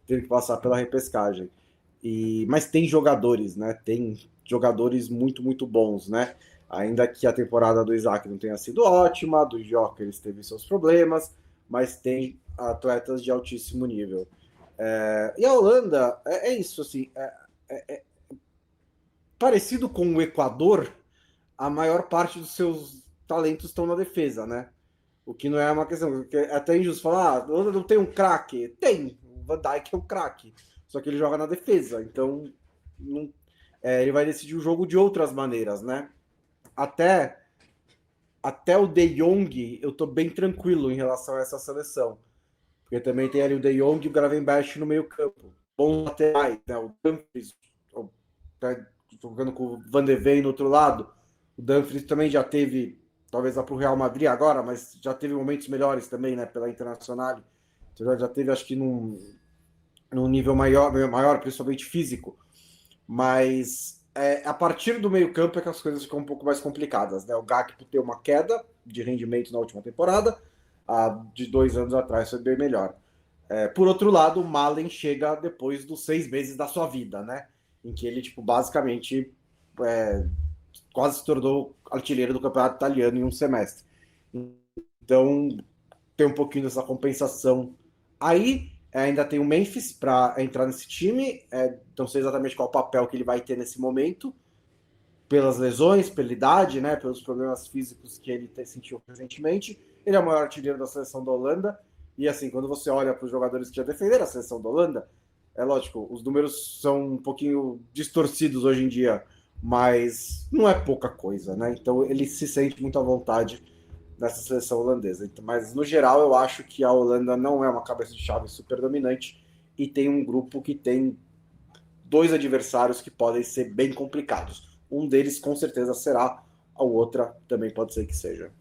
teve que passar pela repescagem. Mas tem jogadores, né? Tem jogadores muito, muito bons, né? Ainda que a temporada do Isaac não tenha sido ótima, do Gyökeres teve seus problemas, mas tem atletas de altíssimo nível. E a Holanda é isso, assim, parecido com o Equador, a maior parte dos seus talentos estão na defesa, né? O que não é uma questão, porque é até injusto falar, a Holanda não tem um craque. Tem, o Van Dijk é um craque, só que ele joga na defesa, então ele vai decidir o jogo de outras maneiras, né? Até o De Jong, eu tô bem tranquilo em relação a essa seleção. Porque também tem ali o De Jong e o Gravenberch no meio campo. Bons laterais, né? O Dumfries, jogando com o Van de Ven no outro lado. O Dumfries também já teve, talvez lá pro Real Madrid agora, mas já teve momentos melhores também, né? Pela Internacional. Então já teve, acho que num nível maior, principalmente físico. Mas a partir do meio campo é que as coisas ficam um pouco mais complicadas, né? O Gakpo tem uma queda de rendimento na última temporada, a de 2 anos atrás foi bem melhor. Por outro lado, o Malen chega depois dos 6 meses da sua vida, né? Em que ele, tipo, basicamente quase se tornou artilheiro do campeonato italiano em um semestre. Então, tem um pouquinho dessa compensação aí. Ainda tem o Memphis para entrar nesse time. Não sei exatamente qual o papel que ele vai ter nesse momento, pelas lesões, pela idade, né, pelos problemas físicos que ele sentiu recentemente. Ele é o maior artilheiro da seleção da Holanda. E assim, quando você olha para os jogadores que já defenderam a seleção da Holanda, é lógico, os números são um pouquinho distorcidos hoje em dia, mas não é pouca coisa, né? Então ele se sente muito à vontade nessa seleção holandesa. Mas, no geral, eu acho que a Holanda não é uma cabeça de chave super dominante e tem um grupo que tem 2 adversários que podem ser bem complicados. Um deles, com certeza, será. A outra também pode ser que seja.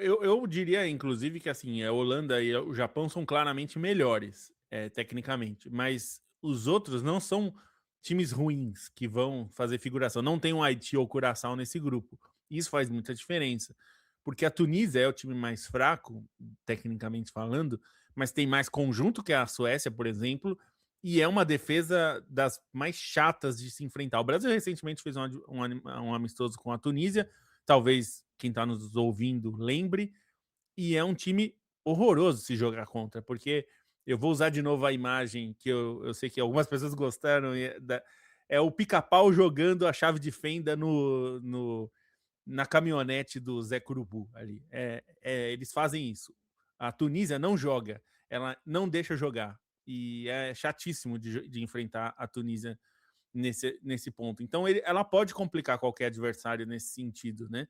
Eu diria, inclusive, que assim, a Holanda e o Japão são claramente melhores, tecnicamente, mas os outros não são times ruins que vão fazer figuração. Não tem um Haiti ou Curaçao nesse grupo. Isso faz muita diferença. Porque a Tunísia é o time mais fraco, tecnicamente falando, mas tem mais conjunto que a Suécia, por exemplo, e é uma defesa das mais chatas de se enfrentar. O Brasil recentemente fez um amistoso com a Tunísia, talvez quem está nos ouvindo lembre, e é um time horroroso se jogar contra, porque eu vou usar de novo a imagem que eu sei que algumas pessoas gostaram, é o pica-pau jogando a chave de fenda na caminhonete do Zé Curubu ali. Eles fazem isso. A Tunísia não joga, ela não deixa jogar, e é chatíssimo de enfrentar a Tunísia nesse ponto. Então ela pode complicar qualquer adversário nesse sentido, né?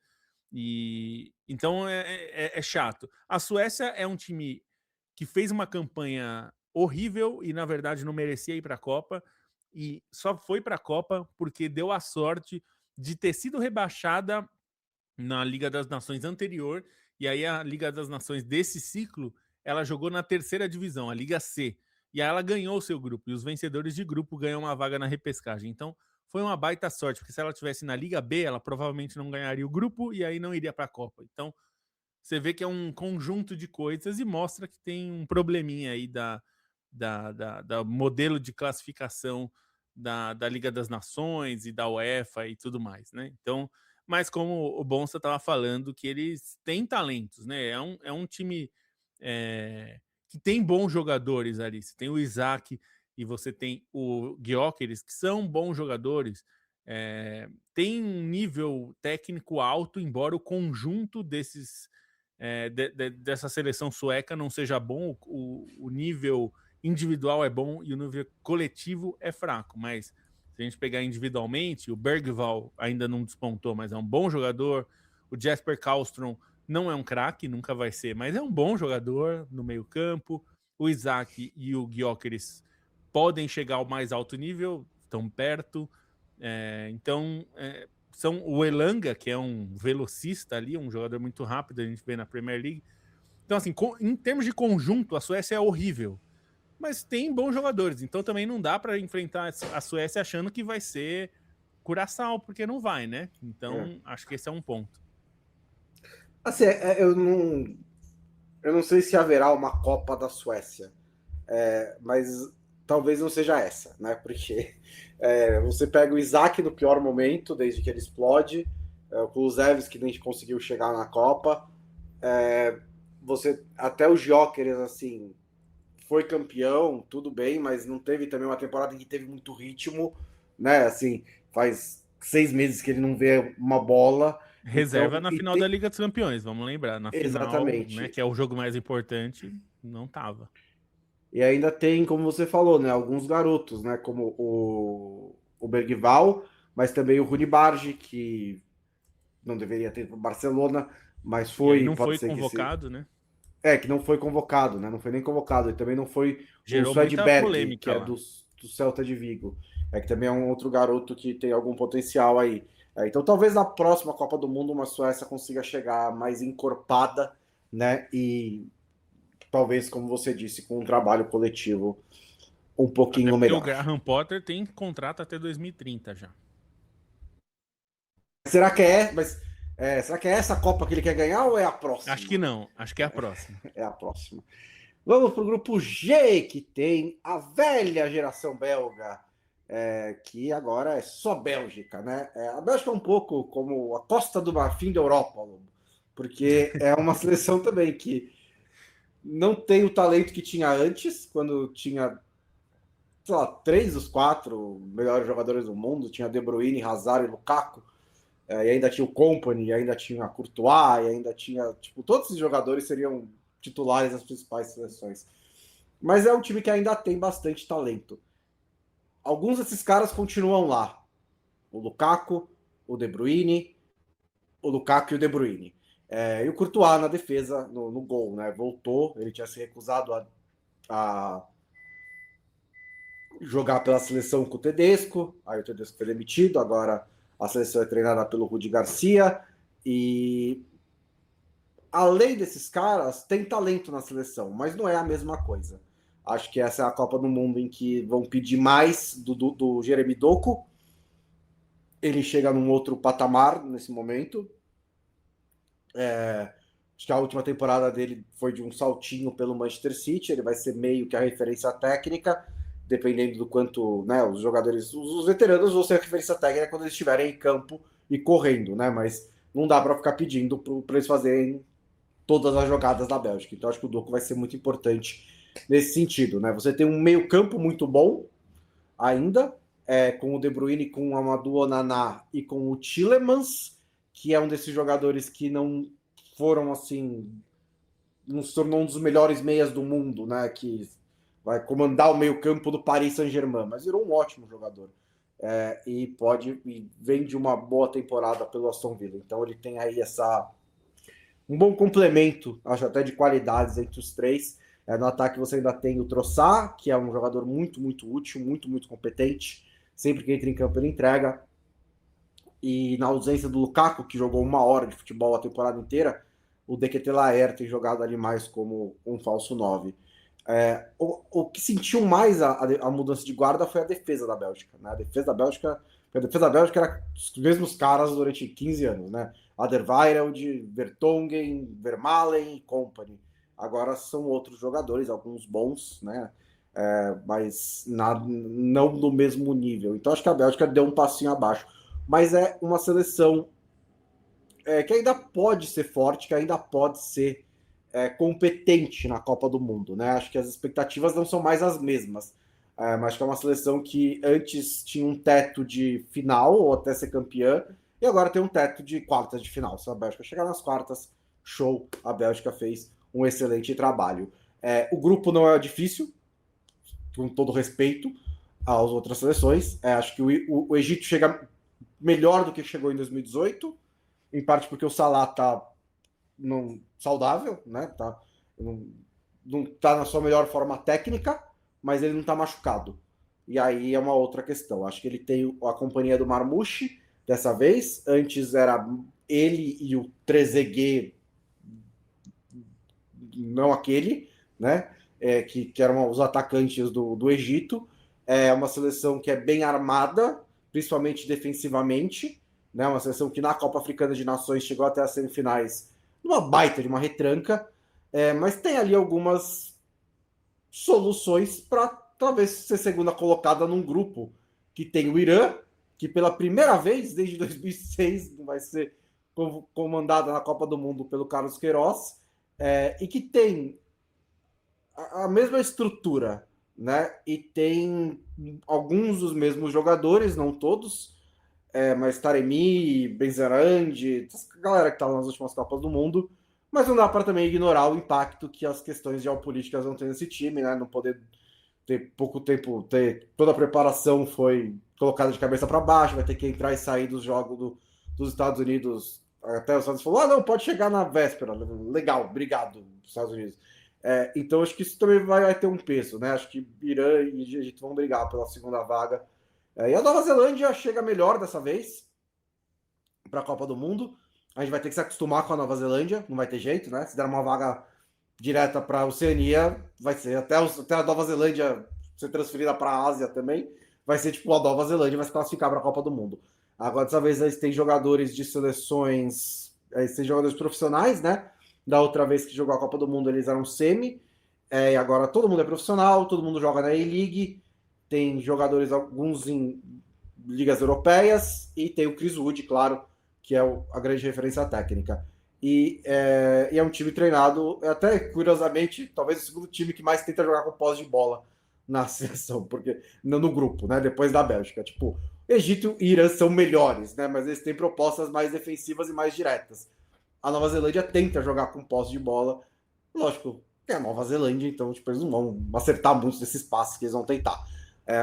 E então é chato. A Suécia é um time que fez uma campanha horrível e na verdade não merecia ir para a Copa, e só foi para a Copa porque deu a sorte de ter sido rebaixada na Liga das Nações anterior, e aí a Liga das Nações desse ciclo ela jogou na terceira divisão, a Liga C, e aí ela ganhou o seu grupo, e os vencedores de grupo ganham uma vaga na repescagem. Então foi uma baita sorte, porque se ela tivesse na Liga B, ela provavelmente não ganharia o grupo e aí não iria para a Copa. Então, você vê que é um conjunto de coisas e mostra que tem um probleminha aí da modelo de classificação da Liga das Nações e da UEFA e tudo mais, né? Então, mas como o Bonsa estava falando, que eles têm talentos, né? É um time que tem bons jogadores ali. Você tem o Isaac, e você tem o Gyökeres, que são bons jogadores, tem um nível técnico alto, embora o conjunto dessa seleção sueca não seja bom, o nível individual é bom e o nível coletivo é fraco, mas se a gente pegar individualmente, o Bergvall ainda não despontou, mas é um bom jogador, o Jesper Karlström não é um craque, nunca vai ser, mas é um bom jogador no meio campo, o Isaac e o Gyökeres podem chegar ao mais alto nível, estão perto. Então, são o Elanga, que é um velocista ali, um jogador muito rápido, a gente vê na Premier League. Então, assim, em termos de conjunto, a Suécia é horrível, mas tem bons jogadores. Então, também não dá para enfrentar a Suécia achando que vai ser Curaçao, porque não vai, né? Então, acho que esse é um ponto. Assim, eu não sei se haverá uma Copa da Suécia, mas talvez não seja essa, né? Porque você pega o Isaac no pior momento, desde que ele explode, o Kulusevski que nem conseguiu chegar na Copa, você até o Gyökeres, assim, foi campeão, tudo bem, mas não teve também uma temporada em que teve muito ritmo, né? Assim, faz 6 meses que ele não vê uma bola. Reserva na final da Liga dos Campeões, vamos lembrar. Na Exatamente. final, né, que é o jogo mais importante, não tava. E ainda tem, como você falou, né, alguns garotos, né, como o Bergvall, mas também o Rune Barge, que não deveria ter para o Barcelona, mas E aí foi, não pode foi ser que sim. convocado, né? Que não foi convocado, né? Não foi nem convocado. E também não foi o Gerou muita Swedberg, que polêmica é lá. do Celta de Vigo. Que também é um outro garoto que tem algum potencial aí. Então talvez na próxima Copa do Mundo uma Suécia consiga chegar mais encorpada, né? E talvez, como você disse, com um trabalho coletivo um Até pouquinho porque o melhor. Graham Potter tem contrato até 2030 já. Será que será que é essa Copa que ele quer ganhar ou é a próxima? Acho que não, acho que é a próxima. É a próxima. Vamos para o grupo G, que tem a velha geração belga, que agora é só Bélgica, né? A Bélgica é um pouco como a Costa do Marfim da Europa, porque é uma seleção também que não tem o talento que tinha antes, quando tinha, sei lá, 3 dos 4 melhores jogadores do mundo, tinha De Bruyne, Hazard e Lukaku, e ainda tinha o Kompany, e ainda tinha a Courtois, e ainda tinha, tipo, todos esses jogadores seriam titulares das principais seleções. Mas é um time que ainda tem bastante talento. Alguns desses caras continuam lá. O Lukaku, o De Bruyne, o Lukaku e o De Bruyne. E o Courtois na defesa, no gol, né? Voltou, ele tinha se recusado a jogar pela seleção com o Tedesco, aí o Tedesco foi demitido, agora a seleção é treinada pelo Rudi Garcia, e além desses caras, tem talento na seleção, mas não é a mesma coisa. Acho que essa é a Copa do Mundo em que vão pedir mais do Jeremy Doku. Ele chega num outro patamar nesse momento. Acho que a última temporada dele foi de um saltinho pelo Manchester City. Ele vai ser meio que a referência técnica, dependendo do quanto, né, os jogadores, os veteranos vão ser a referência técnica quando eles estiverem em campo e correndo, né? Mas não dá para ficar pedindo para eles fazerem todas as jogadas da Bélgica. Então acho que o Doku vai ser muito importante nesse sentido, né? Você tem um meio-campo muito bom ainda, com o De Bruyne, com o Amadou Onana e com o Tielemans, que é um desses jogadores que não foram assim, não se tornou um dos melhores meias do mundo, né? Que vai comandar o meio-campo do Paris Saint-Germain, mas virou um ótimo jogador. E vem de uma boa temporada pelo Aston Villa. Então ele tem aí um bom complemento, acho até de qualidades entre os três. No ataque você ainda tem o Trossard, que é um jogador muito, muito útil, muito, muito competente. Sempre que entra em campo ele entrega. E na ausência do Lukaku, que jogou 1 hora de futebol a temporada inteira, o Deketelaer tem jogado ali mais como um falso 9. O que sentiu mais a mudança de guarda foi a defesa da Bélgica. Né? A defesa da Bélgica era os mesmos caras durante 15 anos. Né? Alderweireld, Vertonghen, Vermaelen e company. Agora são outros jogadores, alguns bons, né? Mas não no mesmo nível. Então acho que a Bélgica deu um passinho abaixo. Mas é uma seleção que ainda pode ser forte, que ainda pode ser competente na Copa do Mundo, né? Acho que as expectativas não são mais as mesmas. Mas acho que é uma seleção que antes tinha um teto de final ou até ser campeã, e agora tem um teto de quartas de final. Se a Bélgica chegar nas quartas, show, a Bélgica fez um excelente trabalho. O grupo não é difícil, com todo respeito às outras seleções. Acho que o Egito chega melhor do que chegou em 2018, em parte porque o Salah tá saudável, né? Não tá na sua melhor forma técnica, mas ele não tá machucado. E aí é uma outra questão. Acho que ele tem a companhia do Marmouche dessa vez. Antes era ele e o Trezeguet, não aquele, né? Que eram os atacantes do Egito. É uma seleção que é bem armada, principalmente defensivamente, né? Uma seleção que na Copa Africana de Nações chegou até as semifinais numa baita de uma retranca, mas tem ali algumas soluções para talvez ser segunda colocada num grupo que tem o Irã, que pela primeira vez desde 2006 vai ser comandada na Copa do Mundo pelo Carlos Queiroz, e que tem a mesma estrutura, né? E tem alguns dos mesmos jogadores, não todos, mas Taremi, Benzerandi, essa galera que estava nas últimas Copas do Mundo, mas não dá para também ignorar o impacto que as questões geopolíticas vão ter nesse time, né? Não poder ter pouco tempo, toda a preparação foi colocada de cabeça para baixo, vai ter que entrar e sair dos jogos dos Estados Unidos. Até os Estados Unidos falou, não, pode chegar na véspera, legal, obrigado, Estados Unidos. Então acho que isso também vai ter um peso, né? Acho que Irã e Egito vão brigar pela segunda vaga. E a Nova Zelândia chega melhor dessa vez para a Copa do Mundo. A gente vai ter que se acostumar com a Nova Zelândia, não vai ter jeito, né? Se der uma vaga direta para a Oceania, vai ser até a Nova Zelândia ser transferida para a Ásia também, vai ser tipo a Nova Zelândia vai se classificar para a Copa do Mundo. Agora, dessa vez, eles têm jogadores de seleções, eles têm jogadores profissionais, né? Da outra vez que jogou a Copa do Mundo, eles eram semi, e agora todo mundo é profissional, todo mundo joga na A-League, tem jogadores, alguns em ligas europeias, e tem o Chris Wood, claro, que é a grande referência técnica. E é um time treinado, até curiosamente, talvez o segundo time que mais tenta jogar com posse de bola na seleção, porque no grupo, né? Depois da Bélgica. Tipo, Egito e Irã são melhores, né? Mas eles têm propostas mais defensivas e mais diretas. A Nova Zelândia tenta jogar com posse de bola. Lógico, é a Nova Zelândia, então tipo, eles não vão acertar muitos desses passes que eles vão tentar.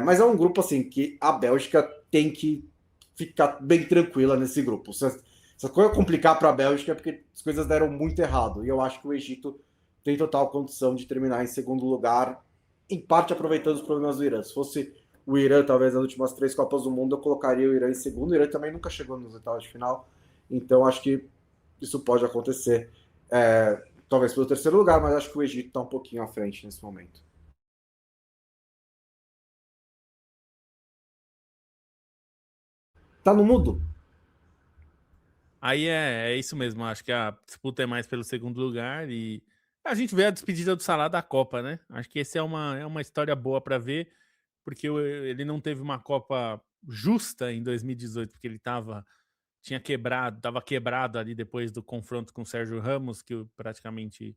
Mas é um grupo assim que a Bélgica tem que ficar bem tranquila nesse grupo. Se essa coisa complicar para a Bélgica é porque as coisas deram muito errado. E eu acho que o Egito tem total condição de terminar em segundo lugar, em parte aproveitando os problemas do Irã. Se fosse o Irã, talvez nas últimas 3 Copas do Mundo, eu colocaria o Irã em segundo. O Irã também nunca chegou nos oitavos de final. Então acho que isso pode acontecer. talvez pelo terceiro lugar, mas acho que o Egito está um pouquinho à frente nesse momento. Tá no mudo? Aí é isso mesmo, acho que a disputa é mais pelo segundo lugar e a gente vê a despedida do Salah da Copa, né? Acho que essa é uma história boa para ver, porque ele não teve uma Copa justa em 2018, porque ele estava quebrado ali depois do confronto com o Sérgio Ramos, que praticamente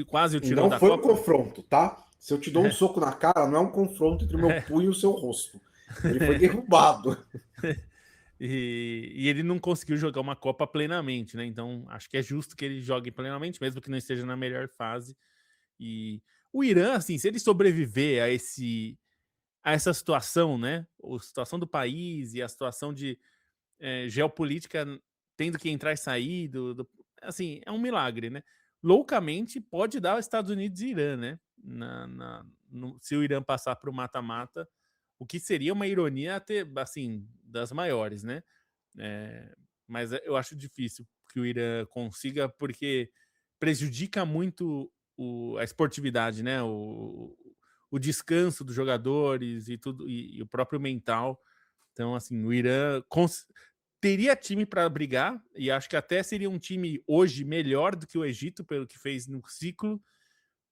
quase o tirou Não da foi um Copa. confronto, tá? Se eu te dou um soco na cara, não é um confronto entre o meu punho e o seu rosto. Ele foi derrubado. E ele não conseguiu jogar uma Copa plenamente, né? Então acho que é justo que ele jogue plenamente, mesmo que não esteja na melhor fase. E o Irã, assim, se ele sobreviver a essa situação, né? A situação do país e a situação de geopolítica tendo que entrar e sair assim, é um milagre, né? Loucamente pode dar Estados Unidos e Irã, né? Se o Irã passar para o mata-mata, o que seria uma ironia até, assim, das maiores, né? Mas eu acho difícil que o Irã consiga, porque prejudica muito a esportividade, né? O descanso dos jogadores e tudo, e o próprio mental. Então, assim, o Irã teria time para brigar, e acho que até seria um time hoje melhor do que o Egito, pelo que fez no ciclo,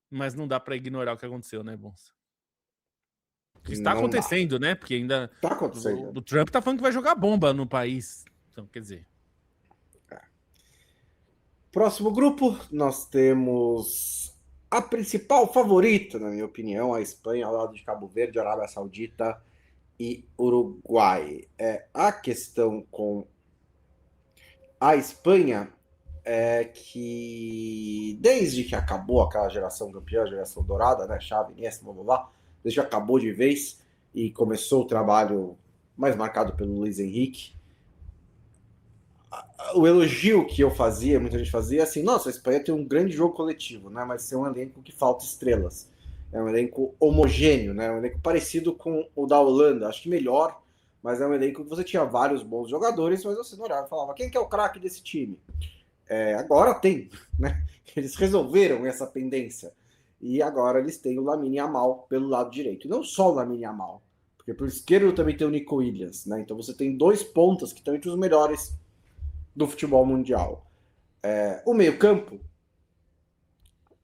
mas não dá para ignorar o que aconteceu, né, Bonsa? O que está Não dá. acontecendo, né? Porque ainda Tá acontecendo. o Trump tá falando que vai jogar bomba no país. Então, quer dizer. Próximo grupo, nós temos a principal favorita, na minha opinião, a Espanha, ao lado de Cabo Verde, Arábia Saudita e Uruguai. A questão com a Espanha é que desde que acabou aquela geração campeã, a geração dourada, né, Xavi, Iniesta, blá, blá, blá, desde que acabou de vez e começou o trabalho mais marcado pelo Luiz Henrique, o elogio que eu fazia, muita gente fazia, assim, nossa, a Espanha tem um grande jogo coletivo, né, mas tem um elenco que falta estrelas. É um elenco homogêneo, né, um elenco parecido com o da Holanda, acho que melhor, mas é um elenco que você tinha vários bons jogadores, mas você não olhava e falava, quem que é o craque desse time? Agora tem, né? Eles resolveram essa pendência. E agora eles têm o Lamine Yamal pelo lado direito. E não só o Lamine Yamal, porque pelo esquerdo também tem o Nico Williams, né? Então você tem dois pontas que estão entre os melhores do futebol mundial. O meio-campo,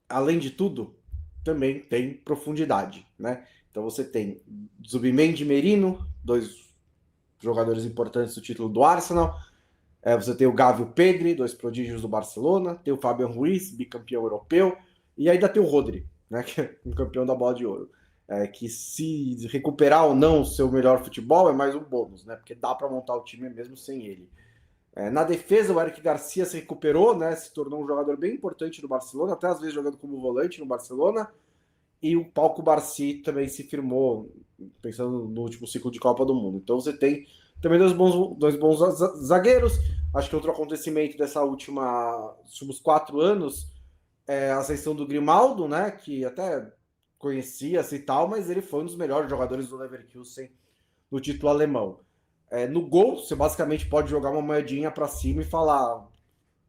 além de tudo, também tem profundidade, né? Então você tem Zubimendi e Merino, dois jogadores importantes do título do Arsenal. Você tem o Gavi e o Pedri, dois prodígios do Barcelona. Tem o Fabian Ruiz, bicampeão europeu. E ainda tem o Rodri, né, que é um campeão da Bola de Ouro. Que se recuperar ou não o seu melhor futebol é mais um bônus, né? Porque dá para montar o time mesmo sem ele. Na defesa, o Eric Garcia se recuperou, né? Se tornou um jogador bem importante do Barcelona, até às vezes jogando como volante no Barcelona. E o Pau Cubarsí também se firmou, pensando no último ciclo de Copa do Mundo. Então você tem também dois bons zagueiros. Acho que outro acontecimento dessa últimos 4 anos é a ascensão do Grimaldo, né? Que até conhecia-se e tal, mas ele foi um dos melhores jogadores do Leverkusen no título alemão. No gol, você basicamente pode jogar uma moedinha para cima e falar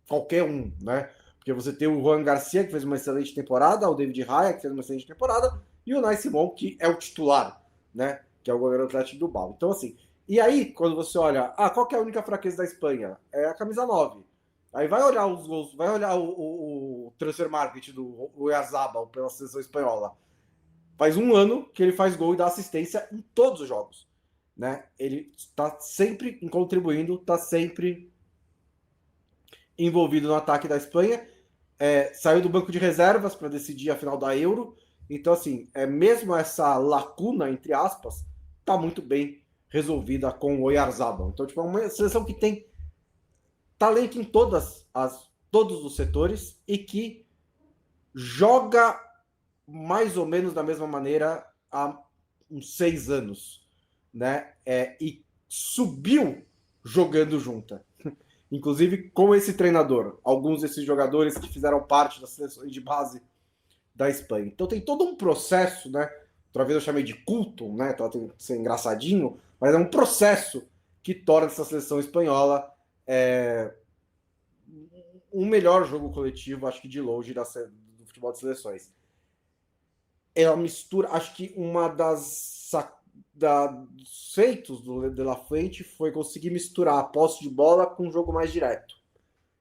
qualquer um, né? Porque você tem o Juan Garcia, que fez uma excelente temporada, o David Raya, que fez uma excelente temporada, e o Nai Simon, que é o titular, né? Que é o goleiro Atlético do Bilbao. Então, assim, e aí, quando você olha, qual que é a única fraqueza da Espanha? É a camisa 9. Aí vai olhar os gols, vai olhar o transfer market do Oyarzabal pela seleção espanhola. Faz um ano que ele faz gol e dá assistência em todos os jogos, né? Ele está sempre contribuindo, está sempre envolvido no ataque da Espanha. Saiu do banco de reservas para decidir a final da Euro. Então, assim, mesmo essa lacuna, entre aspas, está muito bem resolvida com o Oyarzabal. Então, tipo, é uma seleção que tem talento em todos os setores e que joga mais ou menos da mesma maneira há uns 6 anos, né? E subiu jogando junta. Inclusive com esse treinador, alguns desses jogadores que fizeram parte das seleções de base da Espanha. Então tem todo um processo, né? Outra vez eu chamei de culto, né? Tem que ser engraçadinho, mas é um processo que torna essa seleção espanhola um melhor jogo coletivo, acho que de longe, do futebol de seleções. É uma mistura, acho que uma dos feitos do De La Fuente foi conseguir misturar a posse de bola com um jogo mais direto.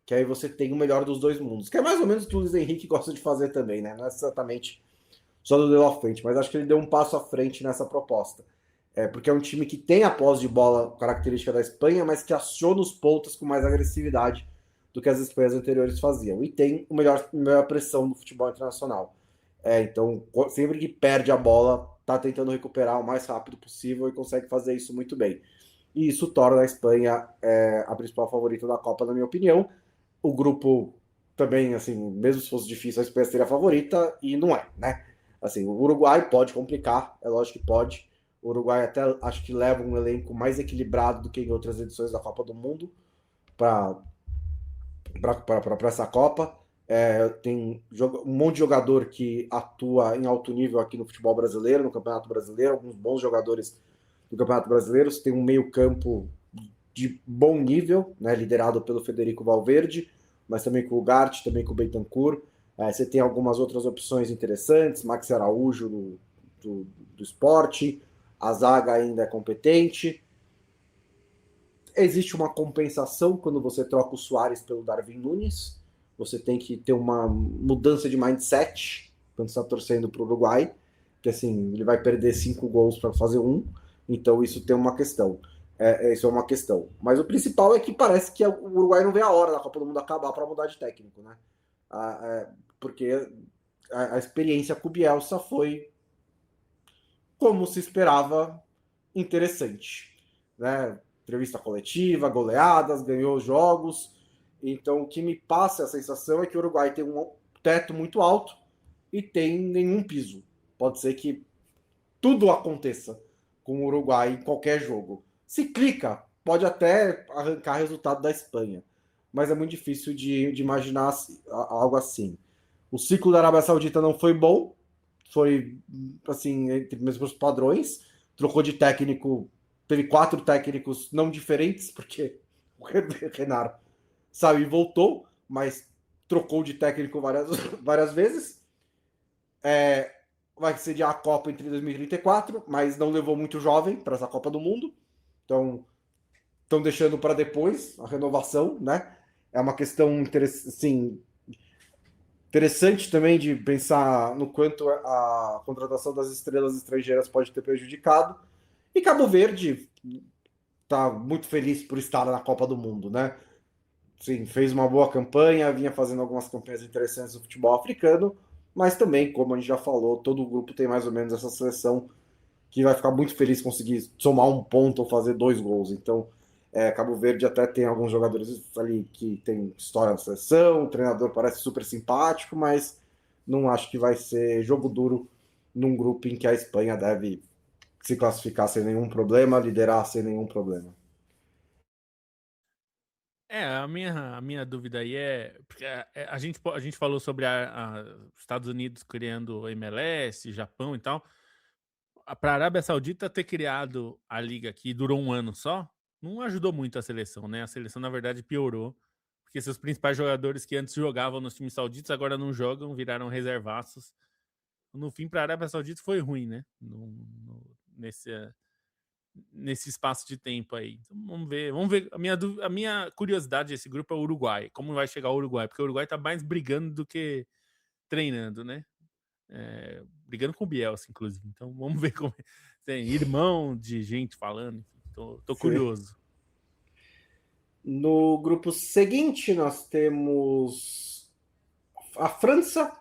Que aí você tem o melhor dos dois mundos. Que é mais ou menos o que o Luiz Henrique gosta de fazer também, né? Não é exatamente só do De La Fuente, mas acho que ele deu um passo à frente nessa proposta. Porque é um time que tem a posse de bola característica da Espanha, mas que aciona os pontas com mais agressividade do que as Espanhas anteriores faziam. E tem melhor pressão no futebol internacional. Então, sempre que perde a bola, tá tentando recuperar o mais rápido possível e consegue fazer isso muito bem. E isso torna a Espanha a principal favorita da Copa, na minha opinião. O grupo também, assim, mesmo se fosse difícil, a Espanha seria a favorita, e não é, né? Assim, o Uruguai pode complicar, é lógico que pode. O Uruguai até acho que leva um elenco mais equilibrado do que em outras edições da Copa do Mundo para essa Copa. Tem um monte de jogador que atua em alto nível aqui no futebol brasileiro, no Campeonato Brasileiro, alguns bons jogadores do Campeonato Brasileiro. Você tem um meio-campo de bom nível, né, liderado pelo Federico Valverde, mas também com o Ugarte, também com o Bentancur. Você tem algumas outras opções interessantes, Max Araújo do Sport, a zaga ainda é competente. Existe uma compensação quando você troca o Suárez pelo Darwin Núñez. Você tem que ter uma mudança de mindset quando você está torcendo para o Uruguai, que assim, ele vai perder 5 gols para fazer um, então isso tem uma questão. Isso é uma questão. Mas o principal é que parece que o Uruguai não vê a hora da Copa do Mundo acabar para mudar de técnico, né? Porque a experiência com o Bielsa foi, como se esperava, interessante, né? Entrevista coletiva, goleadas, ganhou jogos. Então, o que me passa a sensação é que o Uruguai tem um teto muito alto e tem nenhum piso. Pode ser que tudo aconteça com o Uruguai em qualquer jogo. Se clica, pode até arrancar resultado da Espanha, mas é muito difícil de imaginar algo assim. O ciclo da Arábia Saudita não foi bom, foi assim, entre mesmos padrões. Trocou de técnico, teve 4 técnicos não diferentes, porque o Renar saiu e voltou, mas trocou de técnico várias vezes. Vai sediar a Copa entre 2034, mas não levou muito jovem para essa Copa do Mundo. Então, estão deixando para depois a renovação, né? É uma questão interessante também de pensar no quanto a contratação das estrelas estrangeiras pode ter prejudicado. E Cabo Verde está muito feliz por estar na Copa do Mundo, né? Sim, fez uma boa campanha, vinha fazendo algumas campanhas interessantes no futebol africano, mas também, como a gente já falou, todo o grupo tem mais ou menos essa seleção que vai ficar muito feliz se conseguir somar um ponto ou fazer 2 gols. Então, Cabo Verde até tem alguns jogadores ali que tem história na seleção, o treinador parece super simpático, mas não acho que vai ser jogo duro num grupo em que a Espanha deve se classificar sem nenhum problema, liderar sem nenhum problema. A minha dúvida aí porque a gente falou sobre os Estados Unidos criando MLS, Japão e tal. Para a Arábia Saudita ter criado a liga que durou um ano só, não ajudou muito a seleção, né? A seleção, na verdade, piorou, porque seus principais jogadores que antes jogavam nos times sauditas agora não jogam, viraram reservaços. No fim, para a Arábia Saudita foi ruim, né? Nesse espaço de tempo aí. Então, vamos ver. A minha curiosidade desse grupo é o Uruguai. Como vai chegar o Uruguai? Porque o Uruguai tá mais brigando do que treinando, né? Brigando com o Bielsa, inclusive. Então vamos ver como tem irmão de gente falando. Tô curioso. No grupo seguinte, nós temos a França,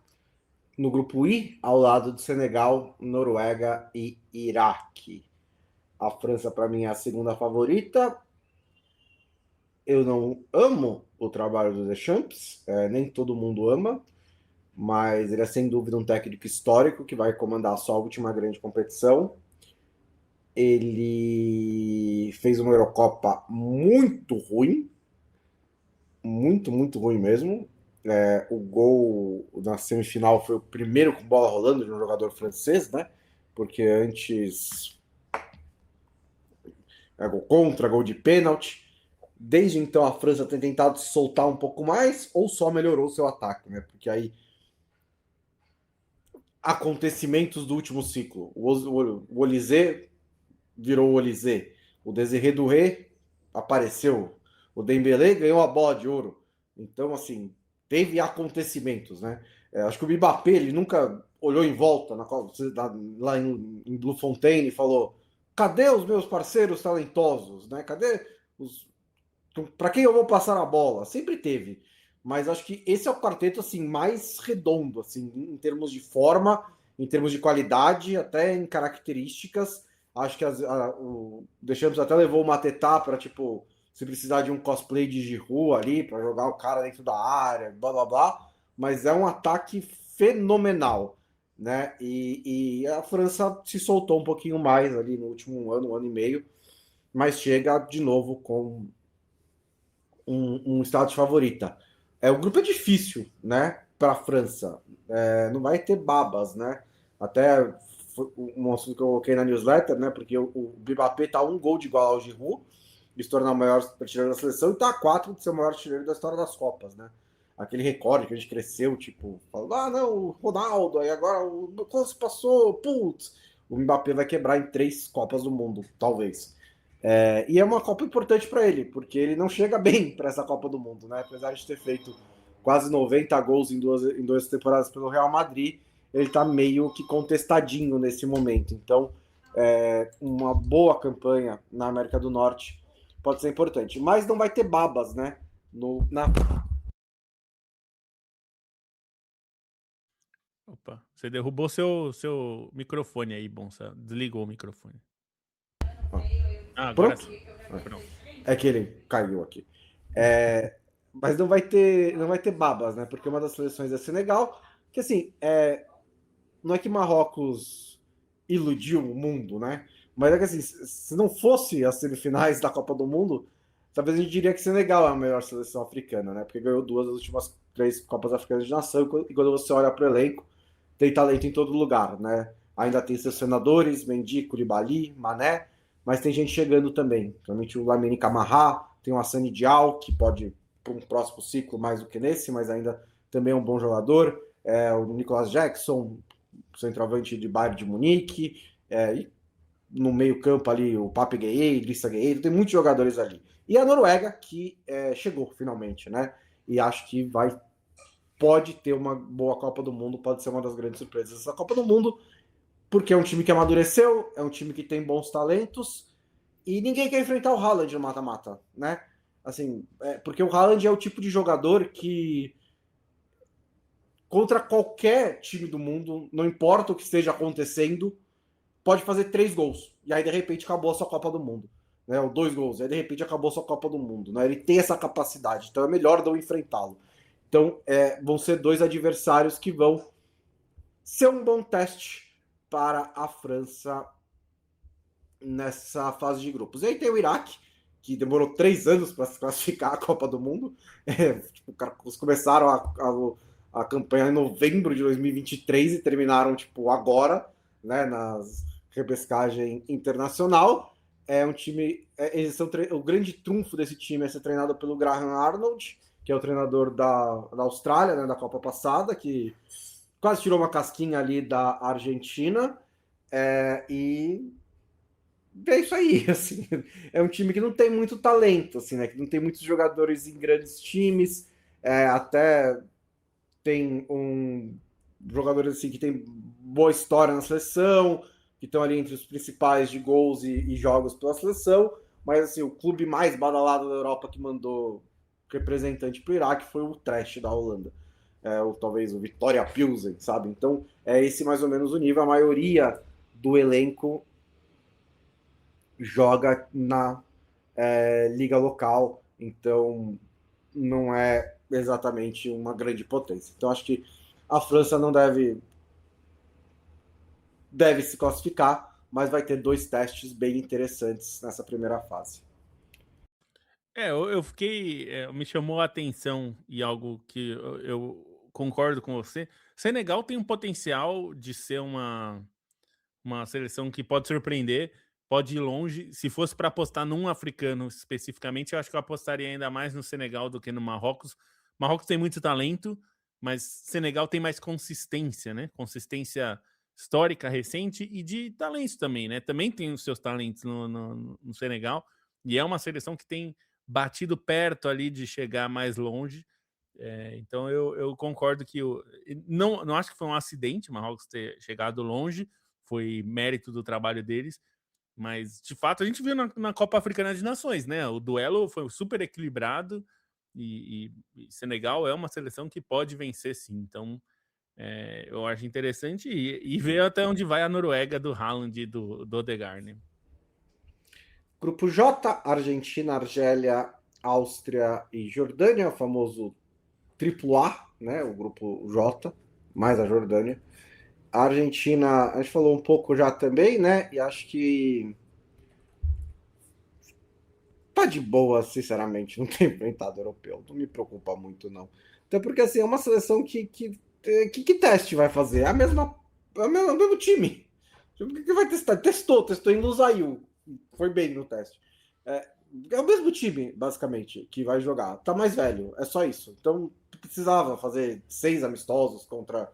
no grupo I, ao lado de Senegal, Noruega e Iraque. A França, para mim, é a segunda favorita. Eu não amo o trabalho do Deschamps, nem todo mundo ama, mas ele é sem dúvida um técnico histórico que vai comandar só a última grande competição. Ele fez uma Eurocopa muito ruim, muito ruim mesmo. O gol na semifinal foi o primeiro com bola rolando de um jogador francês, né? Porque antes gol contra, gol de pênalti. desde então a França tem tentado se soltar um pouco mais ou só melhorou seu ataque, né? Porque aí acontecimentos do último ciclo, o Olysée virou o Olysée, o Desiré Doué apareceu, o Dembélé ganhou a bola de ouro. Então, assim, teve acontecimentos, né? Acho que o Mbappé, ele nunca olhou em volta lá em Bluefontaine e falou: cadê os meus parceiros talentosos, né? Cadê os para quem eu vou passar a bola? Sempre teve. Mas acho que esse é o quarteto assim mais redondo, assim, em termos de forma, em termos de qualidade, até em características. Acho que o Deschamps até levou o Matetá para tipo se precisar de um cosplay de Giroud ali para jogar o cara dentro da área, blá blá blá. Mas é um ataque fenomenal, né? E a França se soltou um pouquinho mais ali no último ano, um ano e meio, mas chega de novo com um status favorita. O grupo é difícil, né? Para a França. Não vai ter babas, né? Até um assunto que eu coloquei na newsletter, né? Porque o Mbappé tá um gol de igual ao Giroud, de se tornar o maior artilheiro da seleção, e tá a 4 de ser o maior artilheiro da história das Copas, né? Aquele recorde que a gente cresceu, tipo, falando, não, o Ronaldo, aí agora quando se passou, putz, o Mbappé vai quebrar em 3 Copas do Mundo, talvez. E é uma Copa importante para ele, porque ele não chega bem para essa Copa do Mundo, né? Apesar de ter feito quase 90 gols em duas temporadas pelo Real Madrid, ele está meio que contestadinho nesse momento. Então, uma boa campanha na América do Norte pode ser importante. Mas não vai ter babas, né? Opa, você derrubou seu microfone aí, Bonsa. Desligou o microfone. Agora Pronto? sim. Pronto. É que ele caiu aqui. Mas não vai ter babas, né? Porque uma das seleções é Senegal, que assim, não é que Marrocos iludiu o mundo, né? Mas é que assim, se não fosse as semifinais da Copa do Mundo, talvez a gente diria que Senegal é a melhor seleção africana, né? Porque ganhou 2 das últimas 3 Copas Africanas de Nação, e quando você olha para o elenco, tem talento em todo lugar, né? Ainda tem seus senadores, Mendy, Koulibaly, Mané, mas tem gente chegando também. Realmente o Lamine Camara, tem o Hassani Diallo, que pode para um próximo ciclo mais do que nesse, mas ainda também é um bom jogador. O Nicolas Jackson, centroavante de Bayern de Munique, e no meio campo ali o Pape Gueye, Idrissa Gueye, tem muitos jogadores ali. E a Noruega, que chegou finalmente, né? E acho que pode ter uma boa Copa do Mundo, pode ser uma das grandes surpresas dessa Copa do Mundo, porque é um time que amadureceu, é um time que tem bons talentos, e ninguém quer enfrentar o Haaland no mata-mata, né? Assim, porque o Haaland é o tipo de jogador que contra qualquer time do mundo, não importa o que esteja acontecendo, pode fazer 3 gols. E aí, de repente, acabou a sua Copa do Mundo. Né? Ou 2 gols. E aí, de repente, acabou a sua Copa do Mundo. Né? Ele tem essa capacidade. Então, é melhor não enfrentá-lo. Então, vão ser 2 adversários que vão ser um bom teste para a França nessa fase de grupos. E aí tem o Iraque, que demorou 3 anos para se classificar à Copa do Mundo. Eles começaram a campanha em novembro de 2023 e terminaram tipo agora, né, nas repescagem internacional. É um time, o grande trunfo desse time é ser treinado pelo Graham Arnold, que é o treinador da Austrália, né, da Copa passada, que quase tirou uma casquinha ali da Argentina. E é isso aí, assim. É um time que não tem muito talento, assim, né? Que não tem muitos jogadores em grandes times. Até tem jogadores assim que tem boa história na seleção, que estão ali entre os principais de gols e jogos pela seleção. Mas assim, o clube mais badalado da Europa que mandou representante para o Iraque foi o Trash da Holanda. Ou talvez o Vitória Pilsen, sabe? Então é esse mais ou menos o nível. A maioria do elenco joga na liga local, então não é exatamente uma grande potência. Então acho que a França não deve se classificar, mas vai ter 2 testes bem interessantes nessa primeira fase. Eu fiquei. Me chamou a atenção e algo que eu concordo com você. Senegal tem um potencial de ser uma seleção que pode surpreender, pode ir longe. Se fosse para apostar num africano especificamente, eu acho que eu apostaria ainda mais no Senegal do que no Marrocos. Marrocos tem muito talento, mas Senegal tem mais consistência, né? Consistência histórica, recente e de talentos também, né? Também tem os seus talentos no Senegal, e é uma seleção que tem batido perto ali de chegar mais longe. Então eu concordo que não acho que foi um acidente o Marrocos ter chegado longe, foi mérito do trabalho deles, mas de fato a gente viu na Copa Africana de Nações, né? O duelo foi super equilibrado e Senegal é uma seleção que pode vencer sim. Então eu acho interessante e ver até onde vai a Noruega do Haaland e do Odegaard, né? Grupo J, Argentina, Argélia, Áustria e Jordânia, o famoso triplo A, né? O grupo J, mais a Jordânia. A Argentina, a gente falou um pouco já também, né? E acho que tá de boa, sinceramente, não tem enfrentado europeu. Não me preocupa muito, não. Até porque, assim, é uma seleção que teste vai fazer? É o mesmo time. O que vai testar? Testou em Lusail. Foi bem no teste. É o mesmo time, basicamente, que vai jogar. Tá mais velho, é só isso. Então, precisava fazer 6 amistosos contra...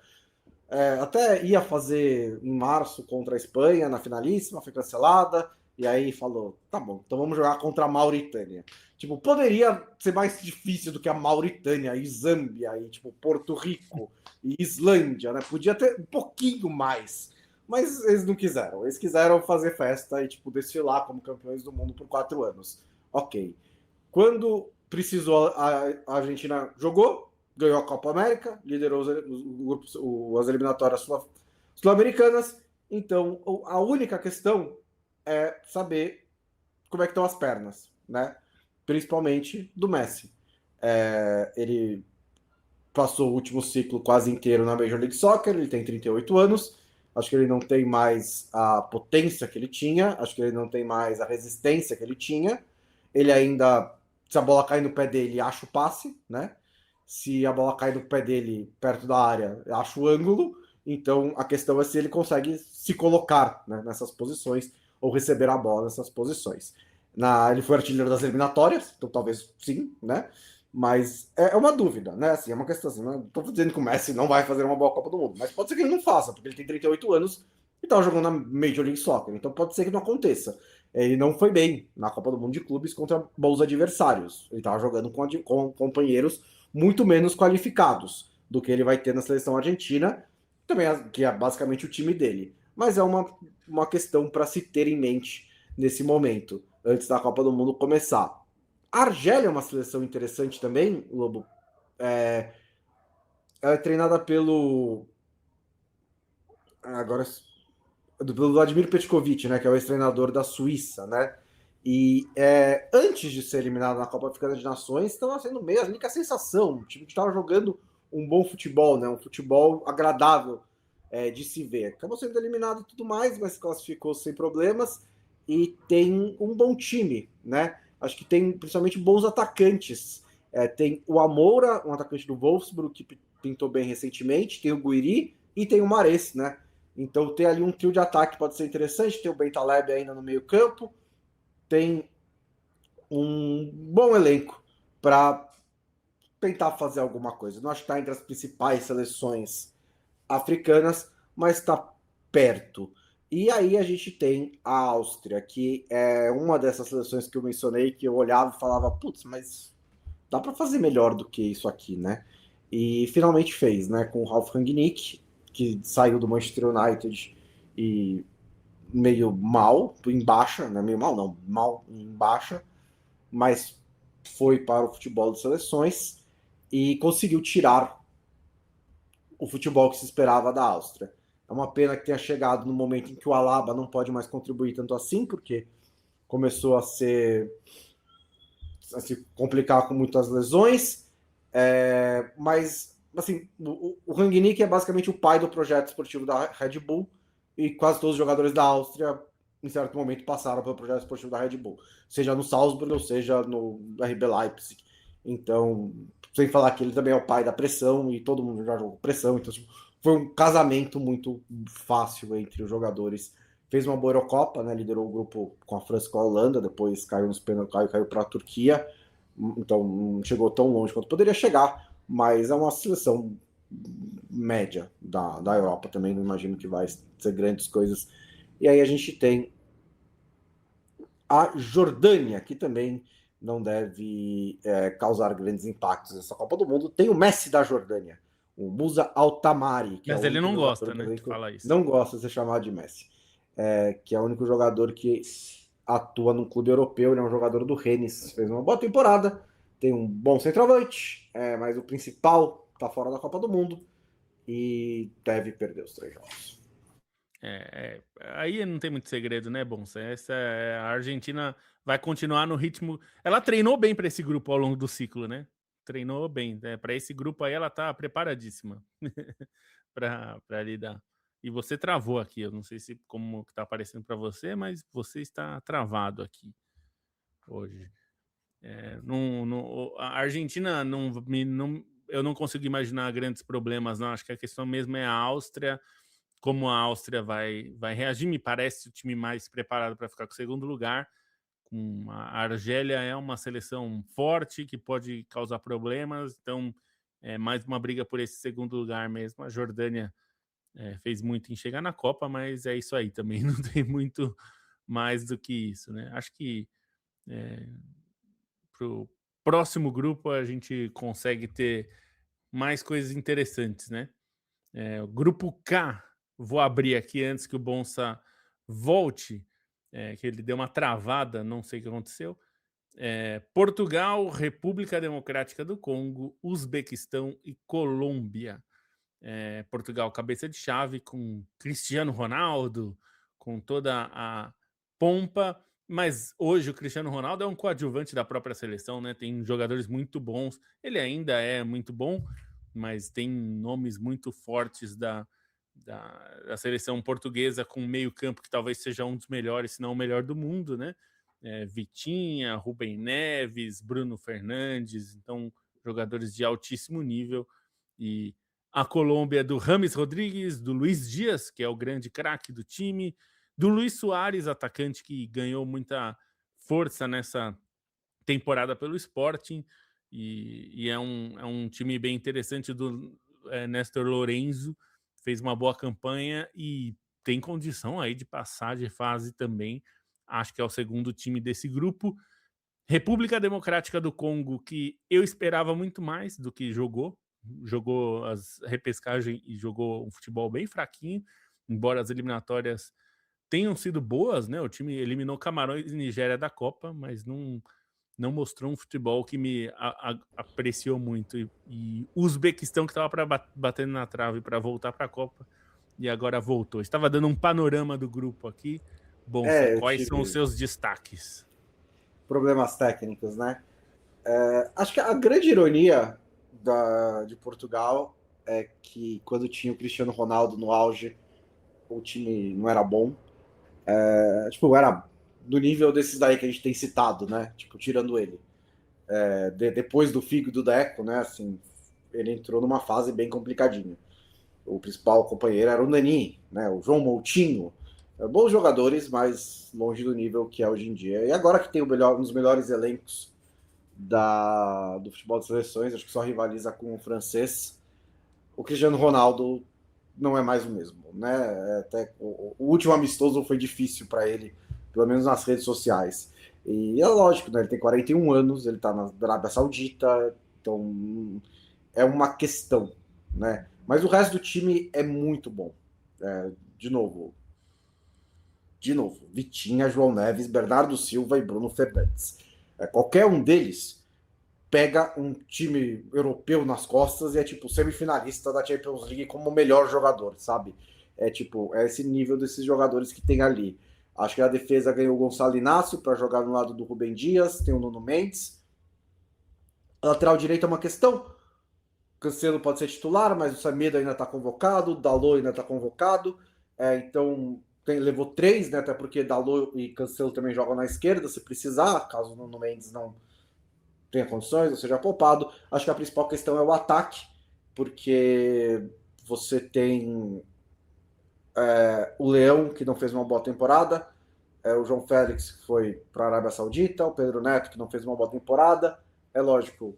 até ia fazer em março contra a Espanha, na finalíssima, foi cancelada. E aí falou, tá bom, então vamos jogar contra a Mauritânia. Tipo, poderia ser mais difícil do que a Mauritânia e Zâmbia e, tipo, Porto Rico e Islândia, né? Podia ter um pouquinho mais. Mas eles não quiseram. Eles quiseram fazer festa e, tipo, desfilar como campeões do mundo por 4 anos. Ok. Quando precisou, a Argentina jogou, ganhou a Copa América, liderou as eliminatórias sul-americanas. Então, a única questão é saber como é que estão as pernas, né? Principalmente do Messi. Ele passou o último ciclo quase inteiro na Major League Soccer, ele tem 38 anos, acho que ele não tem mais a potência que ele tinha, acho que ele não tem mais a resistência que ele tinha, ele ainda, se a bola cair no pé dele, acha o passe, né? Se a bola cai no pé dele perto da área, acha o ângulo, então a questão é se ele consegue se colocar, né, nessas posições, ou receber a bola nessas posições. Ele foi artilheiro das eliminatórias, então talvez sim, né? Mas é uma dúvida, né? Assim, é uma questão assim, não tô dizendo que o Messi não vai fazer uma boa Copa do Mundo, mas pode ser que ele não faça, porque ele tem 38 anos e tá jogando na Major League Soccer, então pode ser que não aconteça. Ele não foi bem na Copa do Mundo de clubes contra bons adversários. Ele estava jogando com companheiros muito menos qualificados do que ele vai ter na seleção argentina, também que é basicamente o time dele. Mas é uma questão para se ter em mente nesse momento, antes da Copa do Mundo começar. A Argélia é uma seleção interessante também, Lobo. Ela é treinada pelo Vladimir Petkovic, né, que é o ex-treinador da Suíça, né? E antes de ser eliminado na Copa Africana de Nações, estava sendo meio a única sensação. O time que estava jogando um bom futebol, né? Um futebol agradável de se ver. Acabou sendo eliminado e tudo mais, mas se classificou sem problemas e tem um bom time, né? Acho que tem principalmente bons atacantes. Tem o Amoura, um atacante do Wolfsburg, que pintou bem recentemente, tem o Guiri e tem o Mahrez, né? Então tem ali um trio de ataque que pode ser interessante, tem o Bentaleb ainda no meio campo, tem um bom elenco para tentar fazer alguma coisa. Não acho que está entre as principais seleções africanas, mas está perto. E aí a gente tem a Áustria, que é uma dessas seleções que eu mencionei, que eu olhava e falava, putz, mas dá para fazer melhor do que isso aqui, né? E finalmente fez, né? Com o Ralf Rangnick, que saiu do Manchester United e meio mal, em baixa, né? Meio mal não, mal em baixa, mas foi para o futebol de seleções e conseguiu tirar o futebol que se esperava da Áustria. É uma pena que tenha chegado no momento em que o Alaba não pode mais contribuir tanto assim, porque começou a se complicar com muitas lesões, mas assim, o Rangnick é basicamente o pai do projeto esportivo da Red Bull e quase todos os jogadores da Áustria em certo momento passaram pelo projeto esportivo da Red Bull, seja no Salzburg ou seja no RB Leipzig. Então, sem falar que ele também é o pai da pressão e todo mundo já jogou pressão, então tipo, foi um casamento muito fácil entre os jogadores fez uma boa Eurocopa, né? Liderou o grupo com a França e com a Holanda, depois caiu nos pênaltis, caiu para a Turquia, então não chegou tão longe quanto poderia chegar, mas é uma seleção média da Europa também, não imagino que vai ser grandes coisas. E aí a gente tem a Jordânia, que também não deve causar grandes impactos nessa Copa do Mundo. Tem o Messi da Jordânia, o Musa Al-Tamari, que é o Mas ele único não jogador gosta, do né? elenco, Fala isso. não gosta de ser chamado de Messi, que é o único jogador que atua no clube europeu. Ele é um jogador do Rennes, fez uma boa temporada, tem um bom centroavante, mas o principal está fora da Copa do Mundo e deve perder os 3 jogos. Aí não tem muito segredo, né, bom? A Argentina vai continuar no ritmo. Ela treinou bem para esse grupo ao longo do ciclo, né? Treinou bem, né? Para esse grupo aí ela tá preparadíssima para lidar. E você travou aqui, eu não sei se como está aparecendo para você, mas você está travado aqui hoje. A Argentina eu não consigo imaginar grandes problemas, não. Acho que a questão mesmo é a Áustria, como a Áustria vai reagir. Me parece o time mais preparado para ficar com o segundo lugar. A Argélia é uma seleção forte que pode causar problemas, então é mais uma briga por esse segundo lugar mesmo. A Jordânia fez muito em chegar na Copa, mas é isso aí também, não tem muito mais do que isso, né? Acho que para o próximo grupo a gente consegue ter mais coisas interessantes, né? O grupo K, vou abrir aqui antes que o Bonsa volte, que ele deu uma travada, não sei o que aconteceu. Portugal, República Democrática do Congo, Uzbequistão e Colômbia. Portugal, cabeça de chave, com Cristiano Ronaldo, com toda a pompa, mas hoje o Cristiano Ronaldo é um coadjuvante da própria seleção, né? Tem jogadores muito bons, ele ainda é muito bom, mas tem nomes muito fortes da seleção portuguesa, com meio campo que talvez seja um dos melhores, se não o melhor do mundo, né? Vitinha, Rubem Neves, Bruno Fernandes, então jogadores de altíssimo nível. E a Colômbia do Rames Rodrigues, do Luiz Dias, que é o grande craque do time, do Luiz Soares, atacante que ganhou muita força nessa temporada pelo Sporting, e é um time bem interessante do Néstor Lorenzo, fez uma boa campanha e tem condição aí de passar de fase também. Acho que é o segundo time desse grupo. República Democrática do Congo, que eu esperava muito mais do que jogou as repescagens e jogou um futebol bem fraquinho, embora as eliminatórias tenham sido boas, né? O time eliminou Camarões e Nigéria da Copa, mas não mostrou um futebol que me apreciou muito. E o Uzbequistão, que estava batendo na trave para voltar para a Copa, e agora voltou. Estava dando um panorama do grupo aqui. Bonsa, Eu quais são os tive seus destaques? problemas técnicos, né? Acho que a grande ironia de Portugal é que quando tinha o Cristiano Ronaldo no auge, o time não era bom. Era do nível desses daí que a gente tem citado, né? Tipo, tirando ele. Depois do Figo e do Deco, né? Assim, ele entrou numa fase bem complicadinha. O principal companheiro era o Nani, né? O João Moutinho. Bons jogadores, mas longe do nível que é hoje em dia. E agora que tem um dos melhores elencos do futebol de seleções, acho que só rivaliza com o francês, o Cristiano Ronaldo não é mais o mesmo, né? Até o último amistoso foi difícil para ele, pelo menos nas redes sociais. E é lógico, né? Ele tem 41 anos, ele está na Arábia Saudita, então é uma questão, né? Mas o resto do time é muito bom. De novo, Vitinha, João Neves, Bernardo Silva e Bruno Fernandes. Qualquer um deles pega um time europeu nas costas e é tipo semifinalista da Champions League como o melhor jogador, sabe? É esse nível desses jogadores que tem ali. Acho que a defesa ganhou o Gonçalo Inácio para jogar no lado do Rubem Dias, tem o Nuno Mendes. A lateral direita é uma questão. Cancelo pode ser titular, mas o Semedo ainda está convocado, o Dalot ainda está convocado. Então levou 3, né? Até porque Dalot e Cancelo também jogam na esquerda, se precisar, caso o Nuno Mendes não tenha condições, ou seja, poupado. Acho que a principal questão é o ataque, porque você tem o Leão, que não fez uma boa temporada, o João Félix, que foi para a Arábia Saudita, o Pedro Neto, que não fez uma boa temporada. É lógico,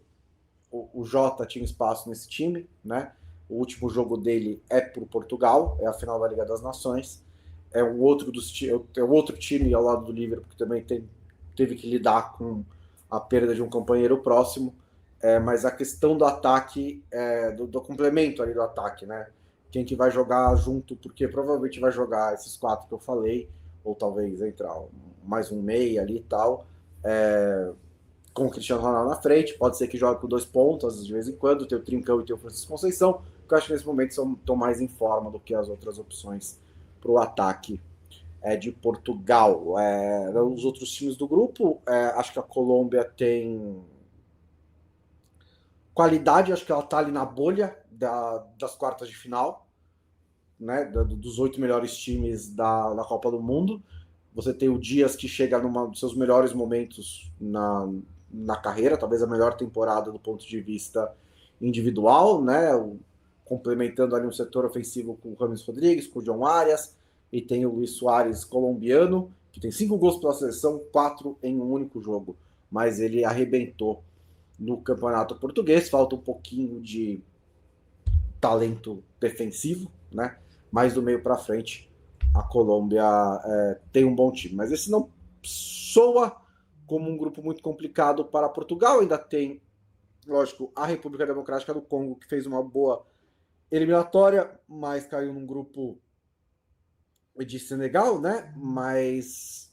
o Jota tinha espaço nesse time, né? O último jogo dele é por Portugal, é a final da Liga das Nações. É o outro time ao lado do Liverpool que também teve que lidar com a perda de um companheiro próximo. Mas a questão do ataque, do complemento ali do ataque, né? Quem que vai jogar junto, porque provavelmente vai jogar esses 4 que eu falei, ou talvez entrar mais um meia ali e tal, com o Cristiano Ronaldo na frente. Pode ser que jogue com 2 pontas de vez em quando, tem o Trincão e tem o Francisco Conceição, que eu acho que nesse momento estão mais em forma do que as outras opções para o ataque de Portugal. Os outros times do grupo, acho que a Colômbia tem qualidade, acho que ela está ali na bolha das quartas de final, né, dos 8 melhores times da Copa do Mundo. Você tem o Dias, que chega num dos seus melhores momentos na carreira, talvez a melhor temporada do ponto de vista individual, né, complementando ali um setor ofensivo com o Rames Rodrigues, com o John Arias, e tem o Luis Soares, colombiano, que tem 5 gols pela seleção, 4 em um único jogo, mas ele arrebentou no campeonato português. Falta um pouquinho de talento defensivo, né? Mas do meio para frente a Colômbia tem um bom time, mas esse não soa como um grupo muito complicado para Portugal. Ainda tem, lógico, a República Democrática do Congo, que fez uma boa eliminatória, mas caiu num grupo de Senegal, né? Mas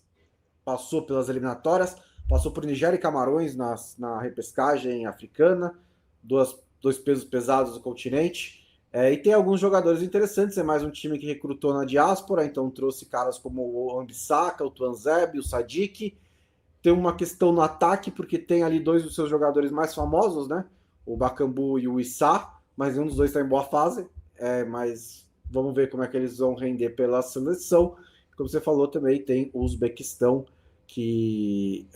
passou pelas eliminatórias, passou por Nigéria e Camarões na repescagem africana, dois pesos pesados do continente. E tem alguns jogadores interessantes, é mais um time que recrutou na diáspora, então trouxe caras como o Ambissaka, o Tuanzebe, o Sadiq. Tem uma questão no ataque, porque tem ali 2 dos seus jogadores mais famosos, né? O Bakambu e o Issa, mas nenhum dos 2 está em boa fase. Mas vamos ver como é que eles vão render pela seleção. Como você falou, também tem o Uzbequistão, que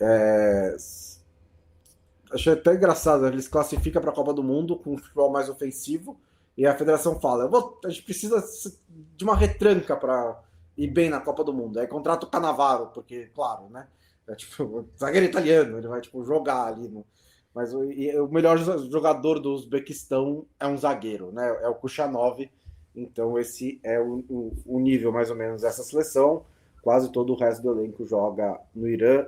achei até engraçado, eles classificam para a Copa do Mundo com um futebol mais ofensivo, e a federação fala, a gente precisa de uma retranca para ir bem na Copa do Mundo. Aí contrata o Cannavaro, porque, claro, né? Tipo, zagueiro italiano, ele vai tipo, jogar ali. Mas o melhor jogador do Uzbequistão é um zagueiro, né? É o Kuchanov. Então esse é o nível mais ou menos dessa seleção. Quase todo o resto do elenco joga no Irã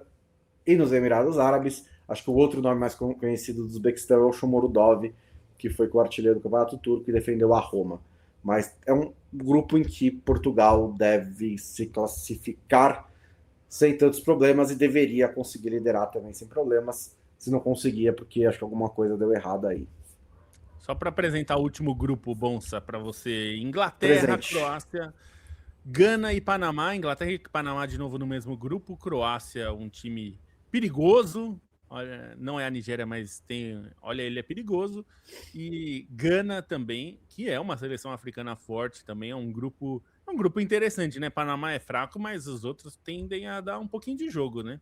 e nos Emirados Árabes. Acho que o outro nome mais conhecido do Uzbequistão é o Shomurodov, que foi com o artilheiro do Campeonato Turco e defendeu a Roma. Mas é um grupo em que Portugal deve se classificar sem tantos problemas e deveria conseguir liderar também sem problemas. Se não conseguia, porque acho que alguma coisa deu errado aí. Só para apresentar o último grupo, Bonsa, para você: Inglaterra, Presente. Croácia, Gana e Panamá. Inglaterra e Panamá de novo no mesmo grupo. Croácia, um time perigoso. Olha, não é a Nigéria, mas olha, ele é perigoso. E Gana também, que é uma seleção africana forte, também é um grupo interessante, né? Panamá é fraco, mas os outros tendem a dar um pouquinho de jogo, né?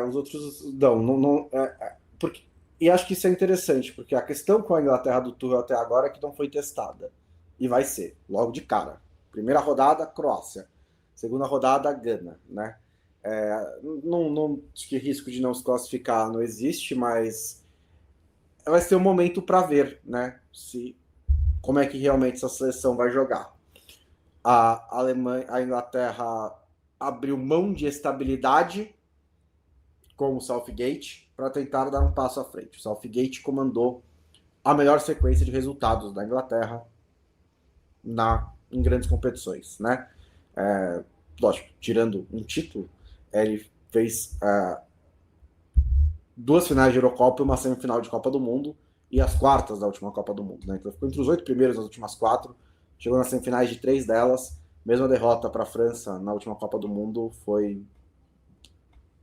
Os outros não porque, e acho que isso é interessante, porque a questão com a Inglaterra do Tuchel até agora é que não foi testada. E vai ser, logo de cara. Primeira rodada, Croácia. Segunda rodada, Gana, né? Acho que risco de não se classificar não existe, mas vai ser um momento para ver, né? Como é que realmente essa seleção vai jogar. A Inglaterra abriu mão de estabilidade com o Southgate para tentar dar um passo à frente. O Southgate comandou a melhor sequência de resultados da Inglaterra em grandes competições, né? Lógico, tirando um título, ele fez 2 finais de Eurocopa e uma semifinal de Copa do Mundo e as quartas da última Copa do Mundo, né? Então ficou entre os 8 primeiros nas últimas 4, chegou nas semifinais de 3 delas. Mesmo a derrota para a França na última Copa do Mundo foi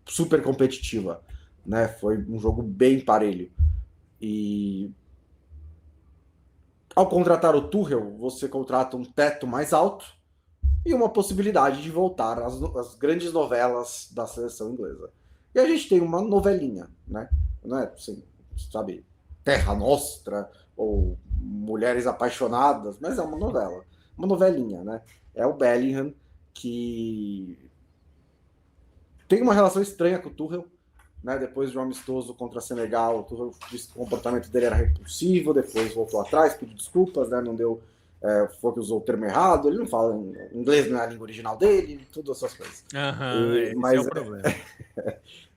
super competitiva, né? Foi um jogo bem parelho. E ao contratar o Tuchel, você contrata um teto mais alto e uma possibilidade de voltar às grandes novelas da seleção inglesa. E a gente tem uma novelinha, né? Não é assim, sabe, Terra Nostra ou Mulheres Apaixonadas, mas é uma novela, uma novelinha, né? É o Bellingham que tem uma relação estranha com o Tuchel, né? Depois de um amistoso contra Senegal, o Tuchel disse que o comportamento dele era repulsivo, depois voltou atrás, pediu desculpas, né? Não deu, foi que usou o termo errado, ele não fala inglês, não é a língua original dele, tudo essas coisas. Esse é o problema.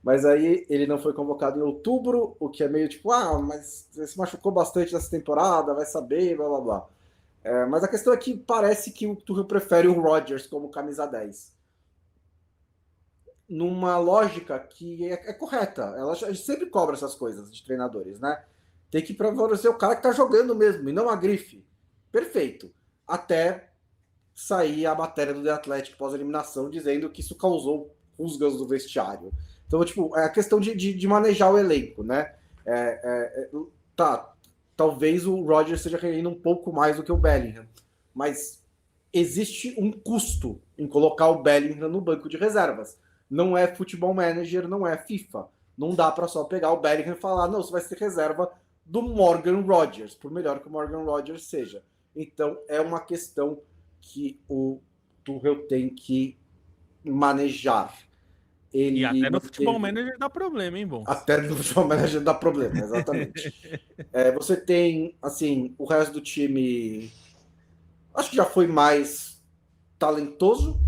Mas aí ele não foi convocado em outubro, o que é meio tipo, mas ele se machucou bastante nessa temporada, vai saber, blá blá blá. Mas a questão é que parece que o Tuchel prefere o Rodgers como camisa 10. Numa lógica que é correta. A gente sempre cobra essas coisas de treinadores, né? Tem que favorecer o cara que tá jogando mesmo, e não a grife. Perfeito. Até sair a matéria do The Athletic pós-eliminação dizendo que isso causou rusgas do vestiário. Então, tipo, é a questão de manejar o elenco, né? Talvez o Rodgers esteja rendendo um pouco mais do que o Bellingham, mas existe um custo em colocar o Bellingham no banco de reservas. Não é Futebol Manager, não é FIFA. Não dá para só pegar o Bellingham e falar, não, você vai ser reserva do Morgan Rodgers, por melhor que o Morgan Rodgers seja. Então, é uma questão que o Tuchel tem que manejar. E até no Futebol Manager dá problema, hein, bom? Até no Futebol Manager dá problema, exatamente. Você tem, assim, o resto do time, acho que já foi mais talentoso.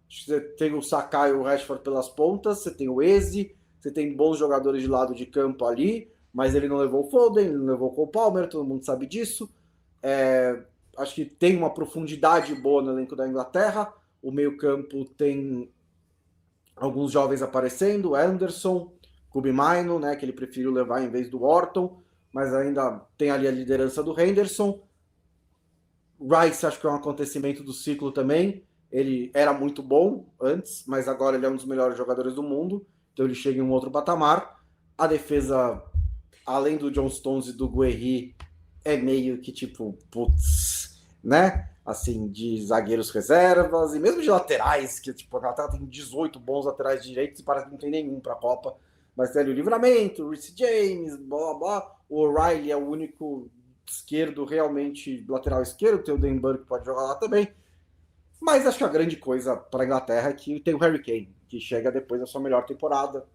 Você tem o Sakai e o Rashford pelas pontas, você tem o Eze, você tem bons jogadores de lado de campo ali, mas ele não levou o Foden, ele não levou o Cole Palmer, todo mundo sabe disso. Acho que tem uma profundidade boa no elenco da Inglaterra. O meio-campo tem alguns jovens aparecendo, Anderson, Kobe Maino, né, que ele preferiu levar em vez do Orton, mas ainda tem ali a liderança do Henderson. Rice, acho que é um acontecimento do ciclo também. Ele era muito bom antes, mas agora ele é um dos melhores jogadores do mundo, então ele chega em um outro patamar. A defesa, além do John Stones e do Guerri, é meio que tipo, putz, né? Assim, de zagueiros reservas e mesmo de laterais, que tipo, a Inglaterra tem 18 bons laterais direitos e parece que não tem nenhum para a Copa. Mas tem ali o Livramento, o Reece James, blá blá blá. O O'Reilly é o único esquerdo, realmente lateral esquerdo, tem o Denburg que pode jogar lá também. Mas acho que a grande coisa para a Inglaterra é que tem o Harry Kane, que chega depois da sua melhor temporada.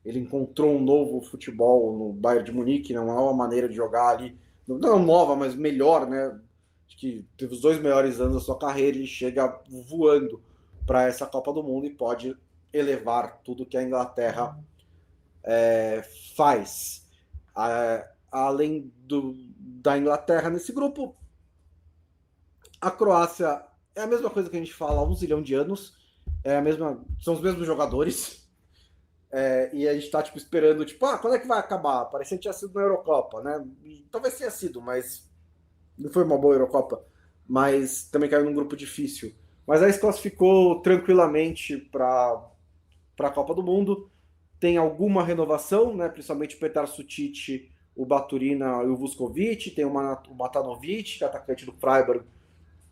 Ele encontrou um novo futebol no Bayern de Munique, uma nova maneira de jogar ali. Não nova, mas melhor, né? Acho que teve os 2 melhores anos da sua carreira e chega voando para essa Copa do Mundo e pode elevar tudo que a Inglaterra faz. Além da Inglaterra nesse grupo, a Croácia é a mesma coisa que a gente fala há 1 zilhão de anos, são os mesmos jogadores, e a gente tá tipo, esperando, tipo, quando é que vai acabar? Parecia que tinha sido na Eurocopa, né? E talvez tenha sido, mas não foi uma boa Eurocopa, mas também caiu num grupo difícil. Mas aí se classificou tranquilamente para a Copa do Mundo, tem alguma renovação, né? Principalmente o Petar Sutic, o Baturina e o Vuskovic, tem o Matanovic, que é atacante do Freiburg,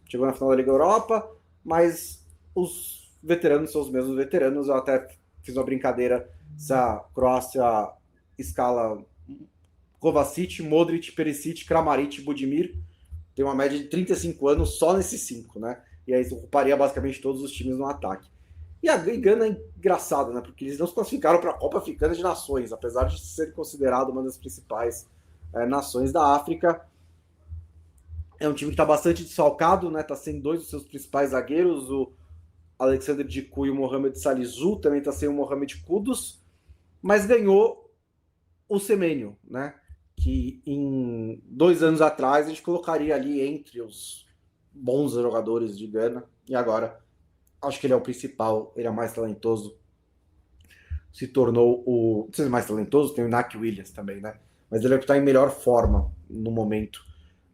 chegou na final da Liga Europa, mas os veteranos são os mesmos veteranos. Eu até fiz uma brincadeira se a Croácia escala Kovacic, Modric, Perisic, Kramaric, Budimir, tem uma média de 35 anos só nesses 5, né? E aí ocuparia basicamente todos os times no ataque. E a Gana é engraçado, né? Porque eles não se classificaram para a Copa Africana de Nações, apesar de ser considerado uma das principais nações da África. É um time que está bastante desfalcado, né? Está sem 2 dos seus principais zagueiros, o Alexander Djiku e o Mohamed Salisu, também está sem o Mohamed Kudus, mas ganhou o Semenyo, né? Que em 2 anos atrás a gente colocaria ali entre os bons jogadores de Gana, e agora acho que ele é o principal, ele é o mais talentoso, se tornou o... Não sei se é mais talentoso, tem o Iñaki Williams também, né? Mas ele é o que está em melhor forma no momento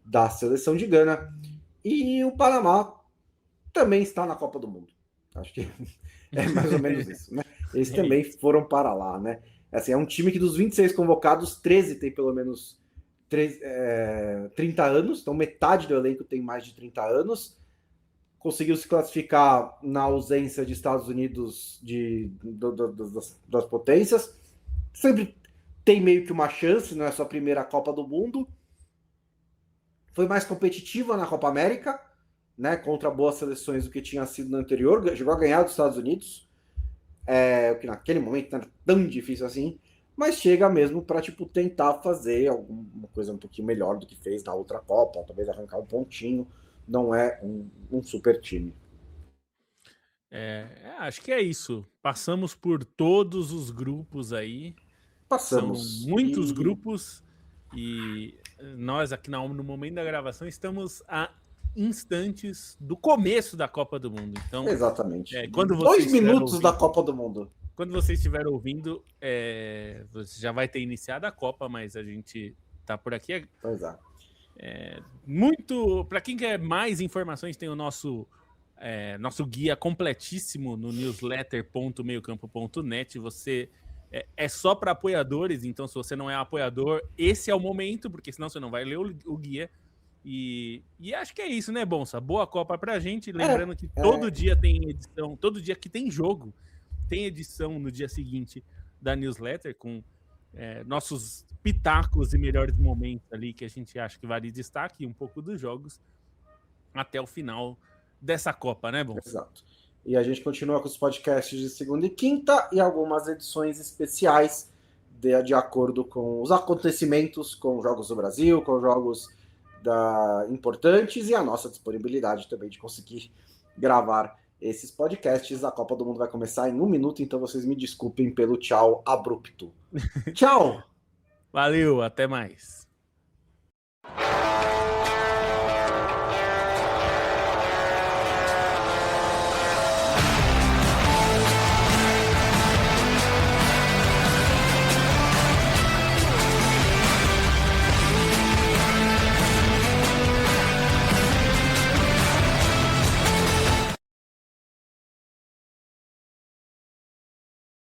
da seleção de Gana. E o Panamá também está na Copa do Mundo. Acho que é mais ou menos isso, né? Eles também foram para lá, né? Assim, é um time que dos 26 convocados, 13 tem pelo menos 30 anos, então metade do elenco tem mais de 30 anos. Conseguiu se classificar na ausência de Estados Unidos das potências. Sempre tem meio que uma chance, não é sua primeira Copa do Mundo. Foi mais competitiva na Copa América, né, contra boas seleções do que tinha sido no anterior. Chegou a ganhar dos Estados Unidos, o que naquele momento não era tão difícil assim, mas chega mesmo para tipo, tentar fazer alguma coisa um pouquinho melhor do que fez na outra Copa, talvez arrancar um pontinho. Não é um super time. Acho que é isso. Passamos por todos os grupos aí. Passamos. São muitos grupos e nós aqui no momento da gravação estamos a instantes do começo da Copa do Mundo. Então, exatamente. Quando 2 minutos ouvindo, da Copa do Mundo. Quando você estiver ouvindo, você já vai ter iniciado a Copa, mas a gente tá por aqui. Pois é. Muito. Para quem quer mais informações, tem o nosso guia completíssimo no newsletter.meiocampo.net. Você é só para apoiadores, então se você não é apoiador, esse é o momento, porque senão você não vai ler o guia. E acho que é isso, né, Bonsa? Boa Copa pra gente. Lembrando que todo dia tem edição, todo dia que tem jogo, tem edição no dia seguinte da newsletter com nossos pitacos e melhores momentos ali que a gente acha que vale destaque, um pouco dos jogos até o final dessa Copa, né, Bonsa? Exato. E a gente continua com os podcasts de segunda e quinta e algumas edições especiais de acordo com os acontecimentos, com jogos do Brasil, com jogos importantes e a nossa disponibilidade também de conseguir gravar esses podcasts. A Copa do Mundo vai começar em 1 minuto, então vocês me desculpem pelo tchau abrupto. Tchau! Valeu, até mais.